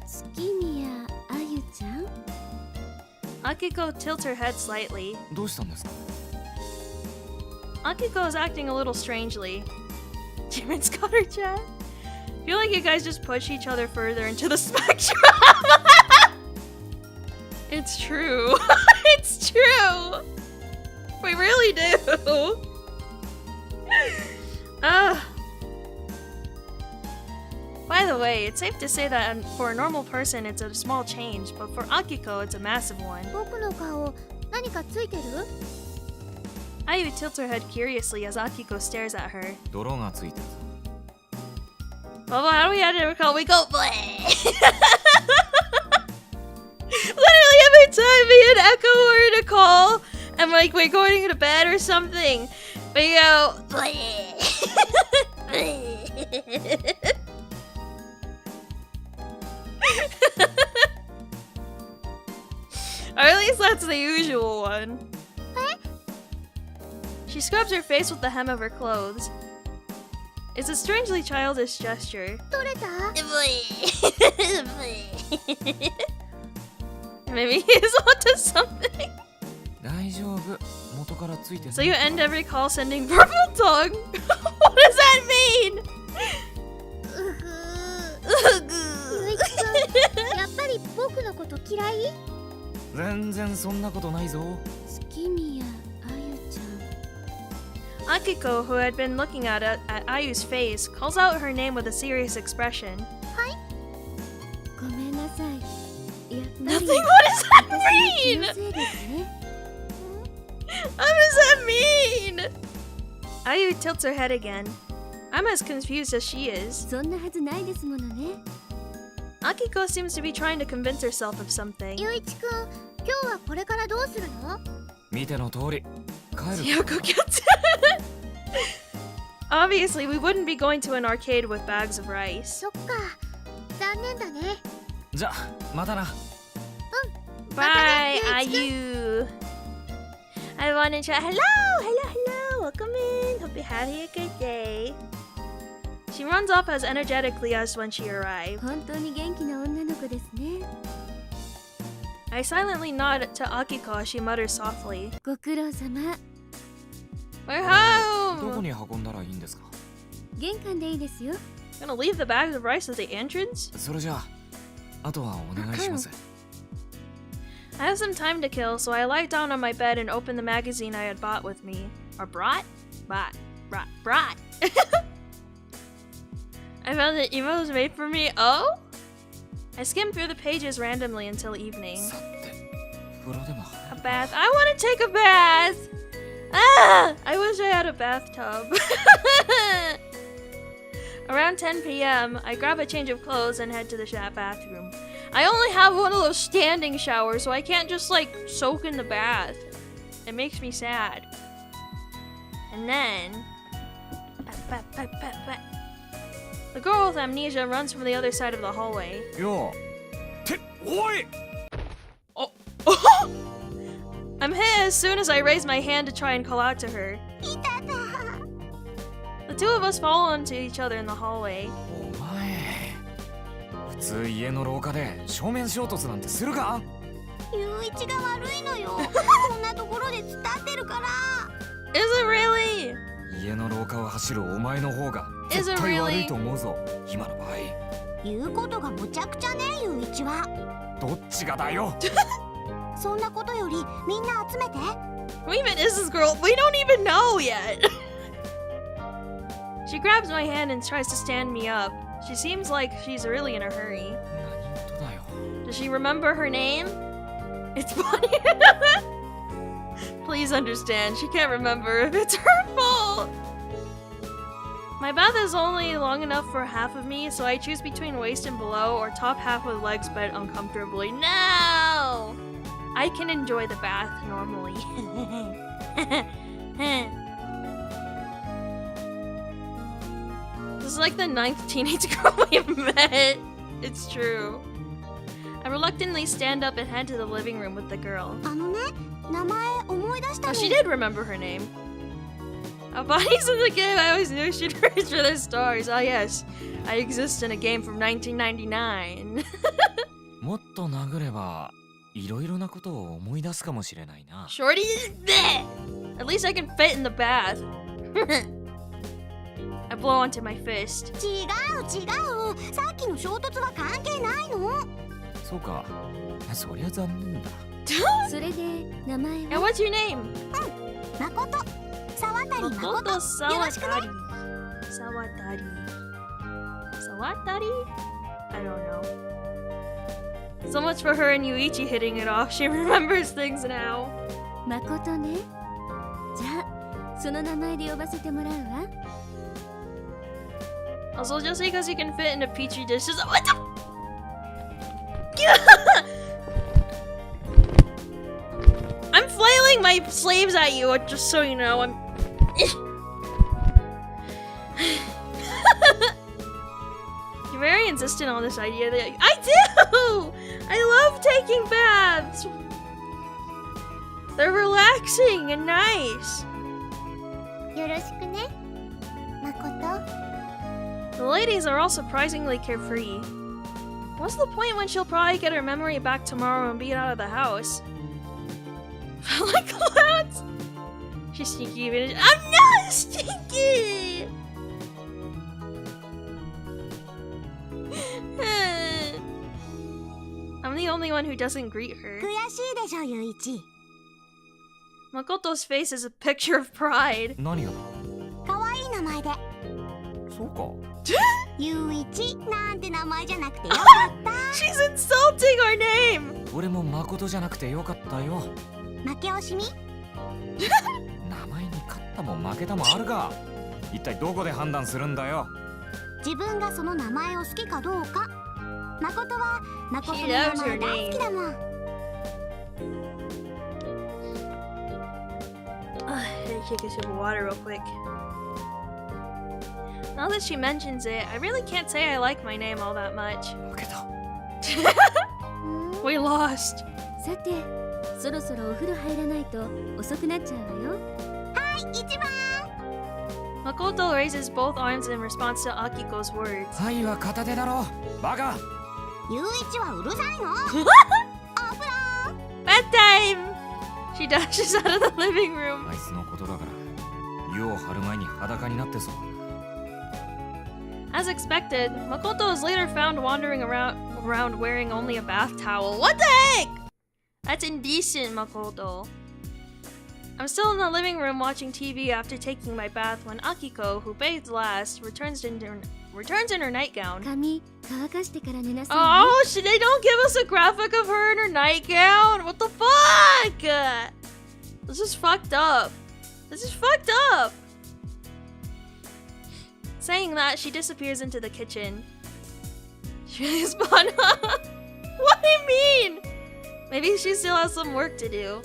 す。月宮あゆちゃん Akiko tilts her head slightly. どうしたんですか？ Akiko is acting a little strangely. Jimin's got her chat. Feel like you guys just push each other further into the spectrum. It's true. It's true. We really do. By the way, it's safe to say that for a normal person it's a small change, but for Akiko it's a massive one. 僕の顔、何かついてる？ Ayu tilts her head curiously as Akiko stares at her. 泥がついてる。 Well, how do we have to recall? We go bleh! Literally every time me and Echo were to call, and like we're going to bed or something, we go bleh! Or at least that's the usual one. She scrubs her face with the hem of her clothes. It's a strangely childish gesture. 取れた？ Maybe he's onto something. 大丈夫。元からついてない。 So you end every call sending purple tongue? What does that mean? ゆういちくん、やっぱり僕のこと嫌い？全然そんなことないぞ。月宮あゆちゃん Akiko, who had been looking at Ayu's face, calls out her name with a serious expression. ごめんなさいやっぱ Nothing? り What does that 私 mean? の気のせいですね What does that mean? Ayu tilts her head again. I'm as confused as she is. そんなはずないですものね Akiko seems to be trying to convince herself of something. ゆういちくん、今日はこれからどうするの？見ての通り。帰る。 Yoko gets Obviously, we wouldn't be going to an arcade with bags of rice. そっか、残念だね。じゃ、またな。 Bye, Bye, Ayu. I want to try. Hello, hello, hello. Welcome in. Hope you're having a good day. She runs off as energetically as when she arrived. 本当に元気な女の子ですね I silently nod to Akiko as she mutters softly. ご苦労様 We're どこ home. に運んだらいいんですか？玄関でいいですよ Gonna leave the bags of rice at the entrance? それじゃあ、あとはお願いします。 I have some time to kill, so I lie down on my bed and open the magazine I had bought with me. Or brought? Brought. I found that emails made for me. Oh? I skim through the pages randomly until evening. さて、風呂でも入 A る bath. I want to take a bath! Ah! I wish I had a bathtub. Around 10 p.m., I grab a change of clothes and head to the bathroom. I only have one of those standing showers, so I can't just like soak in the bath. It makes me sad. And then... The girl with amnesia runs from the other side of the hallway. よっておい Oh! I'm hit as soon as I raise my hand to try and call out to her. いただ。 The two of us fall onto each other in the hallway. お前普通家の廊下で正面衝突なんてするか？ゆういちが悪いのよ。こんなところで伝ってるから。 Is it really? 家の廊下を走るお前の方が Is 絶 it 対 really? 悪いと思うぞ。今の場合言うことがむちゃくちゃね、ゆういちは。どっちがだよ。そそんなことよりみんな集めて。 We met this girl. We don't even know yet. She grabs my hand and tries to stand me up. She seems like she's really in a hurry. 何事だよ。 Does she remember her name? It's Bonnie. Please understand, she can't remember if it's her fault. My bath is only long enough for half of me, so I choose between waist and below or top half with legs bent uncomfortably. No! I can enjoy the bath normally. This is like the 9th teenage girl we've met. It's true. I reluctantly stand up and head to the living room with the girl. あのね、名前思い出したの。 Oh, she did remember her name. Bonnie's in the game. I always knew she'd reach for the stars. Ah, yes. I exist in a game from 1999. もっと殴ればいろいろなことを思い出すかもしれないな。 Shorty is bleh. At least I can fit in the bath. I blow onto my fist. 違う。さっきの衝突は関係ないの。そうか。そりゃ残念だ。それで名前 And は what's your name? 誠。沢渡誠。 Makoto よろしくね。 Sawatari. Sawatari? I don't know. So much for her and Yuichi hitting it off. She remembers things now. 誠ね。じゃあその名前で呼ばせてもらうわ。 Also, just because you can fit into petri dishes. What the? I'm flailing my slaves at you, just so you know. I'm. You're very insistent on this idea that I do. I love taking baths. They're relaxing and nice. よろしくね。誠。 The ladies are all surprisingly carefree. What's the point when she'll probably get her memory back tomorrow and be out of the house? Like clowns? She's sneaky even. I'm not stinky! I'm the only one who doesn't greet her. 悔しいでしょ、ゆいち。 Makoto's face is a picture of pride. 何がだ。可愛い名前で。そうか。ゆいちなんて名前じゃなくてよかった。 She's insulting our name! 俺も誠じゃなくてよかったよ。負け惜しみ？名前に勝ったも負けたもあるか。一体どこで判断するんだよ。自分がその名前を好きかどうか。誠は誠の名前大好きだもん。I need to take a sip of water real quick. Now that she mentions it, I really can't say I like my name all that much. 負けた。We lost. さてそろそろお風呂入らないと遅くなっちゃうわよ。はい、一番。 Makoto raises both arms in response to Akiko's words. はいは片手だろ。バカ。ゆういちはうるさいの。 Bedtime! She dashes out of the living room. あいつのことだから湯を張る前に裸になってそうだ。 As expected, Makoto is later found wandering around wearing only a bath towel. What the heck? That's indecent, Makoto. I'm still in the living room watching TV after taking my bath when Akiko, who bathed last, returns in her nightgown. 髪乾かしてから寝なさいね。 Oh, they don't give us a graphic of her in her nightgown? What the fuck? This is fucked up. This is fucked up. Saying that, she disappears into the kitchen. She really spun up. What do you mean? Maybe she still has some work to do.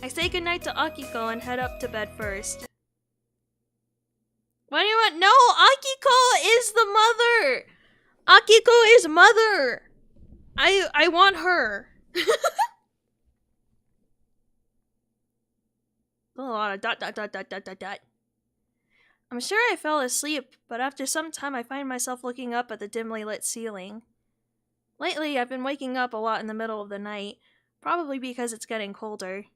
I say goodnight to Akiko and head up to bed first. What do you want? No, Akiko is the mother. Akiko is mother. I want her. A lot of dot. I'm sure I fell asleep, but after some time I find myself looking up at the dimly lit ceiling. Lately, I've been waking up a lot in the middle of the night, probably because it's getting colder.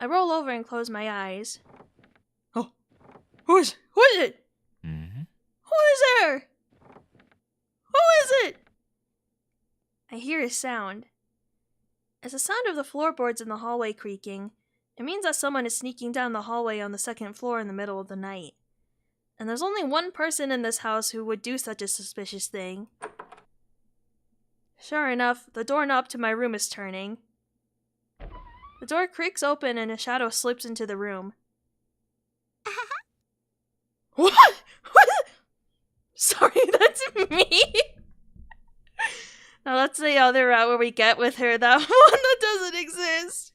I roll over and close my eyes. Oh, who is it? Mm-hmm. Who is there? Who is it? I hear a sound. It's the sound of the floorboards in the hallway creaking. It means that someone is sneaking down the hallway on the second floor in the middle of the night. And there's only one person in this house who would do such a suspicious thing. Sure enough, the doorknob to my room is turning. The door creaks open and a shadow slips into the room. What? Sorry, that's me. Now that's the other route where we get with her, that one that doesn't exist.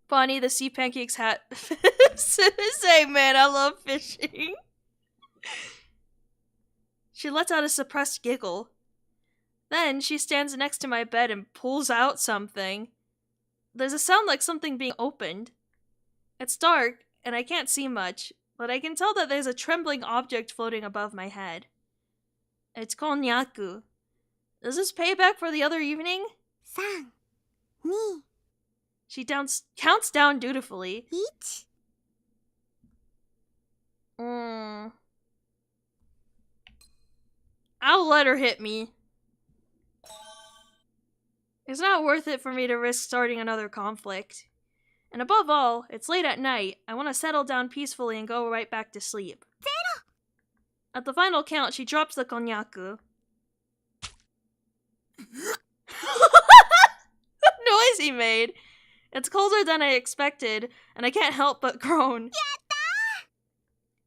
Bonnie, the Sea Pancakes hat. Say, man, I love fishing. She lets out a suppressed giggle. Then she stands next to my bed and pulls out something. There's a sound like something being opened. It's dark, and I can't see much, but I can tell that there's a trembling object floating above my head. It's konnyaku. Is this payback for the other evening? 3、2、She counts down dutifully. 1。 I'll let her hit me. It's not worth it for me to risk starting another conflict. And above all, it's late at night. I want to settle down peacefully and go right back to sleep. 0! At the final count, she drops the konnyaku. The noise he made. It's colder than I expected, and I can't help but groan. Yatta!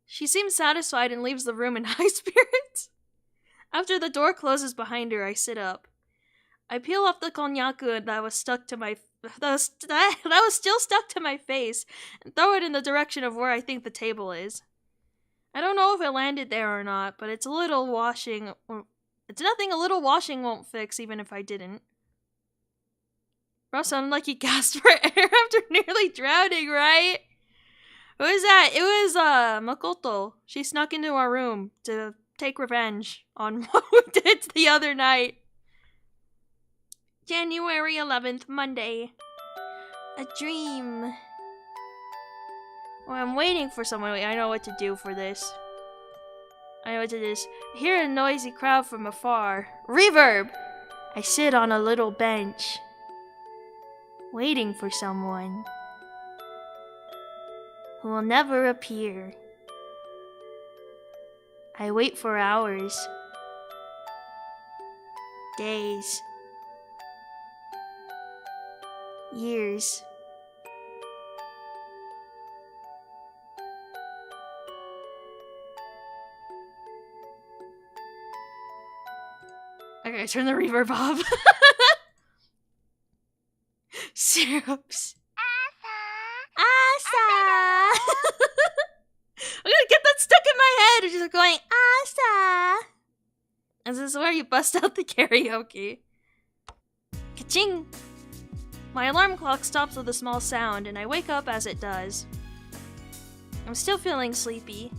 She seems satisfied and leaves the room in high spirits. After the door closes behind her, I sit up. I peel off the konnyaku that was still stuck to my face and throw it in the direction of where I think the table is. I don't know if it landed there or not, but it's nothing a little washing won't fix, even if I didn't. Bro, sounded like he gasped for air after nearly drowning, right? Who is that? It was Makoto. She snuck into our room to take revenge on what we did the other night. January 11th, Monday. A dream. Well, I'm waiting for someone. Wait, I know what to do for this. I know what to do. I hear a noisy crowd from afar. Reverb! I sit on a little bench, waiting for someone who will never appear. I wait for hours, days, years. Okay, turn the reverb off. Syrups. Asa! I'm gonna get that stuck in my head. It's just going, Asa! And this is where you bust out the karaoke. Ka-ching! My alarm clock stops with a small sound, and I wake up as it does. I'm still feeling sleepy.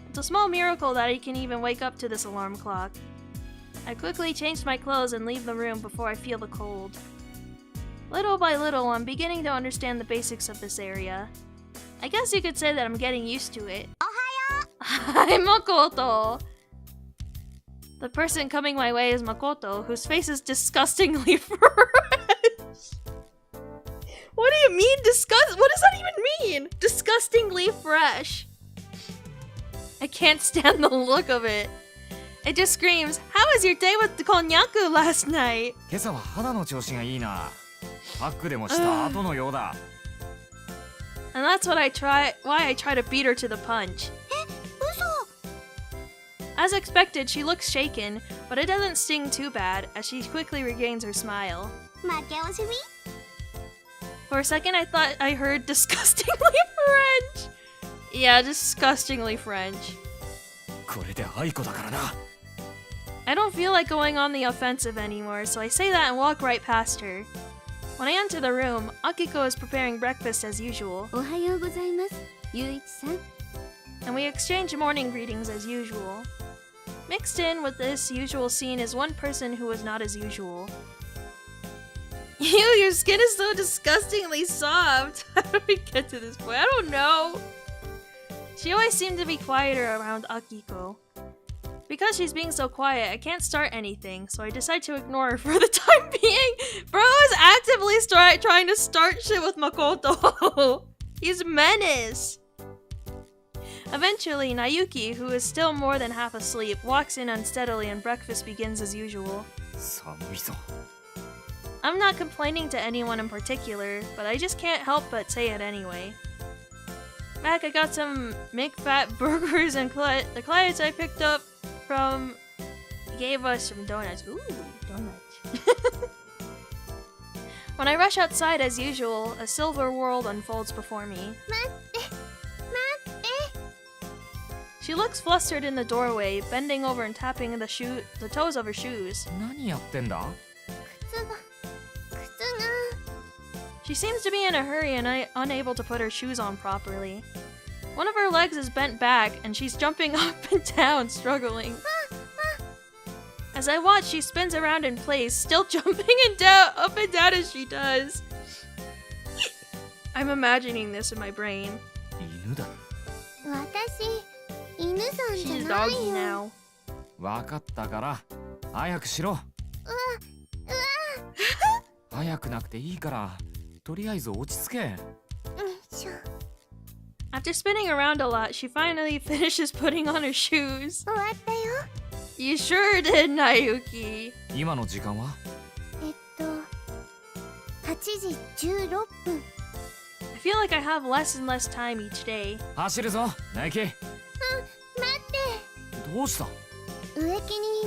It's a small miracle that I can even wake up to this alarm clock. I quickly change my clothes and leave the room before I feel the cold. Little by little, I'm beginning to understand the basics of this area. I guess you could say that I'm getting used to it. Ohayo! Hi, Makoto! The person coming my way is Makoto, whose face is disgustingly fresh. What do you mean, what does that even mean? Disgustingly fresh. I can't stand the look of it. It just screams, "How was your day with the konnyaku last night?" 今朝は肌の調子がいいな。パックでもした後のようだ。 And that's why I try to beat her to the punch. 嘘! As expected, she looks shaken, but it doesn't sting too bad as she quickly regains her smile. 負け惜しみ? For a second, I thought I heard disgustingly French. Yeah, disgustingly French. これで愛子だからな。 I don't feel like going on the offensive anymore, so I say that and walk right past her. When I enter the room, Akiko is preparing breakfast as usual, おはようございますゆういちさん and we exchange morning greetings as usual. Mixed in with this usual scene is one person who is not as usual. Ew, your skin is so disgustingly soft. How do we get to this point? I don't know. She always seemed to be quieter around Akiko. Because she's being so quiet, I can't start anything, so I decide to ignore her for the time being. Bro is actively trying to start shit with Makoto. He's a menace. Eventually, Nayuki, who is still more than half asleep, walks in unsteadily and breakfast begins as usual. 寒いぞ。 I'm not complaining to anyone in particular, but I just can't help but say it anyway. Mac, I got some McFat burgers and the clients I picked up from gave us some donuts. Ooh, donuts. When I rush outside as usual, a silver world unfolds before me. She looks flustered in the doorway, bending over and tapping the toes of her shoes. 何やってんだ？ She seems to be in a hurry and unable to put her shoes on properly. One of her legs is bent back and she's jumping up and down, struggling. As I watch, she spins around in place, still jumping up and down as she does. I'm imagining this in my brain. 犬だ。私犬さんじ She's ゃない doggy よ。 now. わかったから早くしろ。早くなくていいからとりあえず落ち着け。よいしょ。 After spinning around a lot, she finally finishes putting on her shoes. 終わったよ。 You sure did, Nayuki. 今の時間は？ 8時16分。 I feel like I have less and less time each day. 走るぞ、ナイキ。待って。どうした？植木に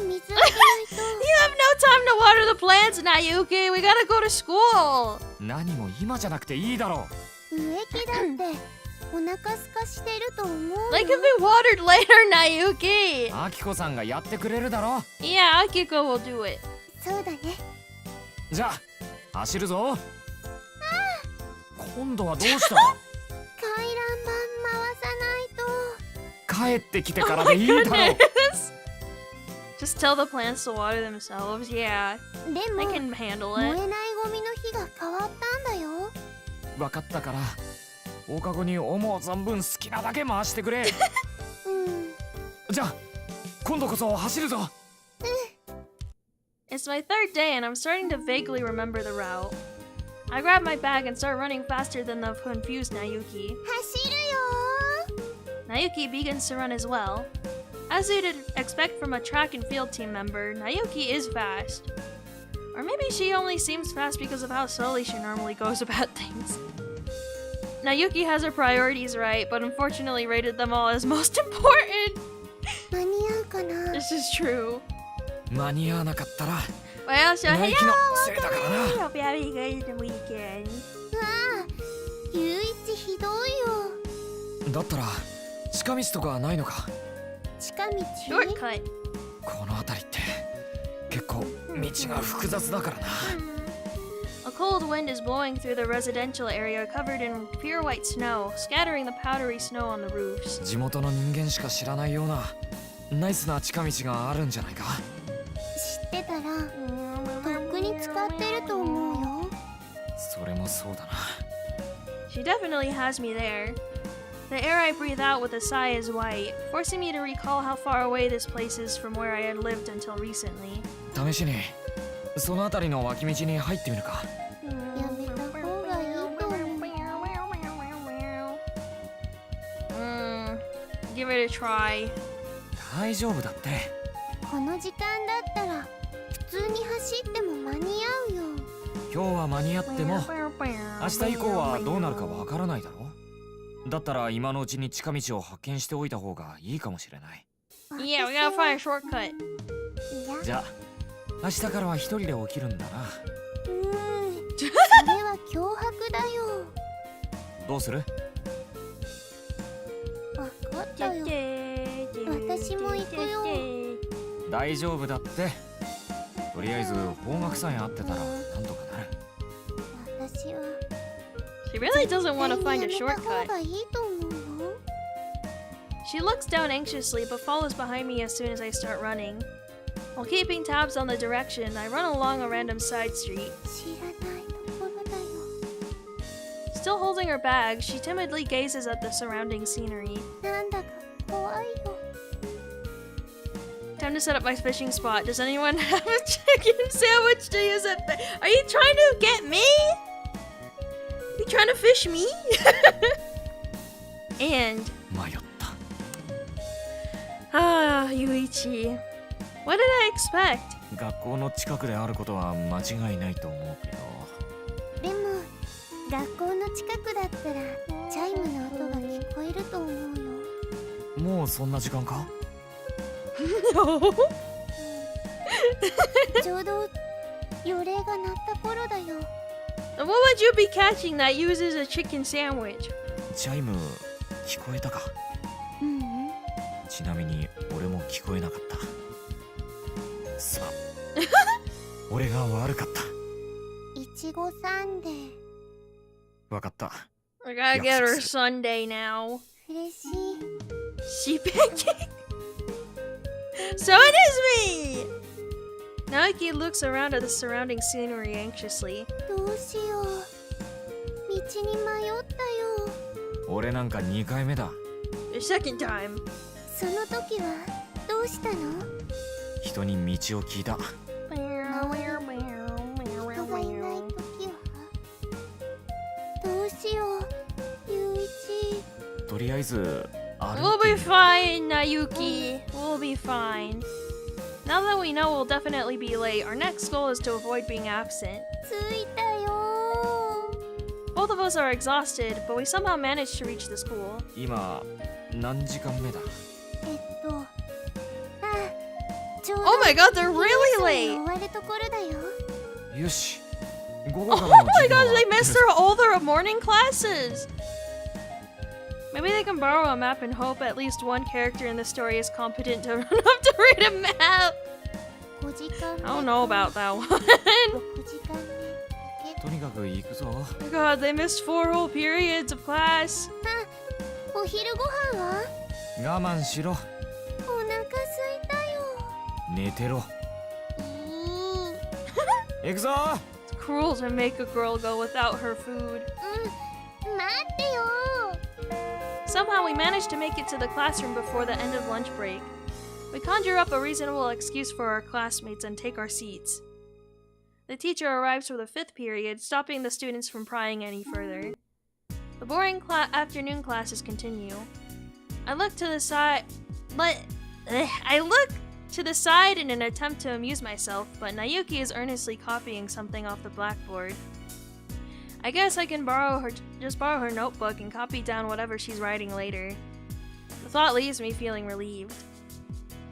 水あげないと。 You have no time to water the plants, Nayuki. We gotta go to school. 何も今じゃなくていいだろう。植木だってお腹すかしてると思うよ。 They can be watered later, Nayuki. アキコさんがやってくれるだろ。 Yeah, Akiko will do it. そうだね。じゃあ走るぞ。今度はどうした？回覧板回さないと。帰ってきてからでいいだろう。 Just tell the plants to water themselves. Yeah, で they も can handle 燃え it. ないゴミの日が変わったんだよ。分かったから放課後に思う存分好きなだけ回してくれ。うん。じゃあ今度こそ走るぞ。 It's my third day and I'm starting to vaguely remember the route. I grab my bag and start running faster than the confused Nayuki. 走るよ。 Nayuki begins to run as well. As you'd expect from a track and field team member, Nayuki is fast. Or maybe she only seems fast because of how slowly she normally goes about things. Nayuki has her priorities right, but unfortunately rated them all as most important. 間に合うかな。 This is true. 間に合わなかったら Well, so ナイキのせいだからな。 hope you have a good weekend. うわあ、ゆういちひどいよ。だったら近道とかないのか？近道。 Shortcut. この辺りって結構道が複雑だからな。 A cold wind is blowing through the residential area covered in pure white snow, scattering the powdery snow on the roofs. 地元の人間しか知らないようなナイスな近道があるんじゃないか？知ってたらとっくに使ってると思うよ。それもそうだな。 She definitely has me there. The air I breathe out with a sigh is white, forcing me to recall how far away this place is from where I had lived until recently. 試しにその辺りの脇道に入ってみるか。やめた方がいいと思う。 Give it a try. 大丈夫だって。この時間だったら普通に走っても間に合うよ。今日は間に合っても明日以降はどうなるかわからないだろ。だったら今のうちに近道を発見しておいた方がいいかもしれない。 Yeah, we gotta find a shortcut. じゃあ明日からは一人で起きるんだな。それは脅迫だよ。どうする？わかったよ。私も行くよ。大丈夫だって。とりあえず方角さえ合ってたらなんとかなる。私は She really doesn't want to find a 絶対にやめた方 shortcut. がいいと思うよ。 She looks down anxiously but follows behind me as soon as I start running. While keeping tabs on the direction, I run along a random side street. 知らないところだよ。 Still holding her bag, she timidly gazes at the surrounding scenery. なんだか怖いよ。Time to set up my fishing spot. Does anyone have a chicken sandwich to use it? Are you trying to get me? You trying to fish me? And 迷った Yuichi. What did I expect? 学校の近くであることは間違いないと思うけどでも学校の近くだったらチャイムの音が聞こえると思うよ。もうそんな時間か No. ちょうど予令が鳴った頃だよ。 What would you be catching that uses a chicken sandwich? チャイム聞こえたかううん。ちなみに俺も聞こえなかったすまん俺が悪かったいちごサンデー。わかった I gotta get her Sunday now. 嬉しい。 She pancake. So it is me. Naoki looks around at the surrounding scenery anxiously. どうしよう。道に迷ったよ。俺なんか2回目だ The second time. その時はどうしたの？人に道を聞いた人がいない時はどうしよう、ゆういち。とりあえず We'll be fine, Nayuki. We'll be fine. Now that we know we'll definitely be late, our next goal is to avoid being absent. 着いたよ。 Both of us are exhausted, but we somehow managed to reach the school. 今何時間目だちょうど Oh my god, they're 終 really late! わるところだよ。よし午後 Oh からの my 授業 gosh, は they missed their all their morning classes! Maybe they can borrow a map and hope at least one character in the story is competent enough to read a map! 5時間目 I don't know about that one. 6時間目とにかく行くぞ Oh my god, they missed 4 whole periods of class. お昼ご飯は我慢しろお腹すいたよ。寝てろ行くぞ It's cruel to make a girl go without her food. 待ってよ。 Somehow we managed to make it to the classroom before the end of lunch break. We conjure up a reasonable excuse for our classmates and take our seats. The teacher arrives for the 5th period, stopping the students from prying any further. The boring afternoon classes continue. I look to the side in an attempt to amuse myself, but Nayuki is earnestly copying something off the blackboard. I guess I can borrow her notebook and copy down whatever she's writing later. The thought leaves me feeling relieved.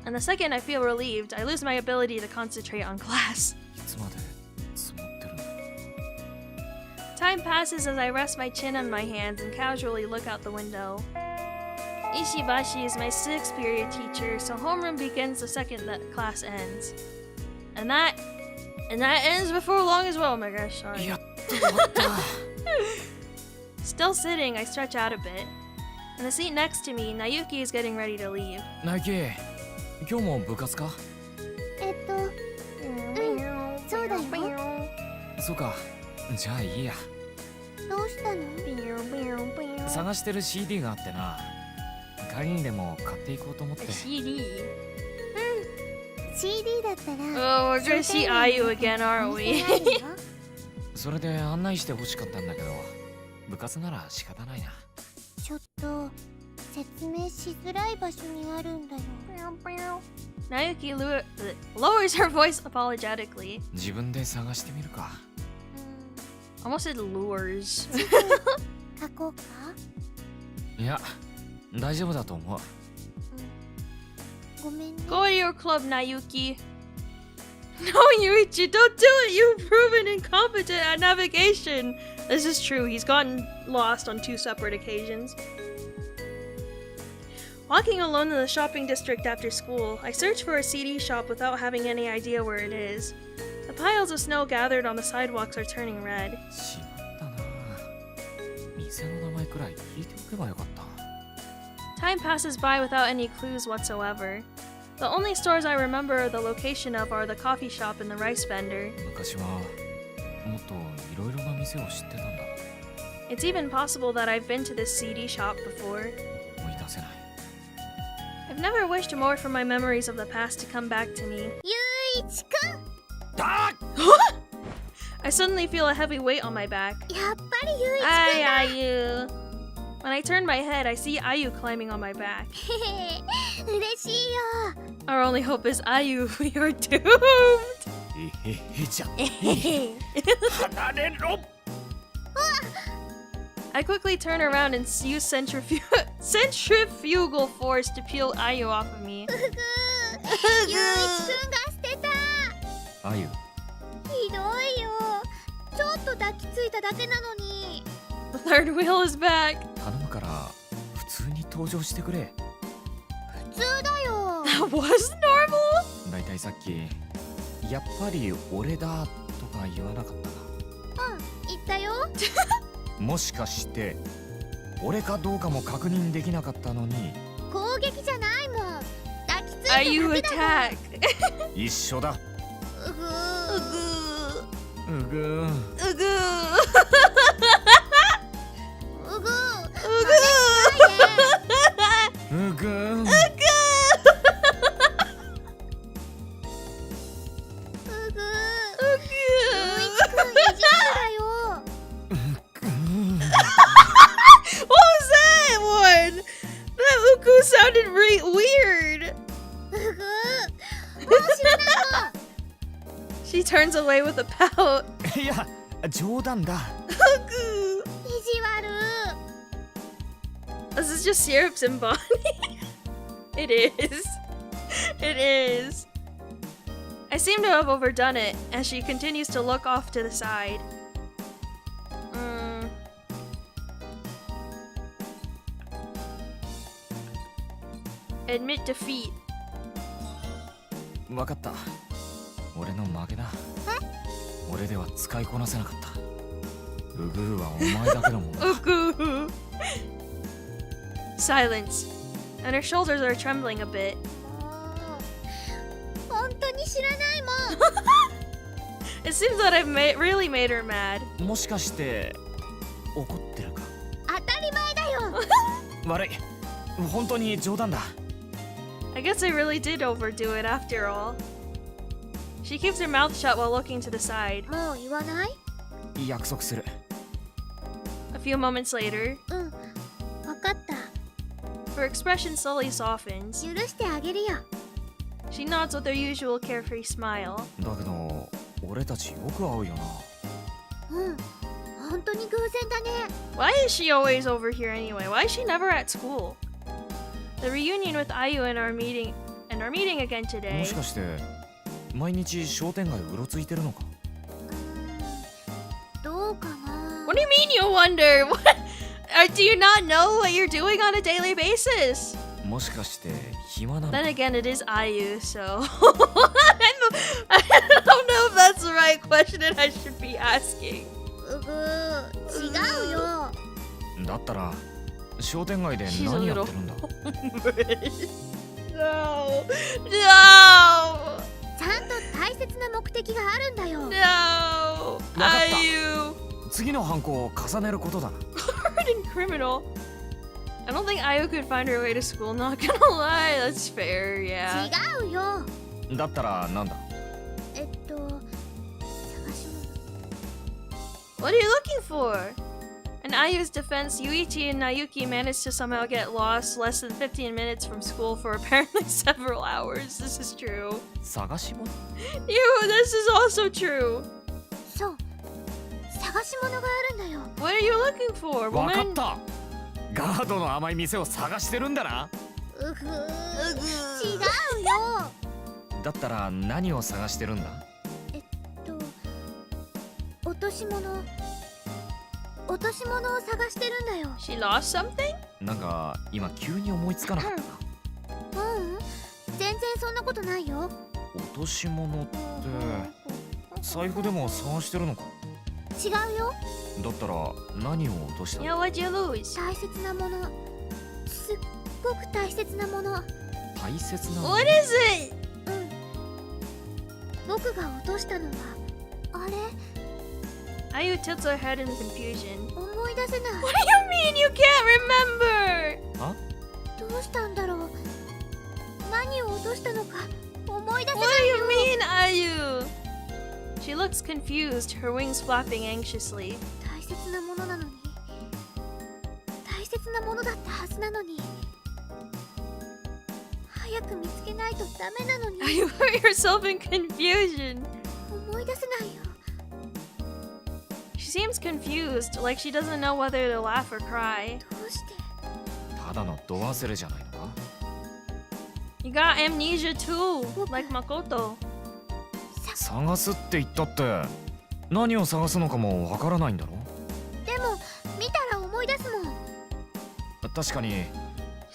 And the second I feel relieved, I lose my ability to concentrate on class. いつまで積もってるんだ Time passes as I rest my chin on my hands and casually look out the window. Ishibashi is my 6th period teacher, so homeroom begins the second that class ends. And that ends before long as well. Oh my gosh, sorry. やっと終わった Still sitting, I stretch out a bit. In the seat next to me, Nayuki is getting ready to leave. ナイキ今日も部活かそうだよ。そうかじゃあいいやどうしたの？探してる CD があってな帰りにでも買っていこうと思って A CD. CD だったら Oh, we're gonna see IU again, aren't お we? 店があるよ。それで案内してほしかったんだけど部活なら仕方ないなちょっと説明しづらい場所にあるんだよ。Nayuki lowers her voice apologetically. 自分で探してみるか Almost said lures. 書こうか？いや大丈夫だと思うごめんね。 Go to your club, Nayuki. No, Yuichi, don't do it! You've proven incompetent at navigation! This is true, he's gotten lost on 2 separate occasions. Walking alone in the shopping district after school, I search for a CD shop without having any idea where it is. The piles of snow gathered on the sidewalks are turning red. しまったな店の名前くらい聞いておけばよかった Time passes by without any clues whatsoever. The only stores I remember the location of are the coffee shop and the rice vendor. 昔はもっといろいろな店を知ってたんだ It's even possible that I've been to this CD shop before. 思い出せない I've I've never wished more for my memories of the past to come back to me. ゆういちくん、 I suddenly feel a heavy weight on my back. やっぱりゆういちくん Hi, Ayu. When I turn my head, I see Ayu climbing on my back. 嬉しいよ。 Our only hope is Ayu. We are doomed. えへへじゃ 離れろ I quickly turn around and use centrifugal force to peel Ayu off of me. ゆういちくんが捨てた。あゆひどいよ。ちょっと抱きついただけなのに。 The third wheel is back. 頼むから普通に登場してくれ。普通だよ。 That was normal? だいたいさっきやっぱり俺だとか言わなかったか。うん、言ったよ。もしかして俺かどうかも確認できなかったのに。攻撃じゃないもん。抱きついただ Ayu けだもん。 attack. 一緒だ。うぐー。うぐーうぐー。うぐー。うぐーうぐー。ゆういちくん意地悪だよ。 What was that one? That Uku sounded weird. うぐー。もう知らないもん。 She turns away with a pout. いや冗談だ。 Uku. 意地悪。 This is just syrups and Bonnie. It is. It is. I seem to have overdone it, as she continues to look off to the side. Admit defeat. わかった。俺の負けだ。俺では使いこなせなかった。うぐーはお前だけのものだ。 Ugu. Silence. And her shoulders are trembling a bit. 本当に知らないもん。 It seems that I've really made her mad. もしかして怒ってるか。当たり前だよ。悪い。本当に冗談だ。 I guess I really did overdo it after all. She keeps her mouth shut while looking to the side. もう言わない？約束する。 A few moments later, うん、わかった。 her expression slowly softens. 許してあげるよ。 She nods with her usual carefree smile. だけど俺たちよく会うよな。うん、本当に偶然だね。 Why is she always over here anyway? Why is she never at school? The reunion with Ayu and our meeting again も today. しかして毎日商店街うろついてるのか。どうかな。 What do you mean you wonder? What? Do you not know what you're doing on a daily basis? もしかして暇なの Then again, it is Ayu, so I don't know if that's the right question that I should be asking. うぐー、違うよ。だったら商店街で She's a 何や little ってるんだ。 No, no, ちゃんと大切な目的があるんだよ。 no, わかった Ayu. 次の犯行を重ねることだ。 Hardened criminal. I don't think Ayu could find her way to school, not gonna lie. That's fair, yeah. 違うよ。だったらなんだ。探し物。 What are you looking for? In Ayu's defense, Yuichi and Nayuki managed to somehow get lost less than 15 minutes from school for apparently several hours. This is true. 探し物。 This is also true. そう。探し物があるんだよ。 What are you looking for, わかっ woman? た。ガードの甘い店を探してるんだな。うぐー。違うよ。だったら何を探してるんだ。落とし物を探してるんだよ。 She lost something? なんか今急に思いつかなかったな。ううん、全然そんなことないよ。落とし物って財布でも探してるのか。違うよ。だったら何を落とした。 Yeah, what'd you lose? 大切なもの。すっごく大切なもの。大切な。 What is it? うん。僕が落としたのはあれ。 Ayu tilts her head in confusion. 思い出せない。 What do you mean you can't remember? どうしたんだろう。何を落としたのか思い出せ What ない do you mean, Ayu? She looks confused, her wings flapping anxiously. 大切なものなのに大切なものだったはずなのに早く見つけないとダメなのに You put yourself in confusion. 思い出せないよ She seems confused, like she doesn't know whether to laugh or cry. どうして ただの度忘れじゃないのか？ You got amnesia too, like Makoto. 探すって言ったって何を探すのかもわからないんだろ？でも見たら思い出すもん確かに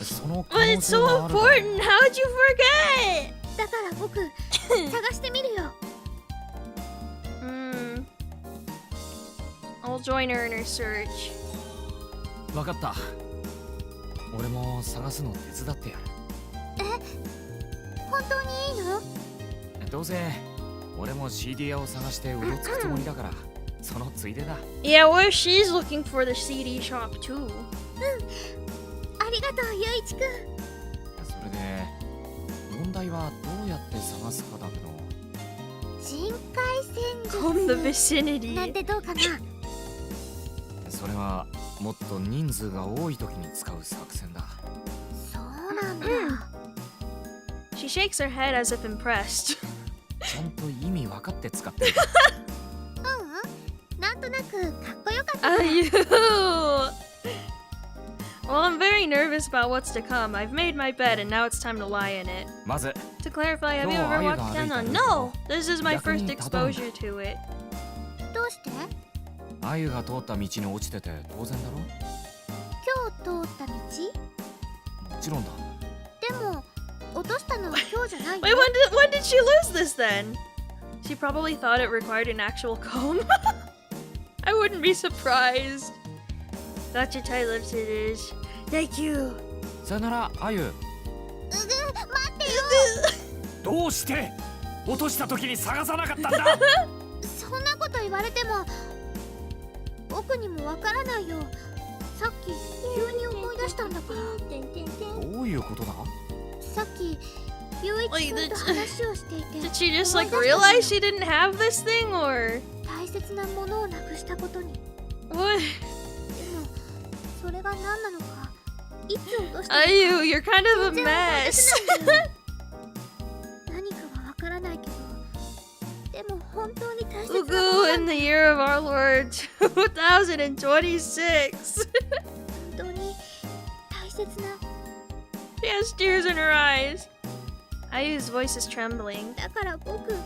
その可 But 能 it's 性 so はあるだろう。 important. How'd you forget? だから僕探してみるよ I'll join her in her search. わかった。俺も探すの手伝ってやる。本当にいいのどうせ俺も CD 屋を探してうろつくつもりだからそのついでだ。 Yeah, what if she's looking for the CD shop too? ありがとうゆういちくんそれで問題はどうやって探すかだけど。人海戦 From the 術 vicinity. なんてどうかなそれはもっと人数が多い時に使う作戦だ。そうなんだ She shakes her head as if impressed. ちゃんと意味分かって使ってる。なんとなくかっこよかったから Ayu! Well, I'm very nervous about what's to come. I've made my bed and now it's time to lie in it. まず To clarify, have you No, ever Ayu watchedが歩いた Kanon? ルート No! This is my 逆に first たどるんだ。 exposure to it. どうしてあゆが通った道に落ちてて当然だろ。今日通った道もちろんだ。でも落としたのは今日じゃないよ Wait, when did she lose this then? She probably thought it required an actual comb. I wouldn't be surprised. That's your tight lips it is. Thank you. さよならあゆ。待ってよどうして落とした時に探さなかったんだ。そんなこと言われても僕にもわからないよさっき急に思い出したんだからどういうことだ？さっきゆういちくんと話をしていて Did she just like realize she didn't have this thing or 大切なものをなくしたことにで what? もそれが何なのかいつ落としたのか Ayu, you're kind of a 全然覚え mess. てないんだよ何かはわからないけどでも本当に大切なもの UGUUUU な in んだ the year of our Lord 2026. 本当に大切な She has tears in her eyes. Ayu's voice is trembling. だから僕探さ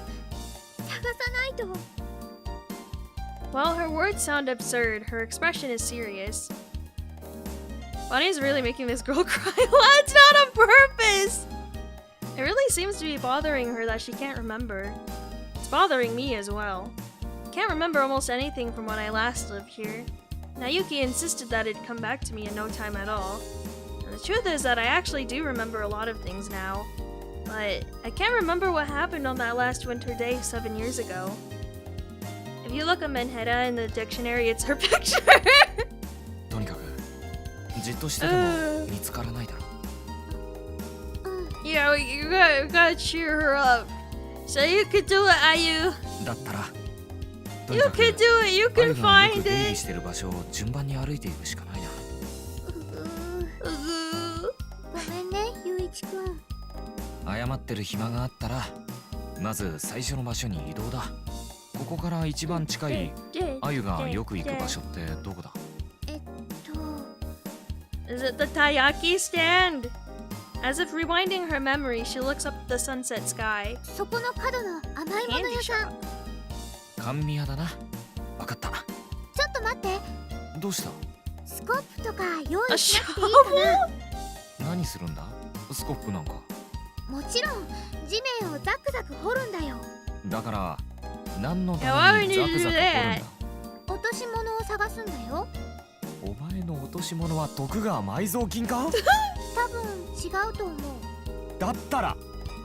ないと While her words sound absurd, her expression is serious. Bonnie's really making this girl cry. Well, it's not on purpose! It really seems to be bothering her that she can't remember. It's bothering me as well. Can't remember almost anything from when I last lived here. Nayuki insisted that it'd come back to me in no time at all. And the truth is that I actually do remember a lot of things now. But I can't remember what happened on that last winter day 7 years ago. If you look at Menheta in the dictionary, it's her picture. とにかくじっとしてても見つからないだろう。 Yeah, you gotta cheer her up. So you could do it, Ayu. だったらとに You かく could do it. You あ can ゆがよく find 出入り it. してる場所を順番に歩いていくしかないな。ごめんねゆういちくん謝ってる暇があったらまず最初の場所に移動だ。ここから一番近いあゆがよく行く場所ってどこだ？ Is it the Taiyaki stand? As if rewinding her memory, she looks up at the sunset sky. そこの角の甘いもの Candy 屋さん shop. 甘味屋だな。わかった。ちょっと待ってどうした？スコップとか用 A 意しなくていいか何するんだ？スコップなんか。なもちろん地面をザクザク掘るんだよだから何の Yeah, た why め would に you ザク do ザク掘るん that? だ？落とし物を探すんだよお前の落とし物は徳川埋蔵金か？多分違うと思うだったら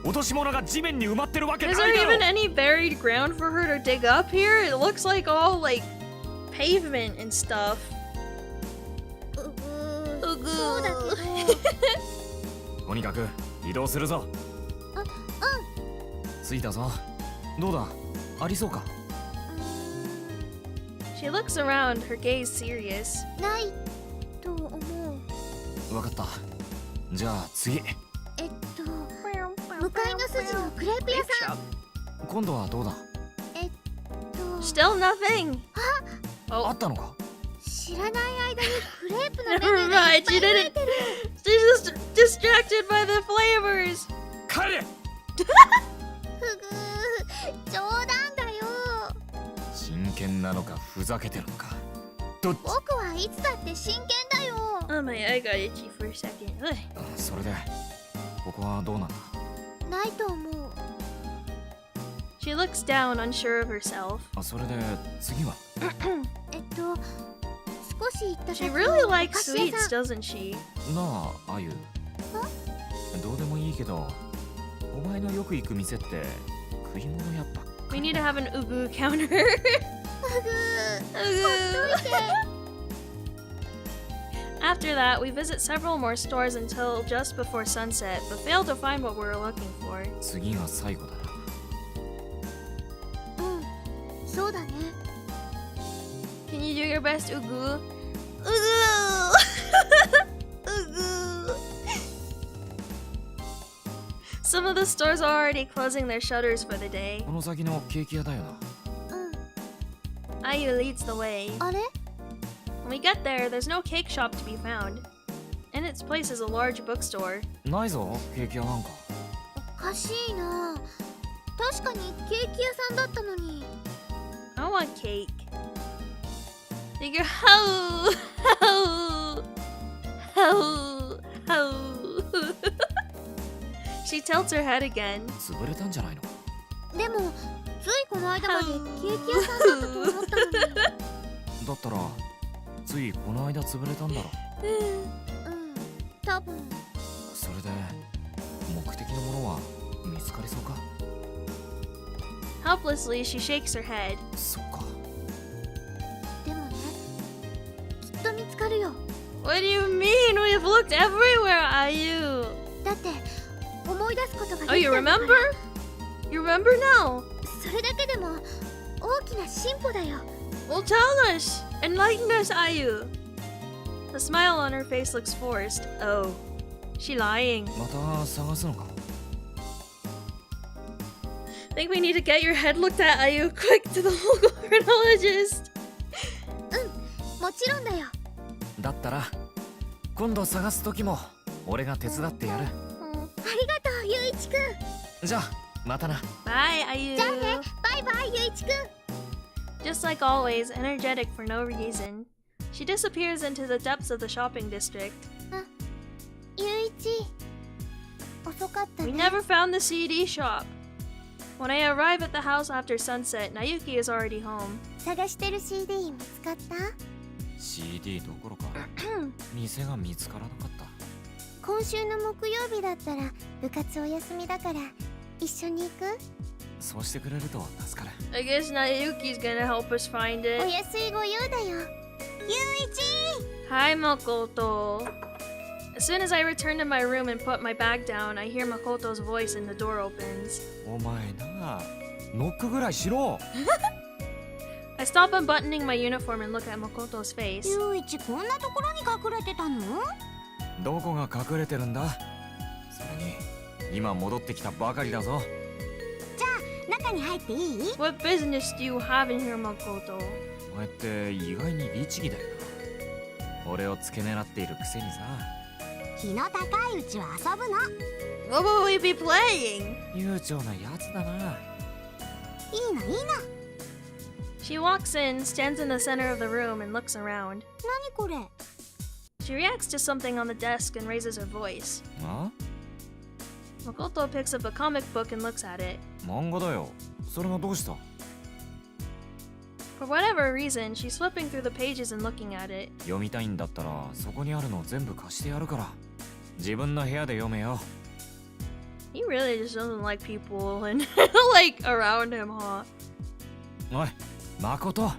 落とし物が地面に埋まってるわけ Is な there いだろ even any buried ground for her to dig up here? It looks like all like pavement and stuff. そうだけどとにかく移動するぞ。着いたぞ。どうだ、ありそうか？ She looks around, her gaze serious. ないと思う。わかった。じゃあ次。向かいの筋のクレープ屋さん。今度はどうだ？Still nothing. あったのか？知らない間にクレープのメニュ Never ーがいっ mind, ぱい she 増え didn't. てる。 She's just distracted by the flavors. 帰れ！ふぐー、冗談だよ。真剣なのかふざけてるのか。どっち？僕はいつだって真剣だよ。 Oh my, I got itchy for a second. Ugh. それでここはどうなんだ？ないと思う。 She looks down, unsure of herself. それで次は？少し行った She 先の really お likes 菓子屋 sweets, さん。 doesn't she? なあ、あゆ。どうでもいいけど、お前のよく行く店って食い物屋ばっか We need to have an UGUU counter. ふぐー、 After that, we visit several more stores until just before sunset, but fail to find what we were looking for. 次が最後だな。うん、そうだね。 Can you do your best, UGUU? UGUU! UGUU! Some of the stores are already closing their shutters for the day. この先のケーキ屋だよな。うん、 Ayu leads the way. あれ？ When we get there, there's no cake shop to be found. In its place is a large bookstore. ないぞ、ケーキ屋なんか。おかしいな。確かにケーキ屋さんだったのに。 I want cake. Figure how. She tilts her head again. 潰れたんじゃないの？でも、ついこの間までケーキ屋さんだったと思ったのに。だったらついこの間潰れたんだろ。うん、多分。それで目的のものは見つかりそうか？ Helplessly, she shakes her head. そっか。でもね、きっと見つかるよ。 What do you mean? We've looked everywhere, Ayu. だって思い出すことが Oh, でき you たんだか remember? ら。 You remember now? それだけでも大きな進歩だよ。 Well, tell us. Enlighten us, Ayu. The smile on her face looks forced. Oh, she lying. また探すのか？ Think we need to get your head looked at, Ayu. Quick to the local chronologist. もちろんだよ。だったら今度探す時も俺が手伝ってやる。ありがとう、ゆういちくん。じゃあまたな。 Bye, Ayu. じゃあね、バイバイ、ゆういちくん。 Just like always, energetic for no reason. She disappears into the depths of the shopping district. ゆういち、遅かった We ね。 never found the CD shop. When I arrive at the house after sunset, Nayuki is already home. 探してる CD 見つかった？ CD どころか店が見つからなかった。今週の木曜日だったら部活お休みだから一緒に行く？そうしてくれると助かる。 I guess Nayuki's gonna help us find お it. 安いご用だよ。ゆういち！ Hi, Makoto. As soon as I return to my room and put my bag down, I hear Makoto's voice and the door opens. お前なあ、ノックぐらいしろ。 I stop unbuttoning my uniform and look at Makoto's face. ゆういち、こんなところに隠れてたの？どこが隠れてるんだ？それに今戻ってきたばかりだぞ。中に入っていい？ What business do you have in here, Makoto? お前って意外に律儀だよな。俺を付け狙っているくせにさ。気の高いうちは遊ぶの。 What will we be playing? 悠長なやつだな。いいのいいの。 She walks in, stands in the center of the room, and looks around. 何これ？ She reacts to something on the desk and raises her voice. あ？ Makoto picks up a comic book and looks at it. 漫画だよ。それがどうした？ For whatever reason, she's flipping through the pages and looking at it. 読みたいんだったらそこにあるの全部貸してやるから。自分の部屋で読めよ。 He really just doesn't like people and like around him, huh? おい、誠。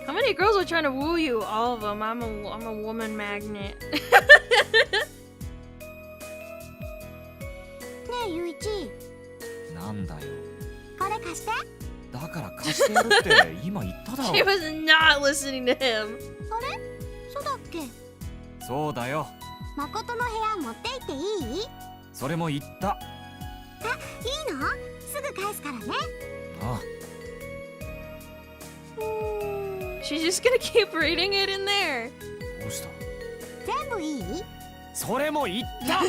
How many girls are trying to woo you? All of them. I'm a woman magnet. ねえゆういち、なんんだよ。これ貸して。だから貸してやるって今言っただろ。 She was not listening to him. そうだっけ。そうだよ。誠の部屋持って行っていい？それも言った。いいの？すぐ返すからね。ああ、 She's just gonna keep reading it in there. どうした？全部いい？それも言った。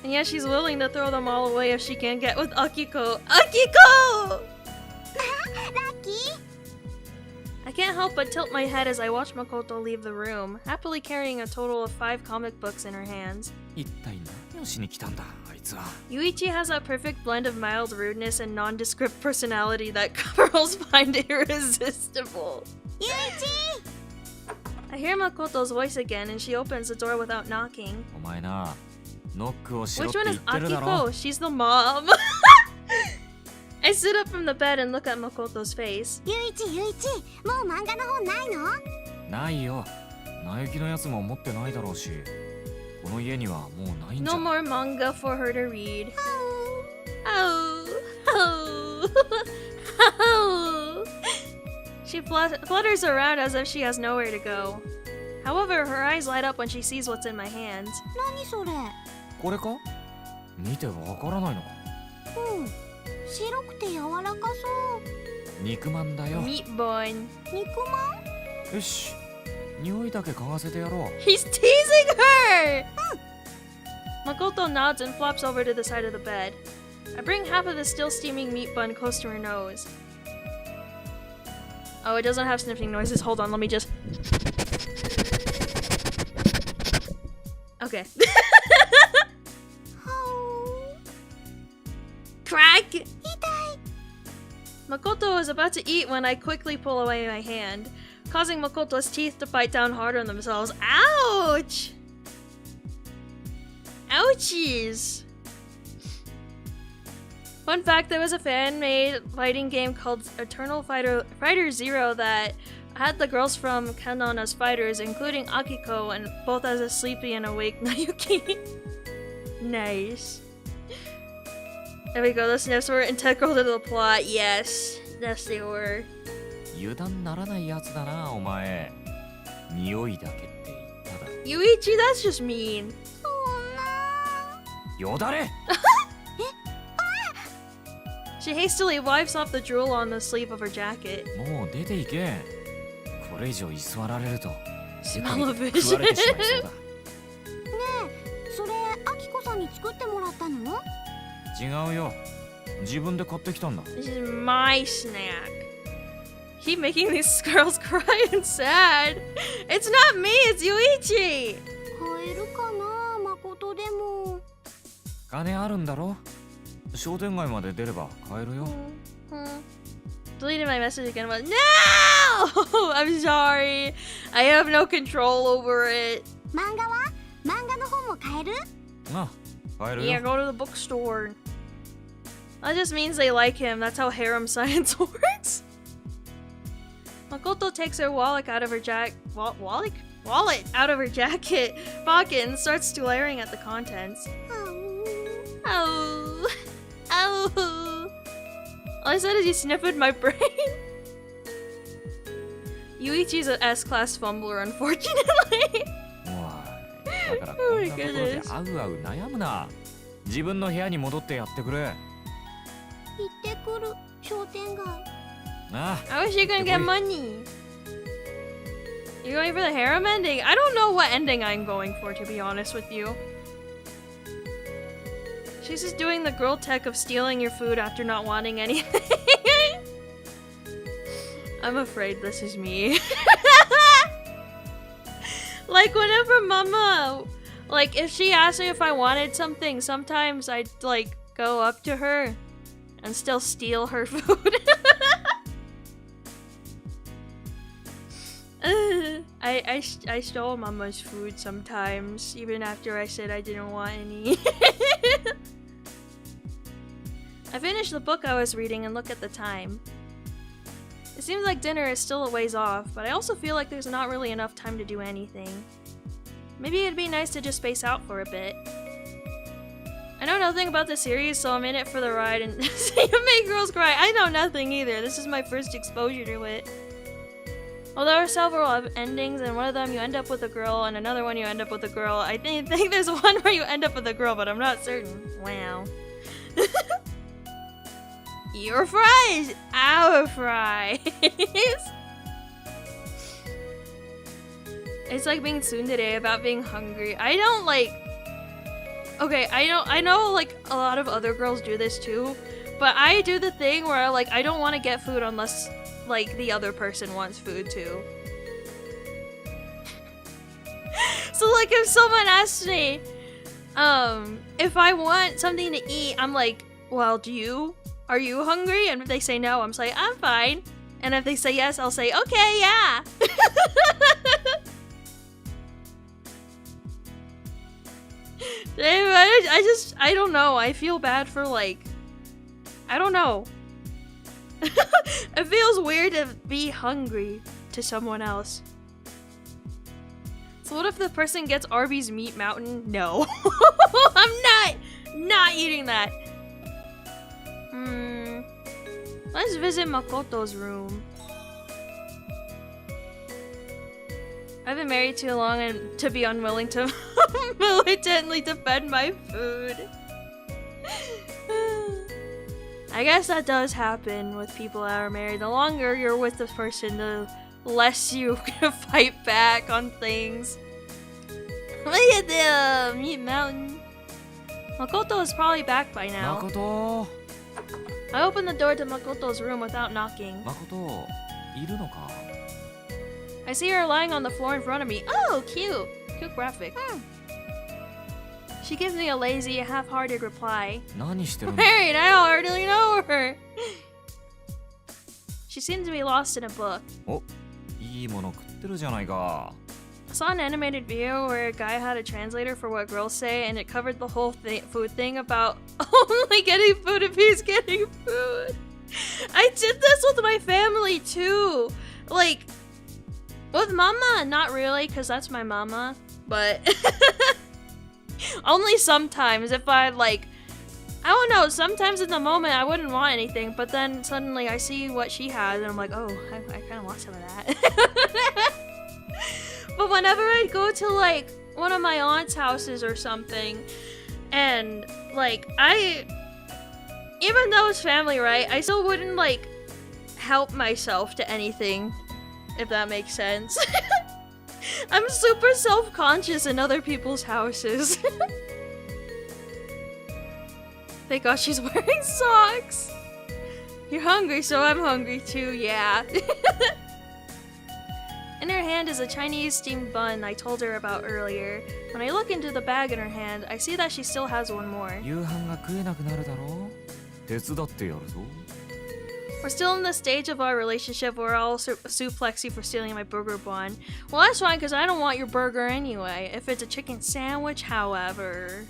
And yet she's willing to throw them all away if she can't get with Akiko. Akiko! ラッキー。 I can't help but tilt my head as I watch Makoto leave the room, happily carrying a total of 5 comic books in her hands. 一体何をしに来たんだあいつは。 Yuichi has that perfect blend of mild rudeness and nondescript personality that girls find irresistible. ゆういち。 I hear Makoto's voice again and she opens the door without knocking. お前な、ノックをしろっ Which て one 言 is ってるだろ。 Akiko? She's the mom. I sit up from the bed and look at Makoto's face. ゆういち、もう漫画の本ないの？ないよ。ナユキのやつも持ってないだろうし、この家にはもうないんじゃ No ない。 more manga for her to read. Oh, oh, oh. She flutters around as if she has nowhere to go. However, her eyes light up when she sees what's in my hands. 何それ？これか？見てわからないのか。白くて柔らかそう。肉まんだよ。 Meat boy. 肉まん？よし、匂いだけ嗅がせてやろう。 He's teasing her! Makoto nods and flops over to the side of the bed. I bring half of the still steaming meat bun close to her nose. Oh, it doesn't have sniffing noises. Hold on, let me just... Okay. Crack! Makoto is about to eat when I quickly pull away my hand, causing Makoto's teeth to bite down hard on themselves. Ouch! Ouchies! Fun fact, there was a fan-made fighting game called Eternal Fighter Zero that had the girls from Kanon as fighters, including Akiko, and both as a sleepy and awake Nayuki. Nice. There we go, the sniffs were integral to the plot. Yes. Yes, they were. 油断ならないやつだな、お前。匂いだけって言っただ。 Yuichi, that's just mean. よだれ She hastily wipes off the drool on the sleeve of her jacket. もう出ていけ。これ以上居座られると、世 Smell 界 of で食われてしまいそうだ。それ、あきこさんに作ってもらったの？違うよ。自分で買ってきたんだ。 This is my snack. Keep making these girls cry and sad. It's not me, it's Yuichi! 買えるかな、誠でも。金あるんだろ？商店街まで出れば買えるよ。Deleted my message again, but no! I'm sorry. I have no control over it. 漫画は？漫画の本も買える？あ、買える Yeah, よ。 go to the bookstore. That just means they like him. That's how harem science works. Makoto takes her wallet out of her wallet out of her jacket pocket and starts glaring at the contents. Oh, oh. All I said is you sniffed my brain. Yuichi's an S-class fumbler, unfortunately. おい、だからこんなところであうあう悩むな。自分の部屋に戻ってやってくれ。行ってくる、商店街。なあ。 I wish you could get money. You're going for the harem ending? I don't know what ending I'm going for, to be honest with you. She's just doing the girl tech of stealing your food after not wanting anything. I'm afraid this is me. Like, whenever Mama... Like, if she asked me if I wanted something, sometimes I'd, like, go up to her and still steal her food. I stole Mama's food sometimes, even after I said I didn't want any. I finished the book I was reading and look at the time. It seems like dinner is still a ways off, but I also feel like there's not really enough time to do anything. Maybe it'd be nice to just space out for a bit. I know know nothing about the series, so I'm in it for the ride and you make girls cry. I know nothing either. This is my first exposure to it. Well, there are several endings, and one of them you end up with a girl, and another one you end up with a girl. I think there's one where you end up with a girl, but I'm not certain. Wow. Your fries! Our fries! It's like being tsundere about being hungry. I don't like... Okay, I know like a lot of other girls do this too, but I do the thing where like I don't want to get food unless like the other person wants food too. So like if someone asks me if I want something to eat, I'm like, well, are you hungry? And if they say no, I'm like, I'm fine. And if they say yes, I'll say, okay, yeah. I don't know. I feel bad for like, I don't know. It feels weird to be hungry to someone else. So what if the person gets Arby's Meat Mountain? No. I'm not eating that. Let's visit Makoto's room. I've been married too long and to be unwilling to militantly defend my food. I guess that does happen with people that are married. The longer you're with the person, the less you can fight back on things. Look at the Meat Mountain. Makoto is probably back by now. Makoto! I opened the door to Makoto's room without knocking. Makoto, いるのか? I see her lying on the floor in front of me. Oh, cute! Cute graphic. She gives me a lazy, half-hearted reply. 何してるの? Married, I hardly know her. She seems to be lost in a book. お、いいもの食ってるじゃないか. I saw an animated video where a guy had a translator for what girls say, and it covered the whole food thing about only getting food if he's getting food. I did this with my family too. Like, with mama, not really, because that's my mama, but only sometimes if I like, I don't know, sometimes in the moment I wouldn't want anything, but then suddenly I see what she has and I'm like, oh, I kind of want some of that. But whenever I'd go to like one of my aunt's houses or something, and like even though it's family, right, I still wouldn't like help myself to anything, if that makes sense. I'm super self-conscious in other people's houses. Thank God she's wearing socks. You're hungry, so I'm hungry too, yeah. In her hand is a Chinese steamed bun I told her about earlier. When I look into the bag in her hand, I see that she still has one more. 夕飯が食えなくなるだろう? 手伝ってやるぞ. We're still in the stage of our relationship where I'll suplex you for stealing my burger bun. Well, that's fine, because I don't want your burger anyway. If it's a chicken sandwich, however,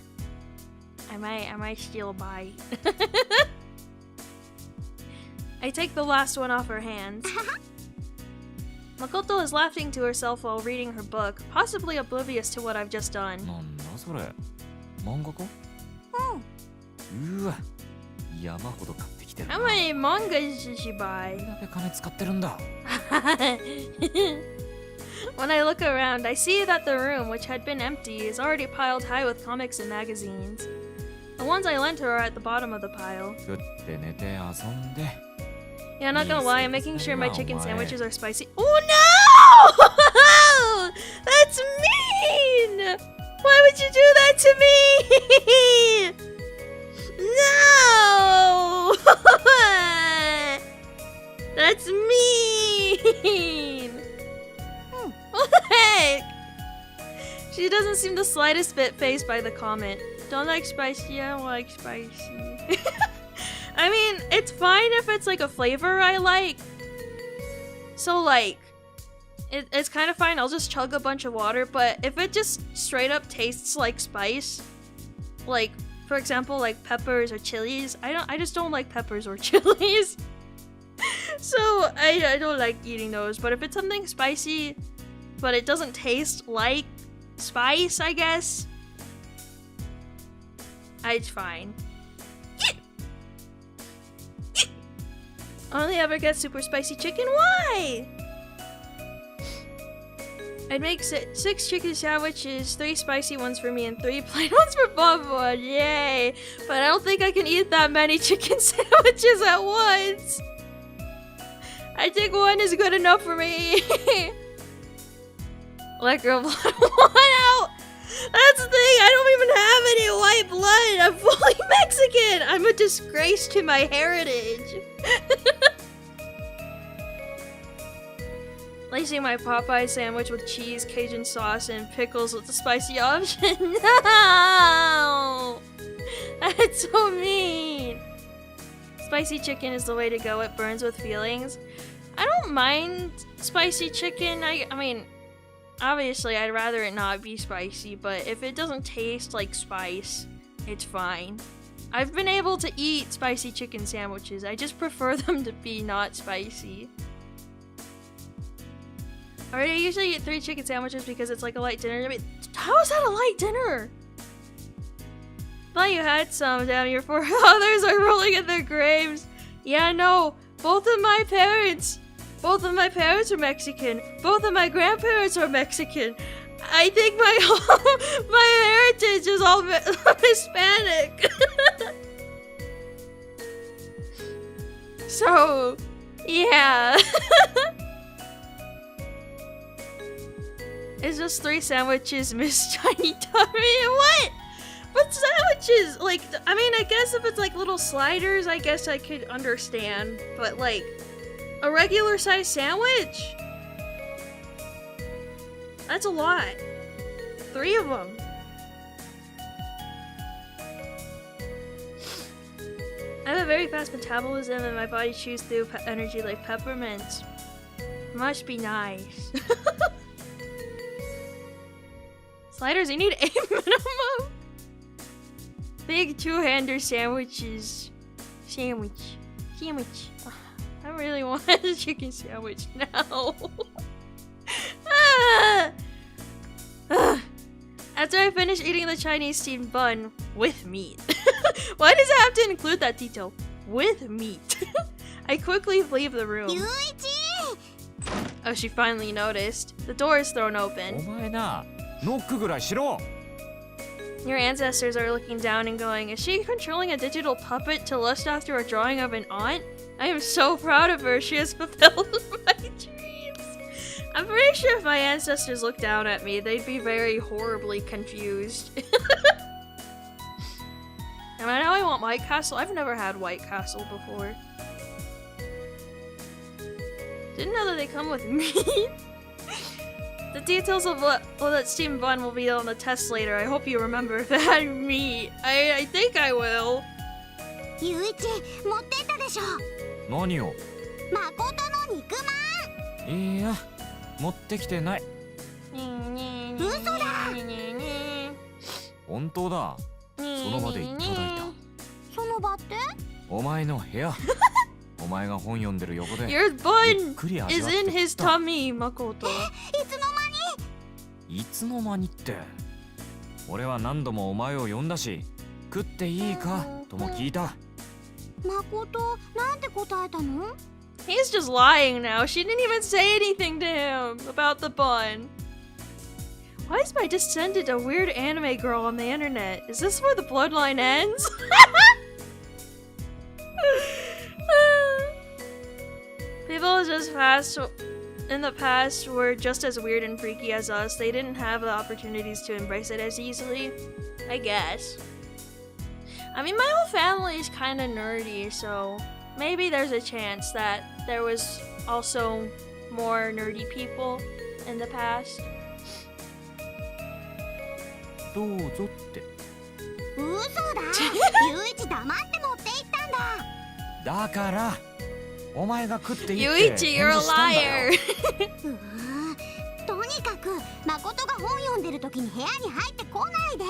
I might steal a bite. I take the last one off her hands. Makoto is laughing to herself while reading her book, possibly oblivious to what I've just done. なんだそれ? 漫画か? うわ、山ほど買ってきてるな。 How many mangas did she buy? どれだけ金使ってるんだ? When I look around, I see that the room, which had been empty, is already piled high with comics and magazines. The ones I lent her are at the bottom of the pile. 食って寝て遊んで。 Yeah, I'm not gonna lie, I'm making sure my chicken sandwiches are spicy. Oh no! That's mean! Why would you do that to me? No! That's mean! What the heck? She doesn't seem the slightest bit fazed by the comment. Don't like spicy, I don't like spicy. I mean, it's fine if it's like a flavor I like. So like, it's kind of fine, I'll just chug a bunch of water, but if it just straight up tastes like spice, like, for example, like peppers or chilies, I just don't like peppers or chilies. So I don't like eating those, but if it's something spicy, but it doesn't taste like spice, I guess, It's fine. Only ever get super spicy chicken? Why? I'd make 6 chicken sandwiches, 3 spicy ones for me and 3 plain ones for Bubba. Yay! But I don't think I can eat that many chicken sandwiches at once. I think 1 is good enough for me. Let girl blood 1 out. That's the thing. I don't even have any white blood. I'm fully Mexican. I'm a disgrace to my heritage. Lacing my Popeye sandwich with cheese, Cajun sauce, and pickles with the spicy option. No! That's so mean. Spicy chicken is the way to go. It burns with feelings. I don't mind spicy chicken. I mean, obviously I'd rather it not be spicy, but if it doesn't taste like spice, it's fine. I've been able to eat spicy chicken sandwiches. I just prefer them to be not spicy. Alright, I usually eat 3 chicken sandwiches because it's like a light dinner. I mean, how is that a light dinner? Thought you had some. Damn, your 4 others are rolling in their graves. Yeah, no. Both of my parents are Mexican. Both of my grandparents are Mexican. I think my heritage is all Hispanic. So, yeah. It's just 3 sandwiches, Miss Tiny Tummy. What? But sandwiches, like, I mean, I guess if it's like little sliders, I guess I could understand. But like, a regular size sandwich? That's a lot. 3 of them. I have a very fast metabolism and my body chews through energy like peppermints. Must be nice. Sliders, you need a minimum. Big 2-hander sandwiches. Sandwich. Oh, I really want a chicken sandwich now. After I finish eating the Chinese steamed bun with meat. Why does it have to include that detail? With meat. I quickly leave the room. Yuichi! Oh, she finally noticed. The door is thrown open. お前な、ノックぐらいしろ。 Your ancestors are looking down and going, is she controlling a digital puppet to lust after a drawing of an aunt? I am so proud of her. She has fulfilled my dreams. I'm pretty sure if my ancestors looked down at me, they'd be very horribly confused. And I know I want White Castle. I've never had White Castle before. Didn't know that they come with meat. The details of what that steamed bun will be on the test later. I hope you remember if it had meat. I think I will. ユイチ、持ってったでしょ。何を？誠の肉まん。いや、持ってきてない。嘘だ。本当だ。その場でいただいた。その場って？お前の部屋。お前が本読んでる横で。Your ゆっ bun くり味 is わって in き his た。 tummy, Makoto. いつの間にって。俺は何度もお前を呼んだし、食っていいかとも聞いた。誠、なんて答えたの？ He's just lying now. She didn't even say anything to him about the bun. Why is my descendant a weird anime girl on the internet? Is this where the bloodline ends? People just in the past were just as weird and freaky as us. They didn't have the opportunities to embrace it as easily, I guess. I mean, my whole family is kind of nerdy, so maybe there's a chance that there was also more nerdy people in the past. どうぞって。嘘だ。ユイチ黙って持って行ったんだ。だから、お前が食っていいって Yuichi, you're a 返事したんだよ。 liar. とにかく誠が本読んでる時に部屋に入ってこないで。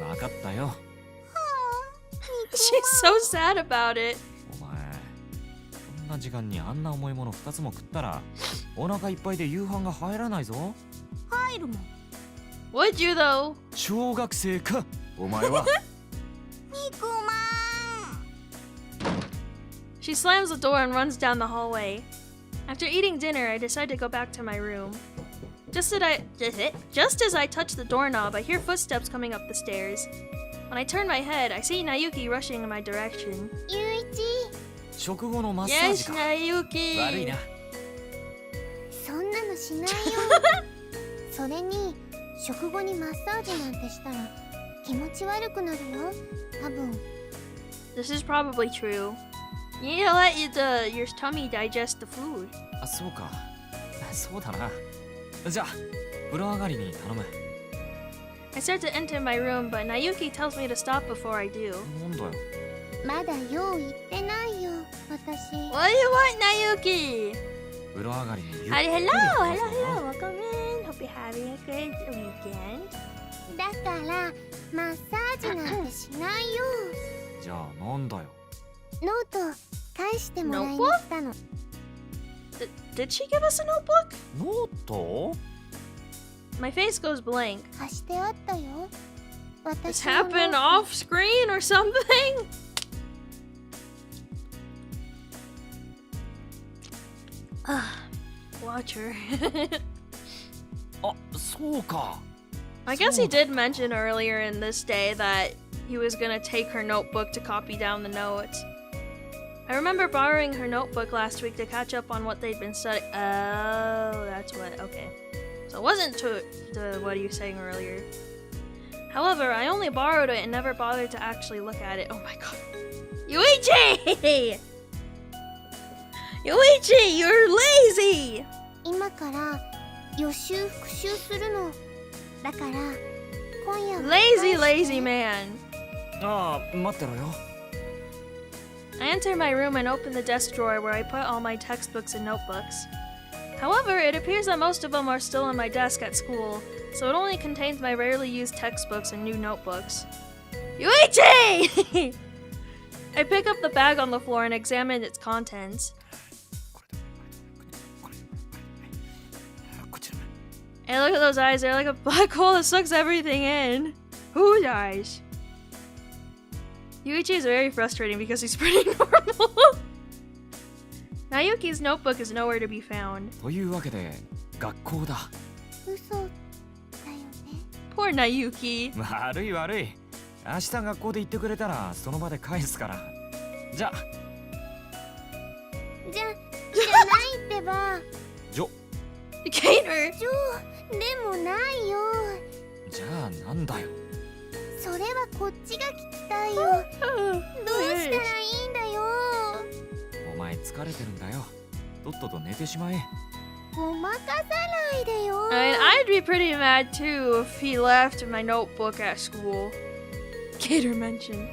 わかったよ。She's so sad about it. お前、こんな時間にあんな重いもの2つも食ったら、お腹いっぱいで夕飯が入らないぞ。入るもん。Would you though? 小学生か、お前は。She slams the door and runs down the hallway. After eating dinner, I decide to go back to my room. Just as I touch the doorknob, I hear footsteps coming up the stairs. When I turn my head, I see Nayuki rushing in my direction. ゆういち、食後のマッサージ Yes, か。 Nayuki! 悪いな。そんなのしないよ。それに食後にマッサージなんてしたら気持ち悪くなるよ。多分。 This is probably true. You need to let your tummy digest the food. あ、そうか。そうだな。じゃあ、風呂上がりに頼む。I start to enter my room, but Nayuki tells me to stop before I do. なんだよ。まだ用意ってないよ。私。 What do you want, Nayuki? 風呂上がりにゆっくり Hello, 話 hello, そう hello. Welcome in. Hope you're having a good weekend. だからマッサージなんてしないよ。じゃあなんだよ。ノート返してもらいに来たの。Did she give us a notebook? ノート？ My face goes blank. 貸してあったよ。 This 私のノー happened ト off screen or something? Watch her. あ、そうか。 I guess he did mention earlier in this day that he was gonna take her notebook to copy down the notes. I remember borrowing her notebook last week to catch up on what they'd been studying. Oh, that's what. Okay. So it wasn't to what he was saying earlier. However, I only borrowed it and never bothered to actually look at it. Oh my god. Yuichi! Yuichi, you're lazy! 今から予習復習するの。だから今夜は Lazy, 返して lazy man. ああ、待ってろよ。 I enter my room and open the desk drawer where I put all my textbooks and notebooks. However, it appears that most of them are still on my desk at school, so it only contains my rarely used textbooks and new notebooks. Yuichi! I pick up the bag on the floor and examine its contents. こちら。 And look at those eyes, they're like a black hole that sucks everything in. Whose eyes? Yuichi is very frustrating because he's pretty normal. Nayuki's notebook is nowhere to be found. というわけで学校だ。嘘だよね。 Poor Nayuki. 悪い悪い。明日学校で言ってくれたらその場で返すから。じゃあ。じゃないってば。Kanon! でもないよ。じゃあなんだよ。それはこっちが聞きたいよ。どうしたらいいんだよ。お前疲れてるんだよ。とっとと寝てしまえ。ごまかさないでよ。 I mean, I'd be pretty mad too if he left my notebook at school. Kater mentioned.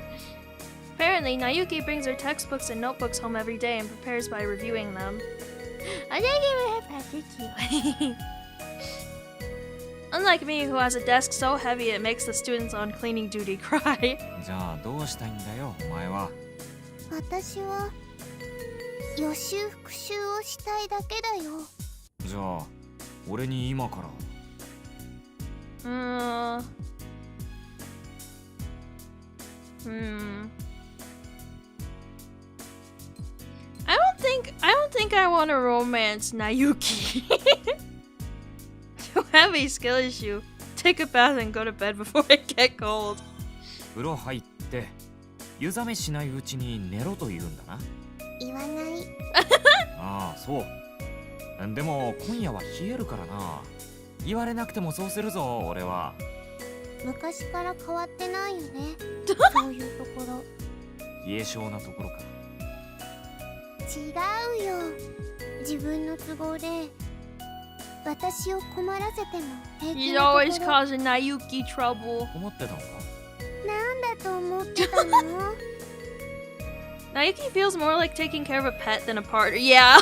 Apparently, Nayuki brings her textbooks and notebooks home every day and prepares by reviewing them. Unlike me, who has a desk so heavy it makes the students on cleaning duty cry. じゃあどうしたいんだよお前は。私は予習復習をしたいだけだよ。じゃあ俺に今から。I don't think I want to romance Nayuki. Don't have a skill issue. Take a bath and go to bed before I get cold. 風呂入って湯冷めしないうちに寝ろと言うんだな。言わない。ああそう。でも今夜は冷えるからな。言われなくてもそうするぞ俺は。昔から変わってないよね。そういうところ。冷え性なところか。違うよ。自分の都合で私を困らせても平気 He's なと always ころ。 causing Nayuki trouble. 思ってたのか。なんだと思ってたの？ Nayuki feels more like taking care of a pet than a partner. Yeah.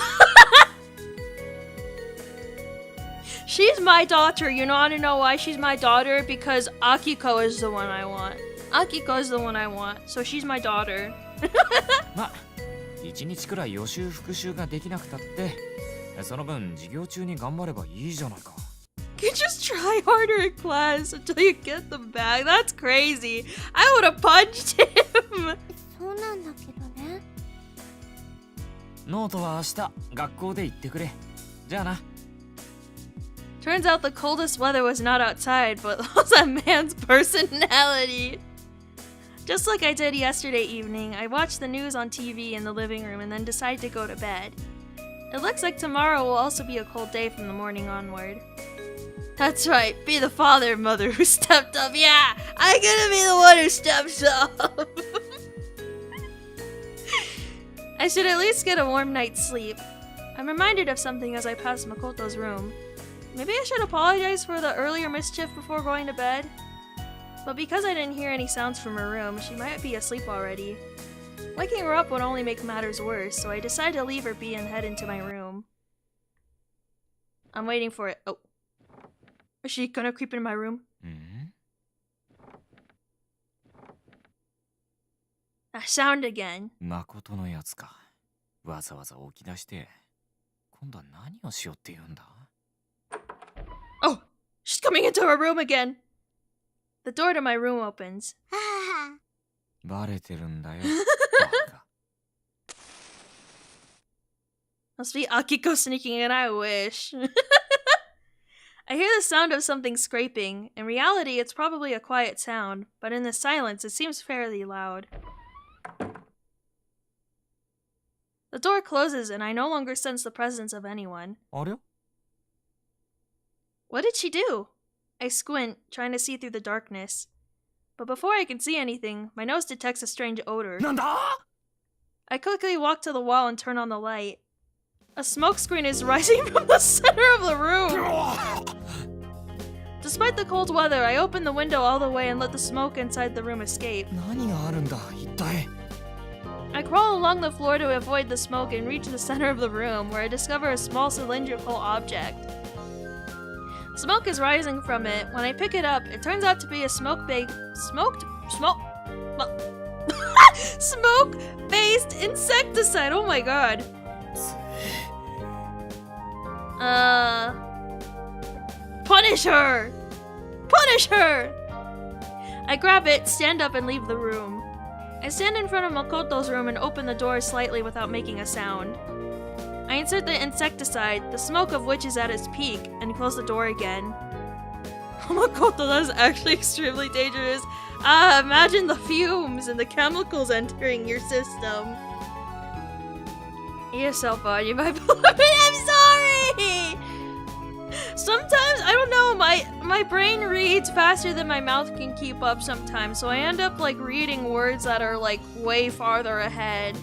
She's my daughter. You want to know why she's my daughter? Because Akiko is the one I want. Akiko is the one I want. So she's my daughter. ま、一日くらい予習復習ができなくたって、その分授業中に頑張ればいいじゃないか。You just try harder in class until you get them back. That's crazy. I would have punched him. そうなんだけどね。ノートは明日学校で言ってくれ。じゃあな。 Turns out the coldest weather was not outside, but was a man's personality. Just like I did yesterday evening, I watched the news on TV in the living room and then decided to go to bed. It looks like tomorrow will also be a cold day from the morning onward. That's right, be the father and mother who stepped up. Yeah, I'm gonna be the one who steps up. I should at least get a warm night's sleep. I'm reminded of something as I pass Makoto's room. Maybe I should apologize for the earlier mischief before going to bed. But because I didn't hear any sounds from her room, she might be asleep already. Waking her up would only make matters worse, so I decided to leave her be and head into my room. I'm waiting for it. Oh. Is she gonna creep in my room? A sound again. 誠のやつか。わざわざ起き出して、今度は何をしようって言うんだ? Oh! She's coming into her room again! The door to my room opens. バレてるんだよ。バカ。 Must be Akiko sneaking in, I wish. I hear the sound of something scraping. In reality, it's probably a quiet sound, but in the silence, it seems fairly loud. The door closes, and I no longer sense the presence of anyone. あれ? What did she do? I squint, trying to see through the darkness. But before I can see anything, my nose detects a strange odor. なんだ? I quickly walk to the wall and turn on the light. A smoke screen is rising from the center of the room. Despite the cold weather, I open the window all the way and let the smoke inside the room escape. 何があるんだ、一体? I crawl along the floor to avoid the smoke and reach the center of the room, where I discover a small cylindrical object. Smoke is rising from it. When I pick it up, it turns out to be a smoke-based insecticide. Oh my god. Punish her! Punish her! I grab it, stand up, and leave the room. I stand in front of Makoto's room and open the door slightly without making a sound. I insert the insecticide, the smoke of which is at its peak, and close the door again. Makoto, that is actually extremely dangerous. Imagine the fumes and the chemicals entering your system. You're so funny, my beloved. I'm sorry! Sometimes, I don't know, my brain reads faster than my mouth can keep up sometimes, so I end up like reading words that are like way farther ahead.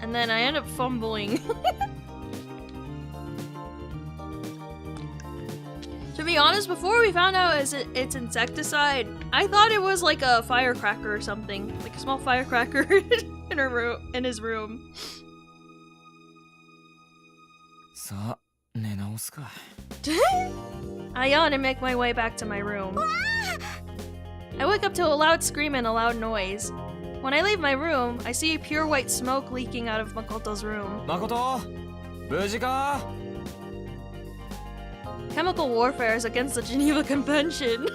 And then I end up fumbling. To be honest, before we found out it's insecticide, I thought it was like a firecracker or something. Like a small firecracker in his room. さあ、寝直すか。 I yawn and make my way back to my room. I wake up to a loud scream and a loud noise. When I leave my room, I see pure white smoke leaking out of Makoto's room. 誠、無事か? Chemical warfare is against the Geneva Convention.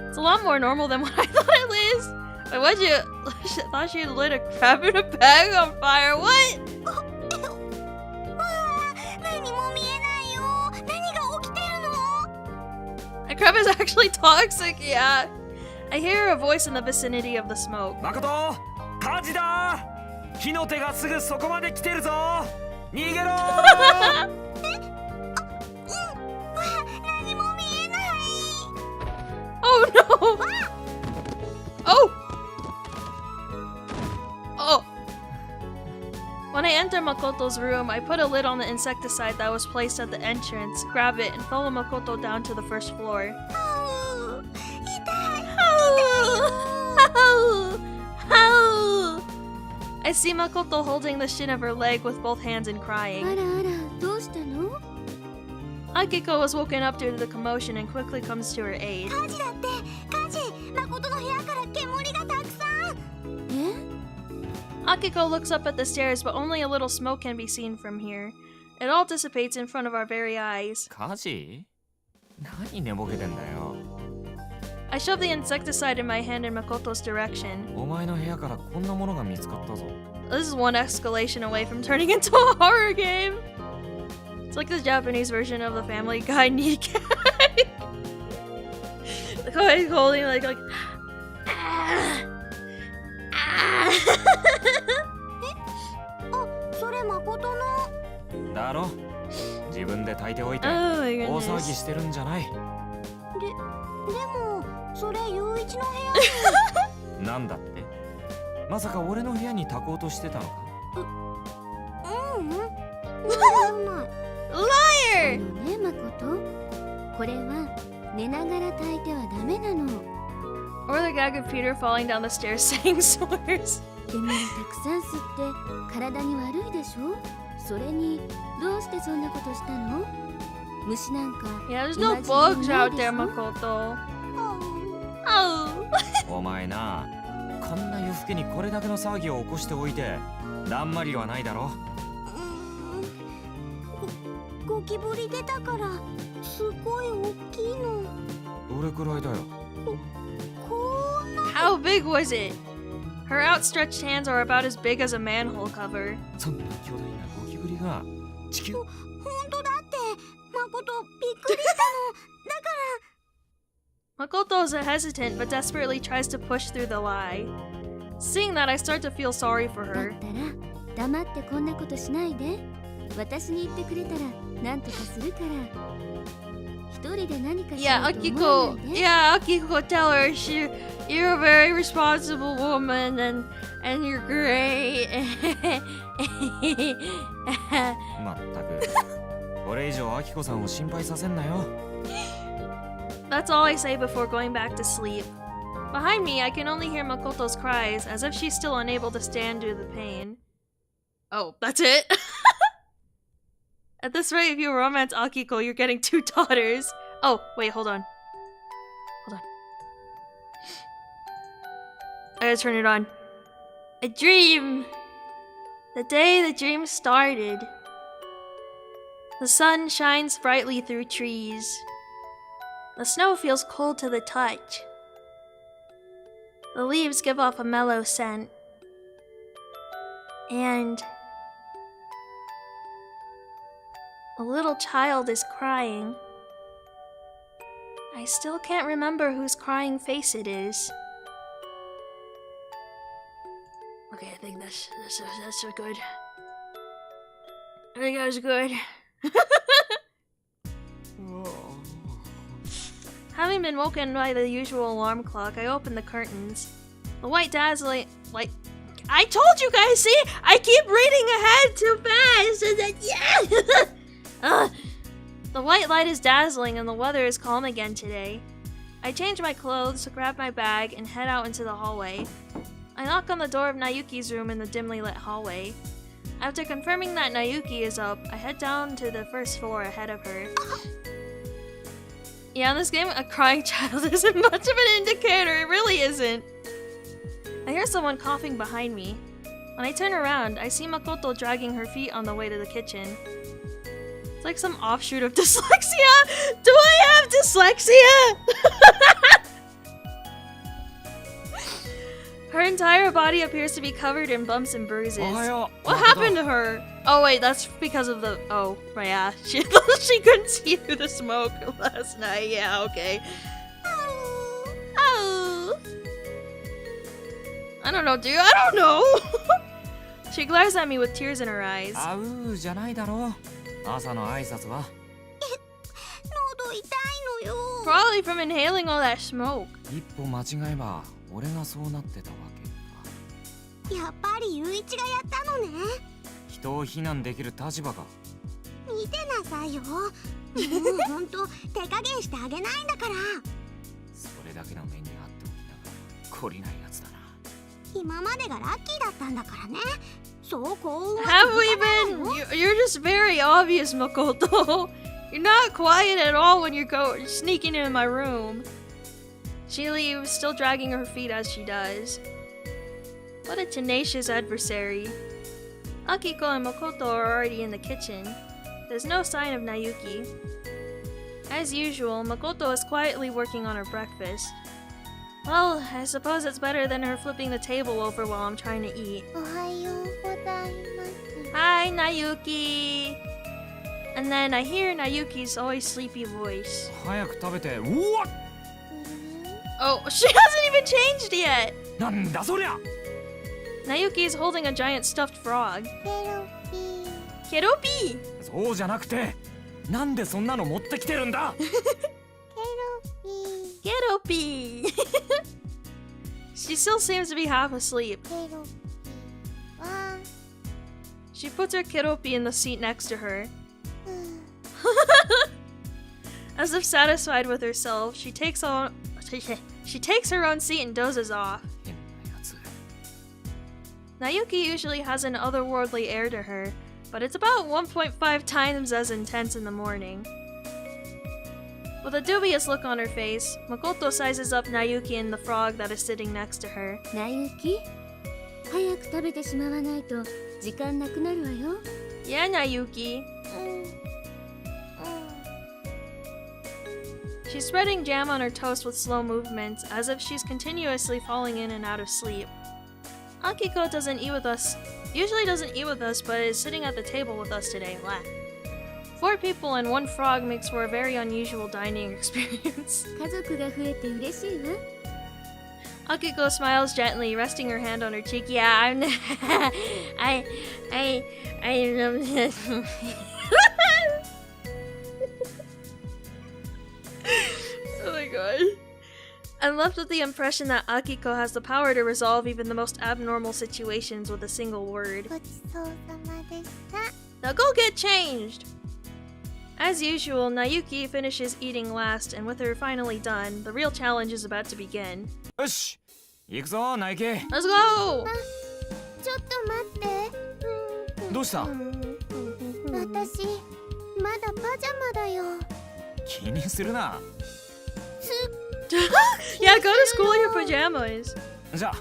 It's a lot more normal than what I thought it was. Wait, what'd you... I thought she lit a crab in a bag on fire. What? A crab is actually toxic, yeah. I hear a voice in the vicinity of the smoke. 誠、火事だ! 火の手がすぐそこまで来てるぞ! 逃げろ! Oh no! Oh! Oh! When I enter Makoto's room, I put a lid on the insecticide that was placed at the entrance, grab it, and follow Makoto down to the first floor. I see Makoto holding the shin of her leg with both hands and crying. あらあら、どうしたの? Akiko was woken up due to the commotion and quickly comes to her aid. 火事だって、火事。誠の部屋から煙がたくさん。え? Akiko looks up at the stairs, but only a little smoke can be seen from here. It all dissipates in front of our very eyes. 火事? 何寝ぼけてんだよ。I shoved the insecticide in my hand in Makoto's direction. お前の部屋からこんなものが見つかったぞ。 This is one escalation away from turning into a horror game. It's like the Japanese version of the Family Guy kneecap. He's holding like ah, ah. あ、それ誠の。だろ。自分で炊いておいて Oh my 大騒ぎ goodness. してるんじゃない。でもそれ雄一の部なんだって？まさか俺の部屋に炊こうとしてたのか？屋。うんうん。なんでもない。Liar! ね誠、これは寝ながら炊いてはダメなの。 Or the gag of Peter falling down the stairs saying slurs. 煙たくさん吸って体に悪いでしょ。それにどうしてそんなことしたの？虫なんか Yeah, there's no bugs out there, Makoto. Oh. お前な、こんな夜更けにこれだけの騒ぎを起こしておいて、だんまりはないだろ。ゴキブリ出たからすごい大きいの。どれくらいだよ。こんな。 How big was it? Her outstretched hands are about as big as a manhole cover. そんな巨大なゴキブリが地球。本当だって誠びっくりしたの。だから。 Makoto is hesitant but desperately tries to push through the lie. Seeing that, I start to feel sorry for だ her. ったら黙ってこんなことしないで。私に言ってくれたら何とかするから。一人で何かし Yeah, ようと思わ Akiko. ないで。 Yeah, Akiko, tell her you're a very responsible woman and you're great. まったく。これ以上アキコさんを心配させんなよ。 That's all I say before going back to sleep. Behind me, I can only hear Makoto's cries, as if she's still unable to stand due to the pain. Oh, that's it? At this rate, if you romance Akiko, you're getting 2 daughters. Oh, wait, hold on. Hold on. I gotta turn it on. A dream! The day the dream started. The sun shines brightly through trees. The snow feels cold to the touch. The leaves give off a mellow scent. And a little child is crying. I still can't remember whose crying face it is. Okay, I think that's good. I think that was good. Having been woken by the usual alarm clock, I open the curtains. The white dazzling light. I told you guys, see? I keep reading ahead too fast! Yeah! The white light is dazzling and the weather is calm again today. I change my clothes, grab my bag, and head out into the hallway. I knock on the door of Nayuki's room in the dimly lit hallway. After confirming that Nayuki is up, I head down to the first floor ahead of her. Yeah, in this game, a crying child isn't much of an indicator. It really isn't. I hear someone coughing behind me. When I turn around, I see Makoto dragging her feet on the way to the kitchen. It's like some offshoot of dyslexia. Do I have dyslexia? Her entire body appears to be covered in bumps and bruises. What happened to her? Oh wait, that's because of the... Oh, right, yeah. She couldn't see through the smoke last night. Yeah, okay. Oh. I don't know, dude. I don't know. She glares at me with tears in her eyes. あうじゃないだろ。朝の挨拶は。喉痛いのよ。 Probably from inhaling all that smoke. 一歩間違えば俺がそうなってたわけか。やっぱり雄一がやったのね。人を非難できる立場か。見てなさいよ。もうほんと手加減してあげないんだから。それだけの目にあっておきながら懲りないやつだな。今までがラッキーだったんだからね。そうこう。 Have we been? You're just very obvious, Makoto. You're not quiet at all when you're sneaking into my room. She leaves, still dragging her feet as she does. What a tenacious adversary. Akiko and Makoto are already in the kitchen. There's no sign of Nayuki. As usual, Makoto is quietly working on her breakfast. Well, I suppose it's better than her flipping the table over while I'm trying to eat. おはようございます。 Hi, Nayuki! And then I hear Nayuki's always sleepy voice. 早く食べて。うわっ Oh, she hasn't even changed yet! なんだそりゃ Nayuki's holding a giant stuffed frog. ケロピー。 Keropi! そうじゃなくてなんでそんなの持ってきてるんだ Keropi! She still seems to be half asleep. ケロピーは She puts her Keropi in the seat next to her. As if satisfied with herself, she takes her own seat and dozes off. 変なやつ Nayuki usually has an otherworldly air to her, but it's about 1.5 times as intense in the morning. With a dubious look on her face, Makoto sizes up Nayuki and the frog that is sitting next to her. なゆき、早く食べてしまわないと時間なくなるわよ。 Yeah, Nayuki. うん。 She's spreading jam on her toast with slow movements, as if she's continuously falling in and out of sleep. Akiko usually doesn't eat with us, but is sitting at the table with us today. Blah. 4 people and 1 frog makes for a very unusual dining experience. 家族が増えて嬉しいわ。 Akiko smiles gently, resting her hand on her cheek. Yeah, I'm. Oh my god. I'm left with the impression that Akiko has the power to resolve even the most abnormal situations with a single word. ごちそうさまでした。 Now go get changed! As usual, Nayuki finishes eating last, and with her finally done, the real challenge is about to begin. よし行くぞナイキ Let's go! ちょっと待って。どうした私、まだパジャマだよ。気にするな Yeah, go to school in your pajamas. じゃあ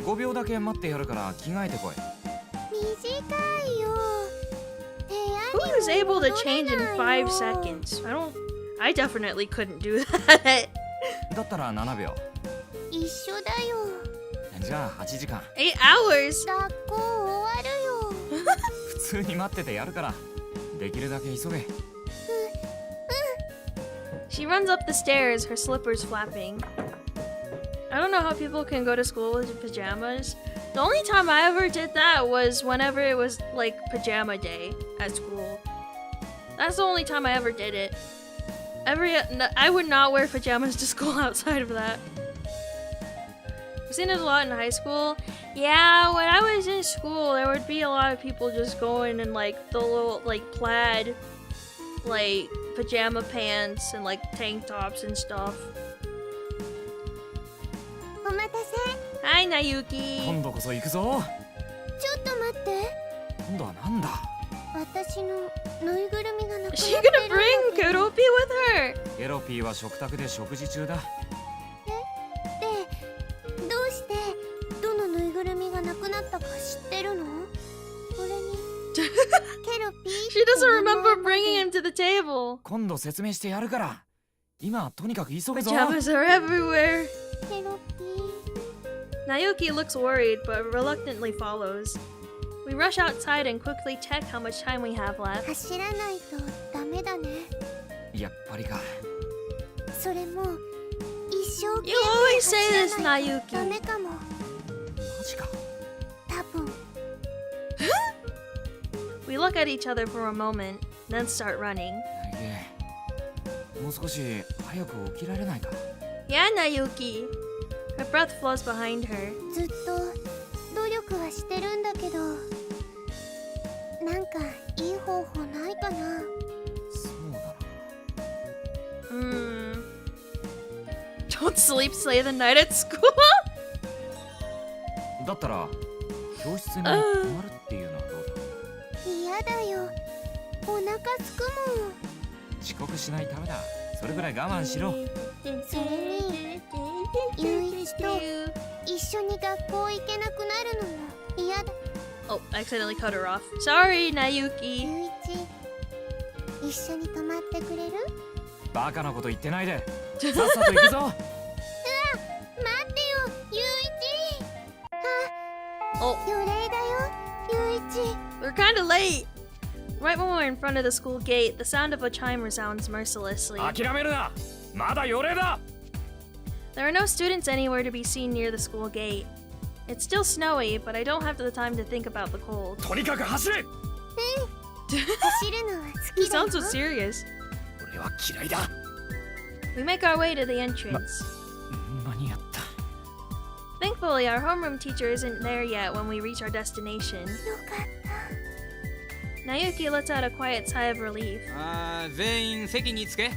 5秒だけ待ってやるから着替えてこい短いよ。部屋に Who is able to change in 5 seconds? I definitely couldn't do that. だったら7秒一緒だよ。じゃあ8時間 8 hours? 学校終わるよ。普通に待っててやるからできるだけ急げ She runs up the stairs, her slippers flapping. I don't know how people can go to school with pajamas. The only time I ever did that was whenever it was like pajama day at school. That's the only time I ever did it. I would not wear pajamas to school outside of that. I've seen it a lot in high school. Yeah, when I was in school, there would be a lot of people just going in like the little like plaid, like pajama pants and like tank tops and stuff. お待たせ。 Hi, Nayuki. 今度こそ行くぞちょっと待って。今度はなんだ私のぬいぐるみがなくなっ Is て she るん gonna だ bring けど。 Keropi with her? ケロピーは食卓で食事中だで、どうしてどのぬいぐるみがなくなったか知ってるの？それにケロピー She doesn't remember bringing him to the table. 今度説明してやるから今とにかく急ぐぞ Pajamas are everywhere. ケロピー。 Nayuki looks worried, but reluctantly follows. We rush outside and quickly check how much time we have left. 走らないとダメだね。やっぱりかそれも一生懸 You 命 always say 走 this, らないと Nayuki. ダメかも。マジか多分。 We look at each other for a moment, then start running. ナイキもう少し早く起きられないか Yeah, Nayuki. Her breath flows behind her. ずっと努力はしてるんだけど、なんかいい方法ないかな。そうだな Don't sleep, slay the night at school. だったら教室に泊まるっていうのはどうだ嫌だよ。お腹すくもん。遅刻しないためだそれぐらい我慢しろそれにゆういちと一緒に学校行けなくなるのも嫌だ。 Oh, I accidentally cut her off. Sorry, ゆ Nayuki. ういち一緒に泊まってくれる？バカなこと言ってないでさっさと行くぞ待って。Oh, 予礼だよ雄一。 we're kind of late. Right when we're in front of the school gate, the sound of a chime resounds mercilessly. 諦めるな。まだ予礼だ。 There are no students anywhere to be seen near the school gate. It's still snowy, but I don't have the time to think about the cold. とにかく走れ。走るのは好 He きだよ。 sounds so serious. 俺は嫌いだ。 We make our way to the entrance. 間に合った。 Thankfully, our homeroom teacher isn't there yet when we reach our destination. よかった。 Nayuki lets out a quiet sigh of relief. 全員席につけ。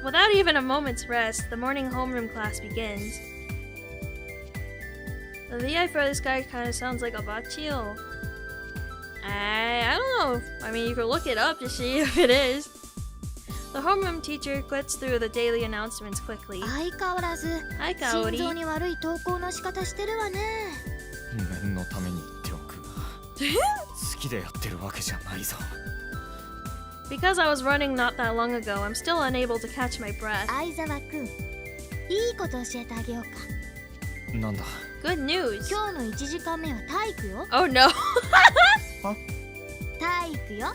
Without even a moment's rest, the morning homeroom class begins. The VI for this guy kind of sounds like a bachio. I don't know. I mean, you could look it up to see if it is. The homeroom teacher clicks through the daily announcements quickly. 相変わらず Hi, 心臓 Kaori. に悪い投稿の仕方してるわね。念のために言っておくが、好きでやってるわけじゃないぞ。 Because I was running not that long ago, I'm still unable to catch my breath. 相沢くん、いいこと教えてあげようか。なんだ。 Good news. 今日の1時間目は体育よ。 Oh no. 体育よ。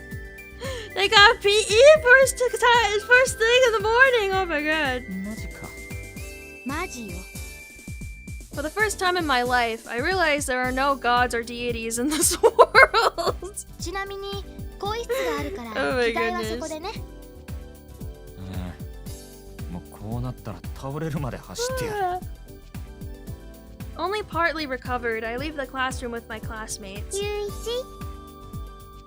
They got PE first thing in the morning. Oh my god. マジか。マジよ。 For the first time in my life, I realized there are no gods or deities in this world. ちなみに更衣室があるから Oh my 着替えは goodness. そこでね。もうこうなったら倒れるまで走ってやる。 Only partly recovered, I leave the classroom with my classmates. 雄一。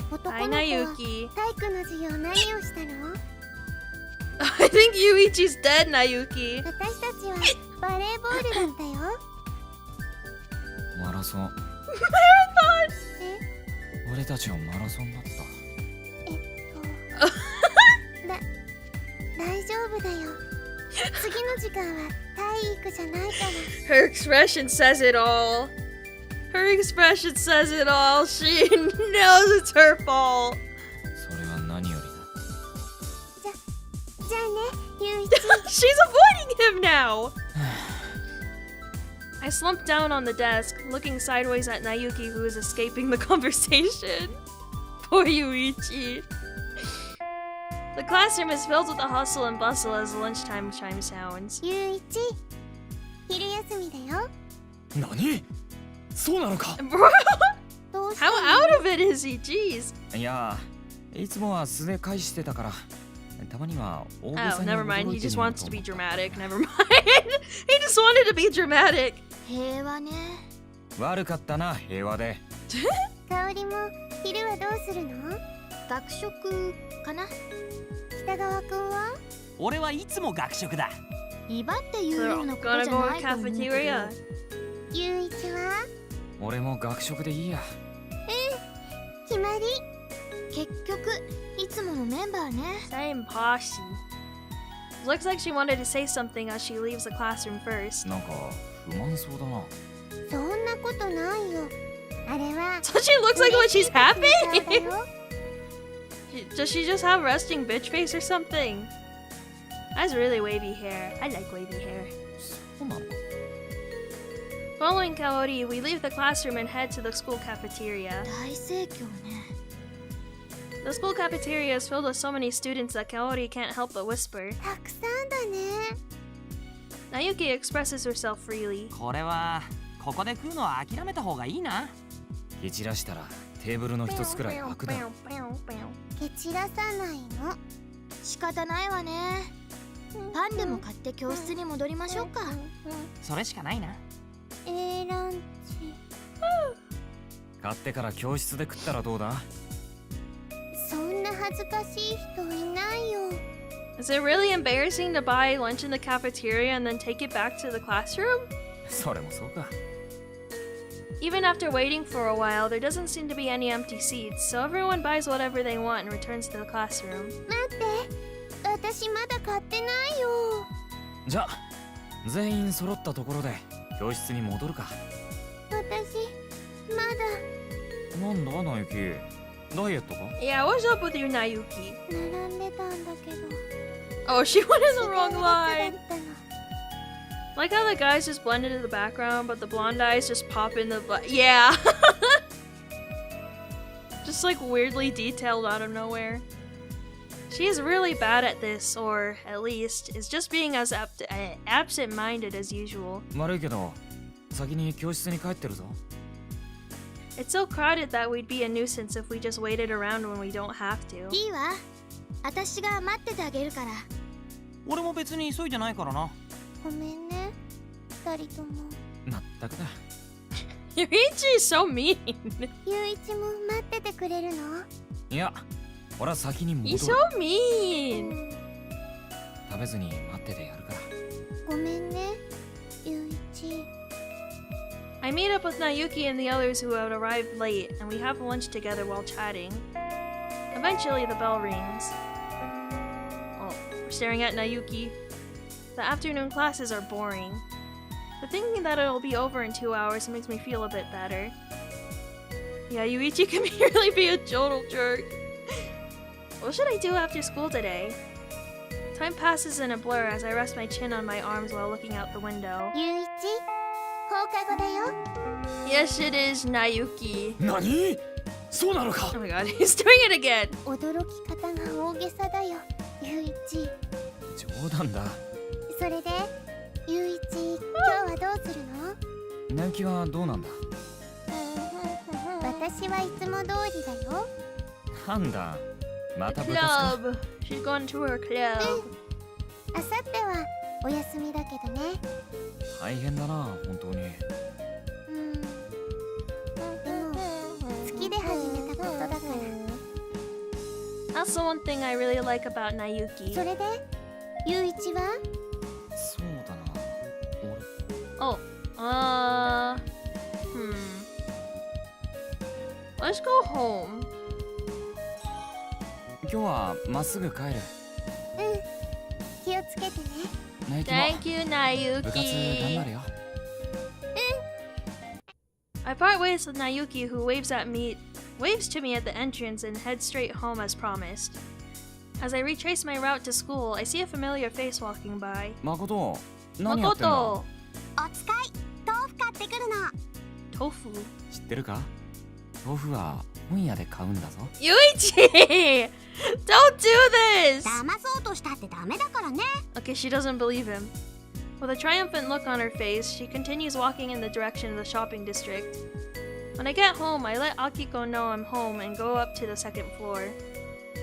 男 Hi, の子は Nayuki. 体育の授業何をしたの？ I think Yuichi's dead, Nayuki. 私たちはバレーボールだったよ。マラソン。 え、俺たちはマラソンだった。大丈夫だよ。次の時間は体育じゃないから。 Her expression says it all. Her expression says it all. She knows it's her fault. それは何よりじゃあね、雄一。 She's avoiding him now. I slumped down on the desk, looking sideways at Nayuki, who is escaping the conversation. Poor Yuichi. The classroom is filled with the hustle and bustle as the lunchtime chime sounds. 雄一、昼休みだよ。だ。何？そうなのか。 Bro, どうし how た out of it is he? Jeez. いや、いつもは素で返してたから、たまには大げ Oh, さに never 驚 mind. い He て just みよう wants と to 思 be った。 dramatic. Never mind. He just wanted to be dramatic. 平和ね。悪かったな、平和で。香りも昼はどうするの？学食かな。北川くんは？俺はいつも学食だ。威張って言う They're よう all なこと gonna じゃ go な to いと思うけど。 cafeteria. 雄一は？俺も学食でいいや。決まり？結局いつものメンバーね。 Same posse. Looks like she wanted to say something as she leaves the classroom first. なんか不満そうだな。そんなことないよ。あれは。 So she looks like when she's そうだ happy? よ。 Does she just have resting bitch face or something? That's really wavy hair. I like wavy hair. そうなの？ Following Kaori, we leave the classroom and head to the school cafeteria. 大盛況ね。 The school cafeteria is filled with so many students that Kaori can't help but whisper. たくさんだね。 Nayuki expresses herself freely. これはここで食うのは諦めた方がいいな。蹴散らしたらテーブルの一つくらい空くだろ。蹴散らさないの。仕方ないわね。パンでも買って教室に戻りましょうか。それしかないな。ランチ。買ってから教室で食ったらどうだ？そんな恥ずかしい人いないよ。 Is it really embarrassing to buy lunch in the cafeteria and then take it back to the classroom? それもそうか。 Even after waiting for a while, there doesn't seem to be any empty seats, so everyone buys whatever they want and returns to the classroom. 待って、私まだ買ってないよ。じゃあ全員揃ったところで教室に戻るか。私まだ。なんだなゆき、ダイエットか？ Yeah, what's up with you, Nayuki? 並んでたんだけど。 Oh, she went in the wrong 違う列だ line. ったの。Like how the guys just blend into the background, but the blonde eyes just pop in the yeah. Just like weirdly detailed out of nowhere. She is really bad at this, or at least is just being as absent-minded as usual. 悪いけど、先に教室に帰ってるぞ。 It's so crowded that we'd be a nuisance if we just waited around when we don't have to. いいわ。私が待っててあげるから。俺も別に急いでないからな。ごめんね、二人とも。まったくだ。Yuichi is so mean. ゆういちも待っててくれるの？いや、俺は先に戻る。 He's so mean. 食べずに待っててやるから。ごめんね、ゆういち。 I meet up with Nayuki and the others who had arrived late, and we have lunch together while chatting. Eventually, the bell rings. Oh, we're staring at Nayuki. The afternoon classes are boring. But thinking that it'll be over in 2 hours makes me feel a bit better. Yeah, Yuichi can really be a total jerk. What should I do after school today? Time passes in a blur as I rest my chin on my arms while looking out the window. ゆういち、放課後だよ。 Yes, it is Nayuki. 何？そうなのか？ Oh my god, he's doing it again. 驚き方が大げさだよ、ゆういち。冗談だ。それで、ゆういち、今日はどうするの？ナキはどうなんだ？私はいつも通りだよ。なんだ？また部活か？ Club. She's going to her club. あさってはお休みだけどね。大変だな、本当に。でも、好きで始めたことだから。 That's the one thing I really like about Nayuki. それで、ゆういちは？そうだな。Oh, Let's go home. 今日はまっすぐ帰る。気をつけてね。ナイキも Thank you, 部活頑張 Nayuki. れよ。I part ways with Nayuki, who waves to me at the entrance and heads straight home as promised. As I retrace my route to school, I see a familiar face walking by. 誠、何やってんだ？ Makoto! お使い、豆腐買ってくるの。 Tofu. 知ってるか？豆腐は本屋で買うんだぞ。 Yuichi! Don't do this! 騙そうとしたってダメだからね。 Okay, she doesn't believe him. With a triumphant look on her face, she continues walking in the direction of the shopping district. When I get home, I let Akiko know I'm home and go up to the second floor.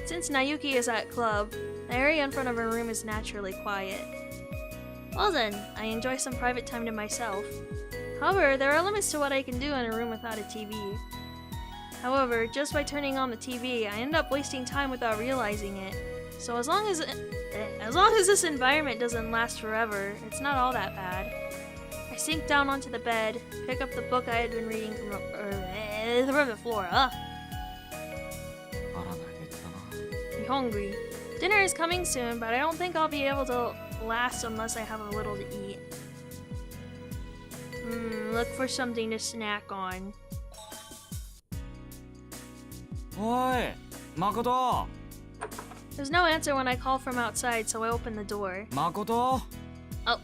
Since Nayuki is at club, the area in front of her room is naturally quiet. Well then, I enjoy some private time to myself. However, there are limits to what I can do in a room without a TV. However, just by turning on the TV, I end up wasting time without realizing it. So as long as this environment doesn't last forever, it's not all that bad. I sink down onto the bed, pick up the book I had been reading from the floor. Ugh. 腹が減ったな。 I'm hungry. Dinner is coming soon, but I don't think I'll be able to last unless I have a little to eat. Look for something to snack on. おい、誠。 There's no answer when I call from outside, so I open the door. 誠。 Oh,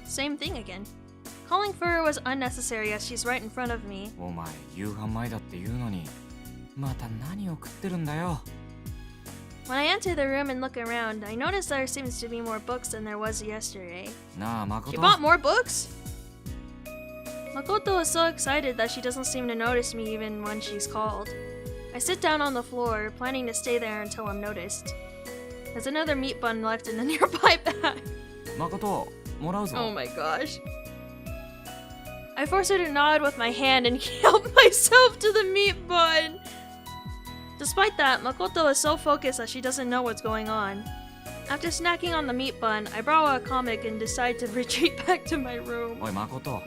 same thing again. Calling for her was unnecessary as she's right in front of me. お前、夕飯前だって言うのに、また何を食ってるんだよ。 When I enter the room and look around, I notice there seems to be more books than there was yesterday. なあ、 She 誠。 bought more books? Makoto is so excited that she doesn't seem to notice me even when she's called. I sit down on the floor, planning to stay there until I'm noticed. There's another meat bun left in the nearby bag. 誠、もらうぞ。 Oh my gosh. I force her to nod with my hand and help myself to the meat bun. Despite that, Makoto is so focused that she doesn't know what's going on. After snacking on the meat bun, I borrow a comic and decide to retreat back to my room. おい、誠。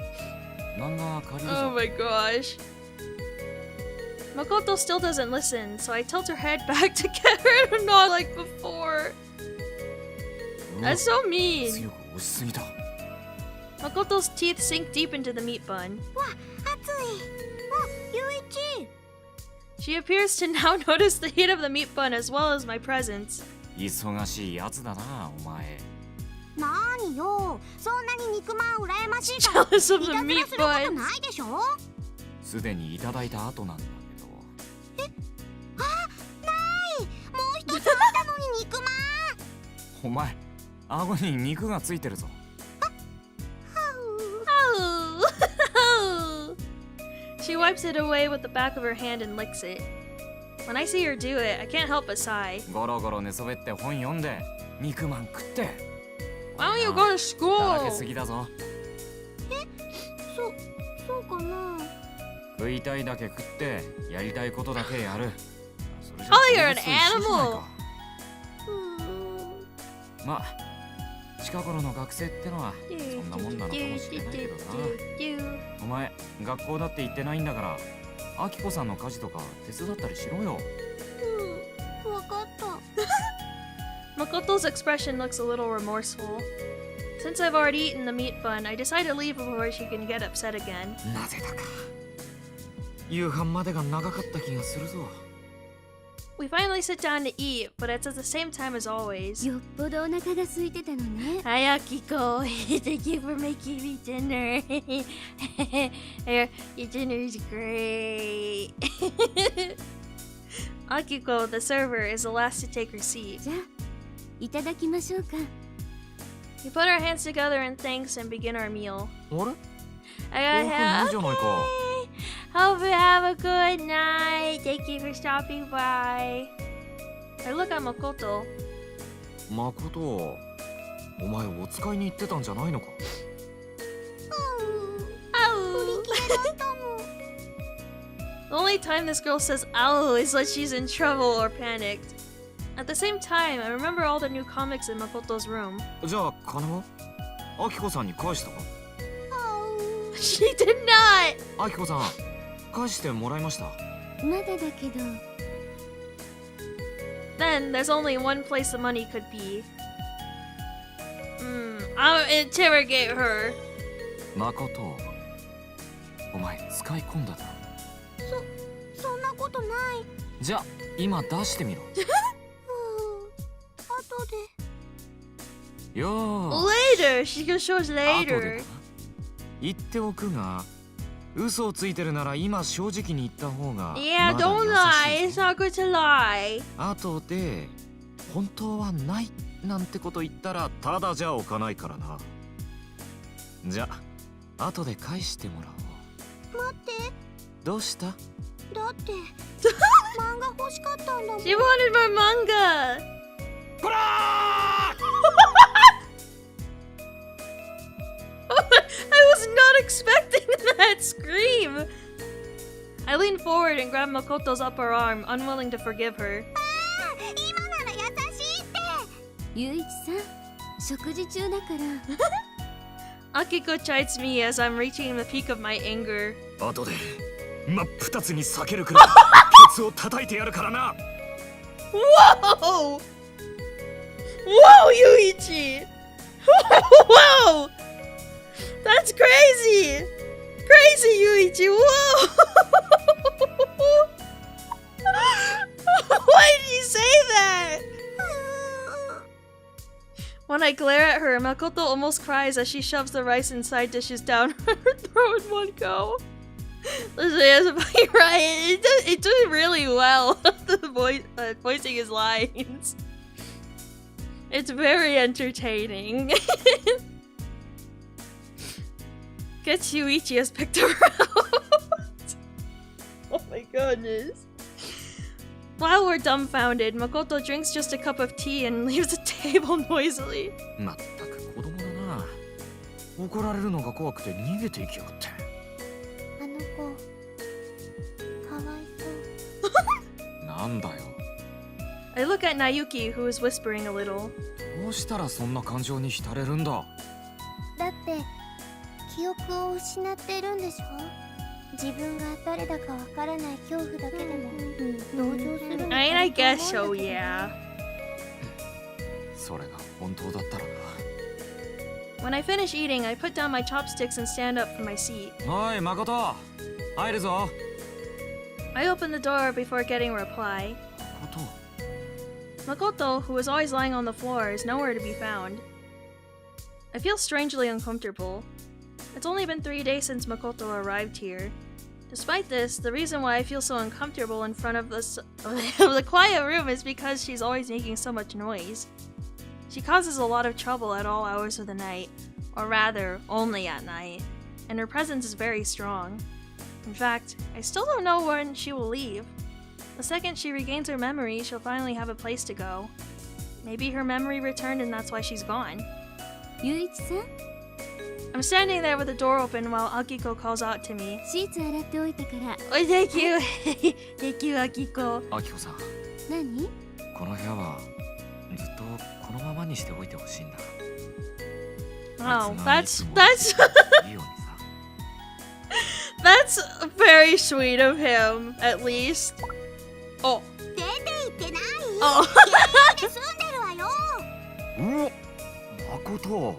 漫画借りる Oh ぞ。 my gosh. Makoto still doesn't listen, so I tilt her head back to get her to nod like before. うわ That's so mean. 強く押しすぎた。 Makoto's teeth sink deep into the meat bun. わ、熱い。あ、ゆういち。 She appears to now notice the heat of the meat bun as well as my presence. 忙しいやつだな、お前。なーによ、そんなに肉まん羨ましいから Jealous of い the たずら meat すること buns. ないでしょ。すでにいただいた後なんだけど。もう一つあったのに肉まん。お前顎に肉がついてるぞ。 Oh. She wipes it away with the back of her hand and licks it. When I see her do it, I can't help but sigh. ゴロゴロ寝そべって本読んで肉まん食って。 Why don't you go to だら school? けすぎだぞ。そうかな。食いたいだけ食ってやりたいことだけやる。それじゃ Oh, you're an 動物と一緒じゃない animal. か。まあ近頃の学生ってのはそんなもんなのかもしれないけどな。お前学校だって行ってないんだから、アキコさんの家事とか手伝ったりしろよ。わかった。 Makoto's expression looks a little remorseful. Since I've already eaten the meat bun, I decide to leave before she can get upset again. なぜだか夕飯までが長かった気がするぞ。 We finally sit down to eat, but it's at the same time as always. よっぽどお腹が空いてたのね。 Hi, Akiko. Thank you for making me dinner. Your dinner is great. Akiko, the server, is the last to take her seat. じゃあいただきましょうか。 We put our hands together in thanks and begin our meal. あれ I いい got じゃないか。 Hope you have a good night. Thank you for stopping by. I look at Makoto. 誠、お前お使いに行ってたんじゃないのか。 Ow. きれだったもん。 The only time this girl says ow is when she's in trouble or panicked. At the same time, I remember all the new comics in Makoto's room. じゃあ金はアキコさんに返したか。 She did not! アキコさん返してもらいました。まだだけど。 Then there's only one place the money could be. I'll interrogate her. 誠、お前使い込んだだろ。そんなことない。じゃあ今出してみろ。後で。よー Later! She can show us 後で later. だ。言っておくが、嘘をついてるなら今正直に言った方が Yeah, まだ don't 優 lie. しい It's not good to lie. 後で本当はないなんてこと言ったらただじゃおかないからな。じゃあ後で返してもらおう。待って。どうした？だって漫画欲しかったんだもん。 She wanted more manga. こらー I was not expecting that scream. I leaned forward and grabbed Makoto's upper arm, unwilling to forgive her. 今なら優しいって。ゆういちさん、食事中だから。 Akiko chides me as I'm reaching the peak of my anger. 後で真っ二つに裂けるくらいケツを叩いてやるからな。 Whoa! Whoa, Yuichi! Whoa! That's crazy! Crazy, Yuichi! Whoa! Why did you say that? When I glare at her, Makoto almost cries as she shoves the rice and side dishes down her throat in one go. Listen, right. It does really well. The voicing his lines. It's very entertaining. Guess Yuichi has picked her out. Oh my goodness. While we're dumbfounded, Makoto drinks just a cup of tea and leaves the table noisily. まったく子供だな。怒られるのが怖くて逃げていきやがって。あの子かわいそう。なんだよ。 I look at Nayuki, who is whispering a little. どうしたらそんな感情に浸れるんだ。だって記憶を失っているんでしょ。自分が誰だかわからない恐怖だけでも同情するのかなと思うんだけど。 I guess so, yeah. それが本当だったらな。 When I finish eating, I put down my chopsticks and stand up from my seat. おい誠、入るぞ。 I open the door before getting a reply. 誠、 Makoto, who was always lying on the floor, is nowhere to be found. I feel strangely uncomfortable. It's only been 3 days since Makoto arrived here. Despite this, the reason why I feel so uncomfortable in front of the quiet room is because she's always making so much noise. She causes a lot of trouble at all hours of the night, or rather, only at night, and her presence is very strong. In fact, I still don't know when she will leave. The second she regains her memory, she'll finally have a place to go. Maybe her memory returned and that's why she's gone. ゆういちさん I'm standing there with the door open while Akiko calls out to me. シーツ洗っておいたから Oh, thank you! Thank you, Akiko. アキコさん、何この部屋はずっとこのままにしておいてほしいんだ。 Oh, あい that's つがいつも that's いいようにさ。 that's very sweet of him, at least. Oh. 出て行ってない Oh. で住んでるわよ。うお、誠、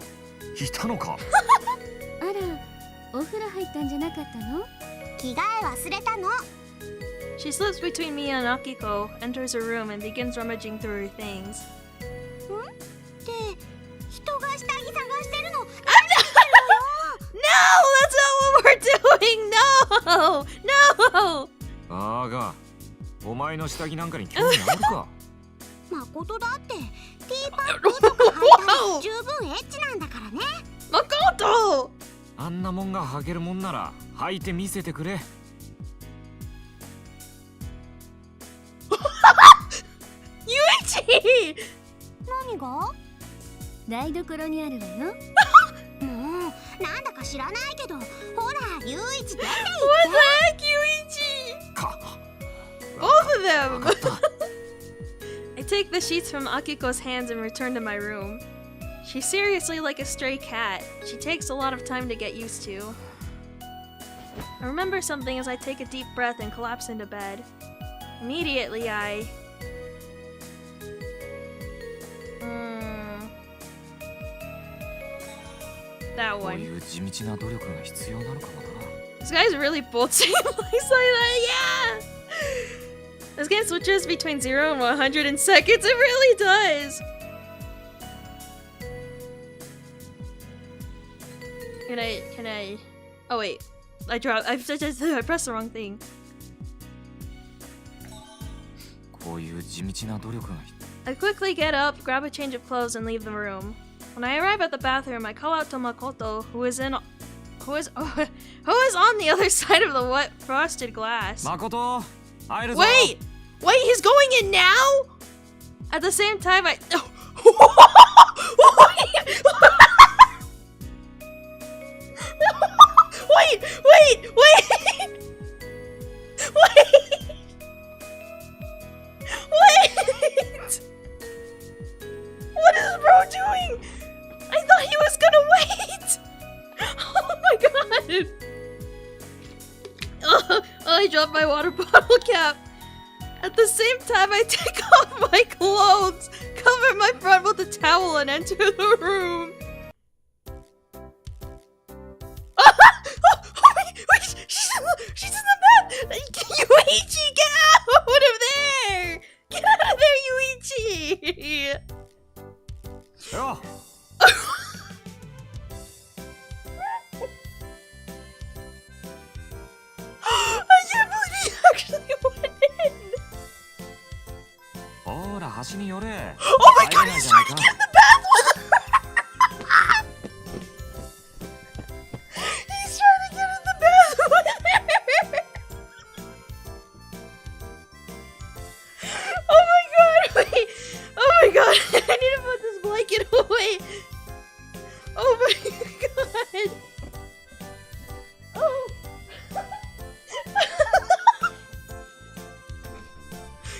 いたのか。あらお風呂入ったんじゃなかったの着替え忘れたの。 She slips between me and Akiko, enters her room, and begins rummaging through her things. って人が下着探してるの。 No, that's not what we're doing. No, no. あーが、お前の下着なんかに興味あるか。誠だってティーパックとか履いたら十分エッチなんだからね。 Makoto. あんなもんが履けるもんなら履いてみせてくれ。Yuichi. 何が？台所にあるわよもうなんだか知らないけど、ほらユウイチ出て What the heck, Yuichi? か。 Both of わ them. かった。 I take the sheets from Akiko's hands and return to my room. She's seriously like a stray cat. She takes a lot of time to get used to. I remember something as I take a deep breath and collapse into bed. Immediately, that こう one. いう地道な努力が必要なのかもな。 This guy's really bolting like that, yeah! This game switches between 0 and 100 in seconds, it really does! Can I... Oh wait, I pressed the wrong thing. こういう地道な努力が必 I quickly get up, grab a change of clothes, and leave the room. When I arrive at the bathroom, I call out to Makoto, who is on the other side of the wet frosted glass. 要。誠、入るぞ。 Wait, he's going in now? At the same time, I. Wait! What is bro doing? I thought he was gonna wait! Oh my god! Oh, I dropped my water bottle cap. At the same time, I take off my clothes, cover my front with a towel, and enter the room. Wait, she's in the bed! Yuichi, get out of there! Get out of there, Yuichi! よ。 I can't believe he actually went in! ほら、端に寄れ。 Oh my god, he's trying to get in the bathroom! He's trying to get in the bathroom! Oh my god, wait! Oh my god, I need to put this blanket away! Oh my god! Oh!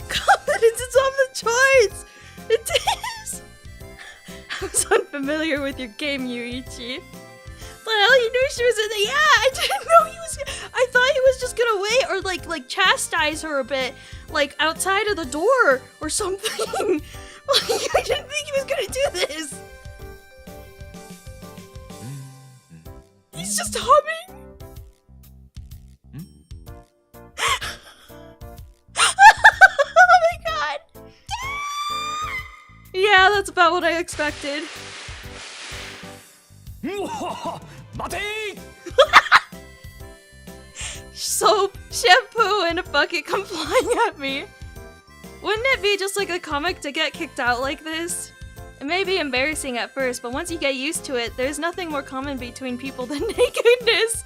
Confidence is on the charts! It is! I was unfamiliar with your game, Yuichi. But hell, you knew she was in there. Yeah, I didn't know he was. I thought he was just gonna wait or like chastise her a bit, like outside of the door or something. Like, I didn't think he was gonna do this. He's just humming. Oh my god. Yeah, that's about what I expected. Soap, shampoo, and a bucket come flying at me. Wouldn't it be just like a comic to get kicked out like this? It may be embarrassing at first, but once you get used to it, there's nothing more common between people than nakedness.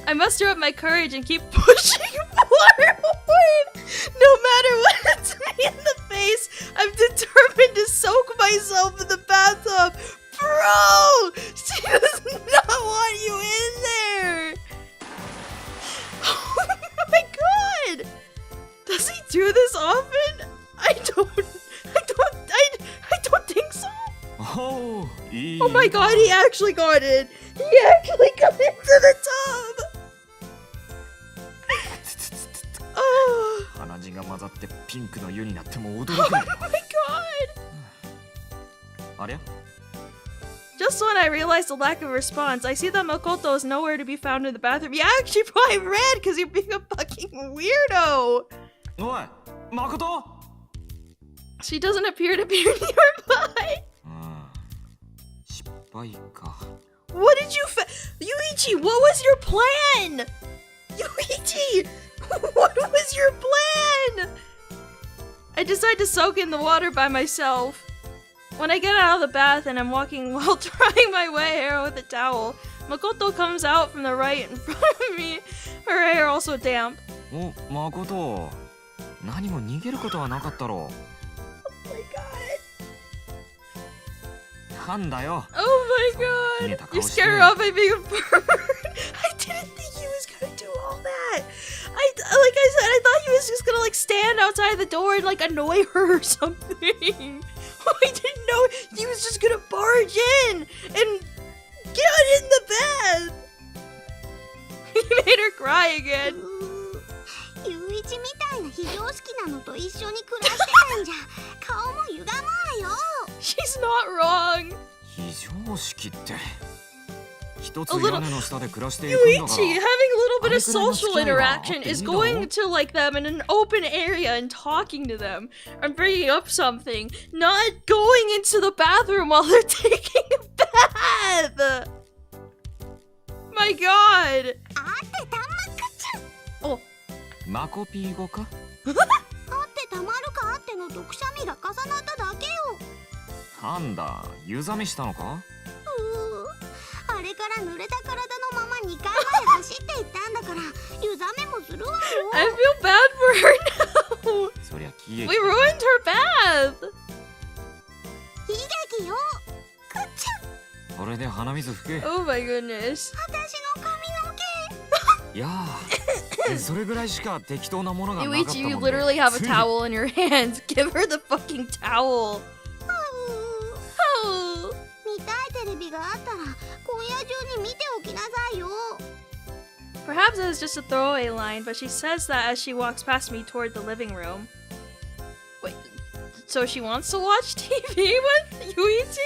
I muster up my courage and keep pushing forward. No matter what hits me in the face, I'm determined to soak myself in the bathtub. Bro! She does not want you in there! Oh my god! Does he do this often? I don't think so. Oh my god, he actually got in! He actually got into the tub! Oh. 鼻血が混ざってピンクの湯になっても驚く Oh ね。 my god! ありゃ Just when I realized the lack of response, I see that Makoto is nowhere to be found in the bathroom. Yeah, she probably ran because you're being a fucking weirdo! おい、誠 She doesn't appear to be nearby! 失敗か。 What did you Yuichi, what was your plan? Yuichi! What was your plan? I decide to soak in the water by myself. When I get out of the bath and I'm walking while drying my wet hair with a towel, Makoto comes out from the right in front of me, her hair also damp. お、誠。何も逃げることはなかったろう。Oh my god. なんだよ。 Oh my god. You scared her off by being a pervert. I didn't think he was gonna do all that. Like I said, I thought he was just gonna like stand outside the door and like annoy her or something. I didn't know he was just gonna barge in and get in the bed. He made her cry again. ユイチみたいな非常識なのと一緒に暮らしてたんじゃ顔も歪むわよ。 She's not wrong. 非常識って。一つ屋根の下で暮らしていくんだから。 Yuichi, having a little bit of social interaction is going to like them in an open area and talking to them and bringing up something, not going into the bathroom while they're taking a bath. My god. あってたまくちゃ。 Oh. マコピー語か？あってたまるかあってのとくしゃみが重なっただけよ。なんだ、湯冷めしたのか？あれから濡れた体のまま2階まで走っていったんだから湯冷めもするわよ。I feel bad for her now. そりゃ喜劇。 We ruined her bath. 悲劇よ。くっちゃ。これで鼻水拭け。 Oh my goodness. 私の髪の毛。いやー、それぐらいしか適当なものがなかった Yuichi, も you んで。 literally have a towel in your hands. Give her the fucking towel. Oh. 見たいテレビがあったら今夜中に見ておきなさいよ。 Perhaps it was just a throwaway line, but she says that as she walks past me toward the living room. Wait, so she wants to watch TV with Yuichi?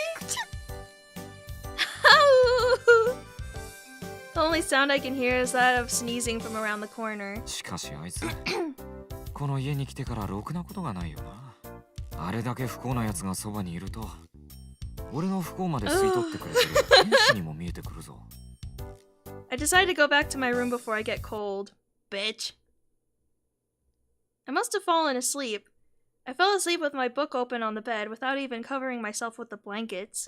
The only sound I can hear is that of sneezing from around the corner. しかしあいつ、この家に来てからろくなことがないよな。あれだけ不幸な奴がそばにいると、俺の不幸まで吸い取ってくれてる天使にも見えてくるぞ。I decide to go back to my room before I get cold. Bitch. I must have fallen asleep. I fell asleep with my book open on the bed without even covering myself with the blankets.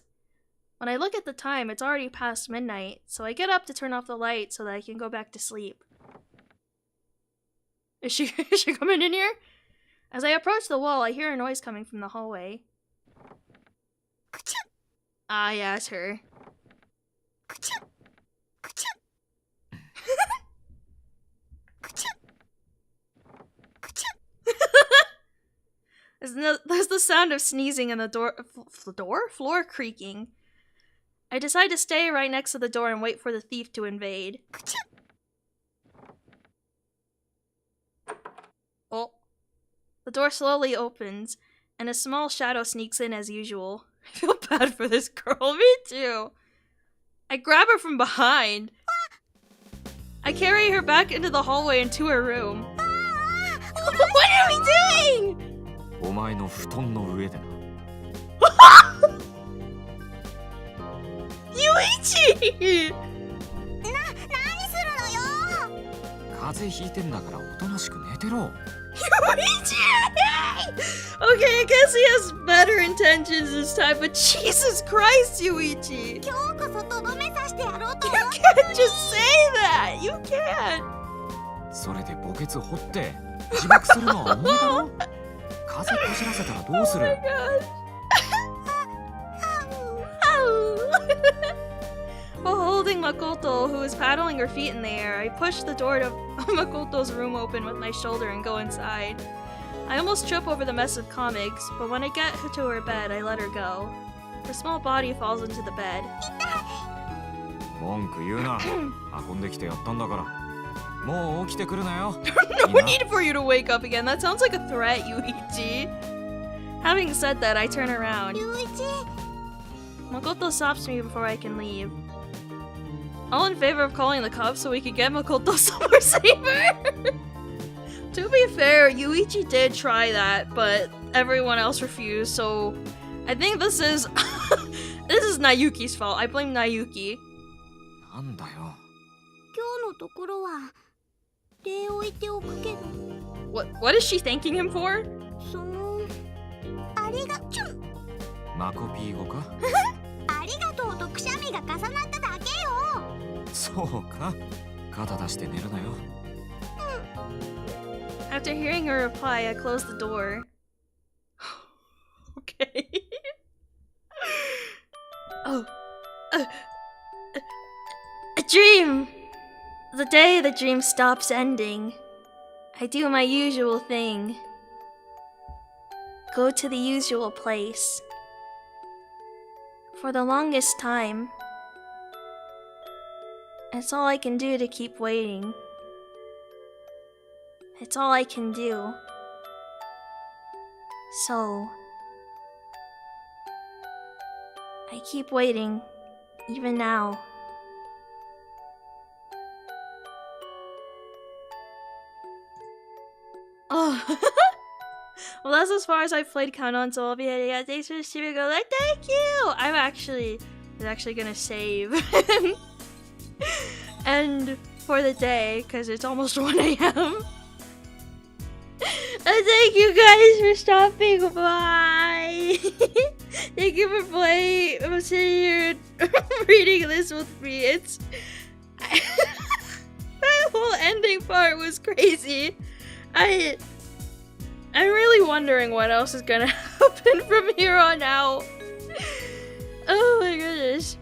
When I look at the time, it's already past midnight, so I get up to turn off the light so that I can go back to sleep. Is she coming in here? As I approach the wall, I hear a noise coming from the hallway. Ah, yeah, it's her. There's the sound of sneezing and the floor creaking. I decide to stay right next to the door and wait for the thief to invade. Oh. The door slowly opens, and a small shadow sneaks in as usual. I feel bad for this girl, me too. I grab her from behind. I carry her back into the hallway and to her room. What are we doing? お前の布団の上でな。Yuichi! 何するのよ。風邪ひいてんだからおとなしく寝てろ。Yuichi! Okay, I guess he has better intentions this time, but Jesus Christ, Yuichi! 今日こそとどめさせてやろうと You 思って can't just say that! You can't! それで墓穴掘って自爆するのはお前だろ。風こじらせたらどうする。While holding Makoto, who is paddling her feet in the air, I push the door to Makoto's room open with my shoulder and go inside. I almost trip over the mess of comics, but when I get to her bed, I let her go. Her small body falls into the bed. 文句言うな。運んできてやったんだから。もう起きてくるなよ。 No need for you to wake up again. That sounds like a threat, Yuichi. Having said that, I turn around. ゆういち Makoto stops me before I can leave. All in favor of calling the cops so we can get Makoto somewhere safer. To be fair, Yuichi did try that, but everyone else refused, so I think this is this is Nayuki's fault. I blame Nayuki. なんだよ。今日のところは礼を言っておくけど What is she thanking him for? そのありがちゅんマコピー語か。ありがとうとくしゃみが重なっただけよ。そうか。肩出して寝るなよ。After hearing her reply, I close the door. Okay. Oh. A dream! The day the dream stops ending, I do my usual thing. Go to the usual place. For the longest time, it's all I can do to keep waiting. It's all I can do. So, I keep waiting, even now. Oh, well, that's as far as I've played Kanon, so I'll be heading out. Thanks for the stream. Go like, thank you. I'm actually gonna save and for the day because it's almost 1 a.m. And thank you guys for stopping by. Thank you for playing. I'm sitting here reading this with me. It's that whole ending part was crazy. I'm really wondering what else is gonna happen from here on out. Oh my goodness.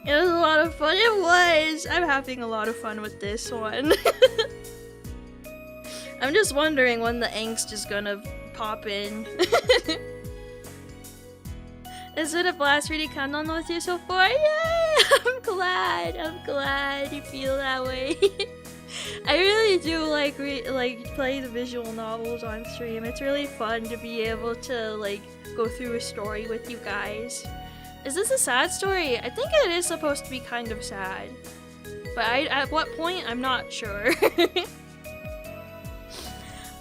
It was a lot of fun. It was. I'm having a lot of fun with this one. I'm just wondering when the angst is gonna pop in. It's been a blast reading Kanon with you so far. Yay! I'm glad you feel that way. I really do like play the visual novels on stream. It's really fun to be able to like go through a story with you guys. Is this a sad story? I think it is supposed to be kind of sad, but at what point I'm not sure.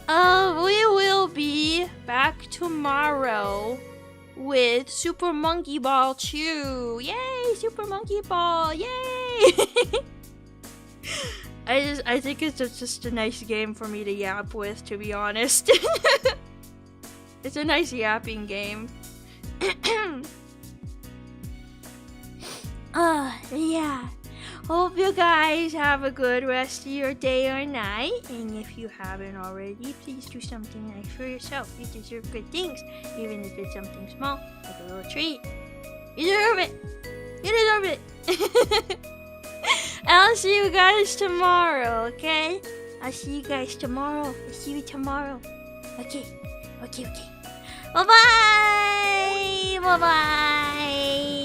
We will be back tomorrow with Super Monkey Ball 2. Yay, Super Monkey Ball! Yay! I think it's just a nice game for me to yap with, to be honest. It's a nice yapping game. Yeah. Hope you guys have a good rest of your day or night. And if you haven't already, please do something nice for yourself. You deserve good things, even if it's something small, like a little treat. You deserve it. You deserve it. I'll see you guys tomorrow, okay? I'll see you guys tomorrow. I'll see you tomorrow. Okay. Bye-bye. Bye-bye.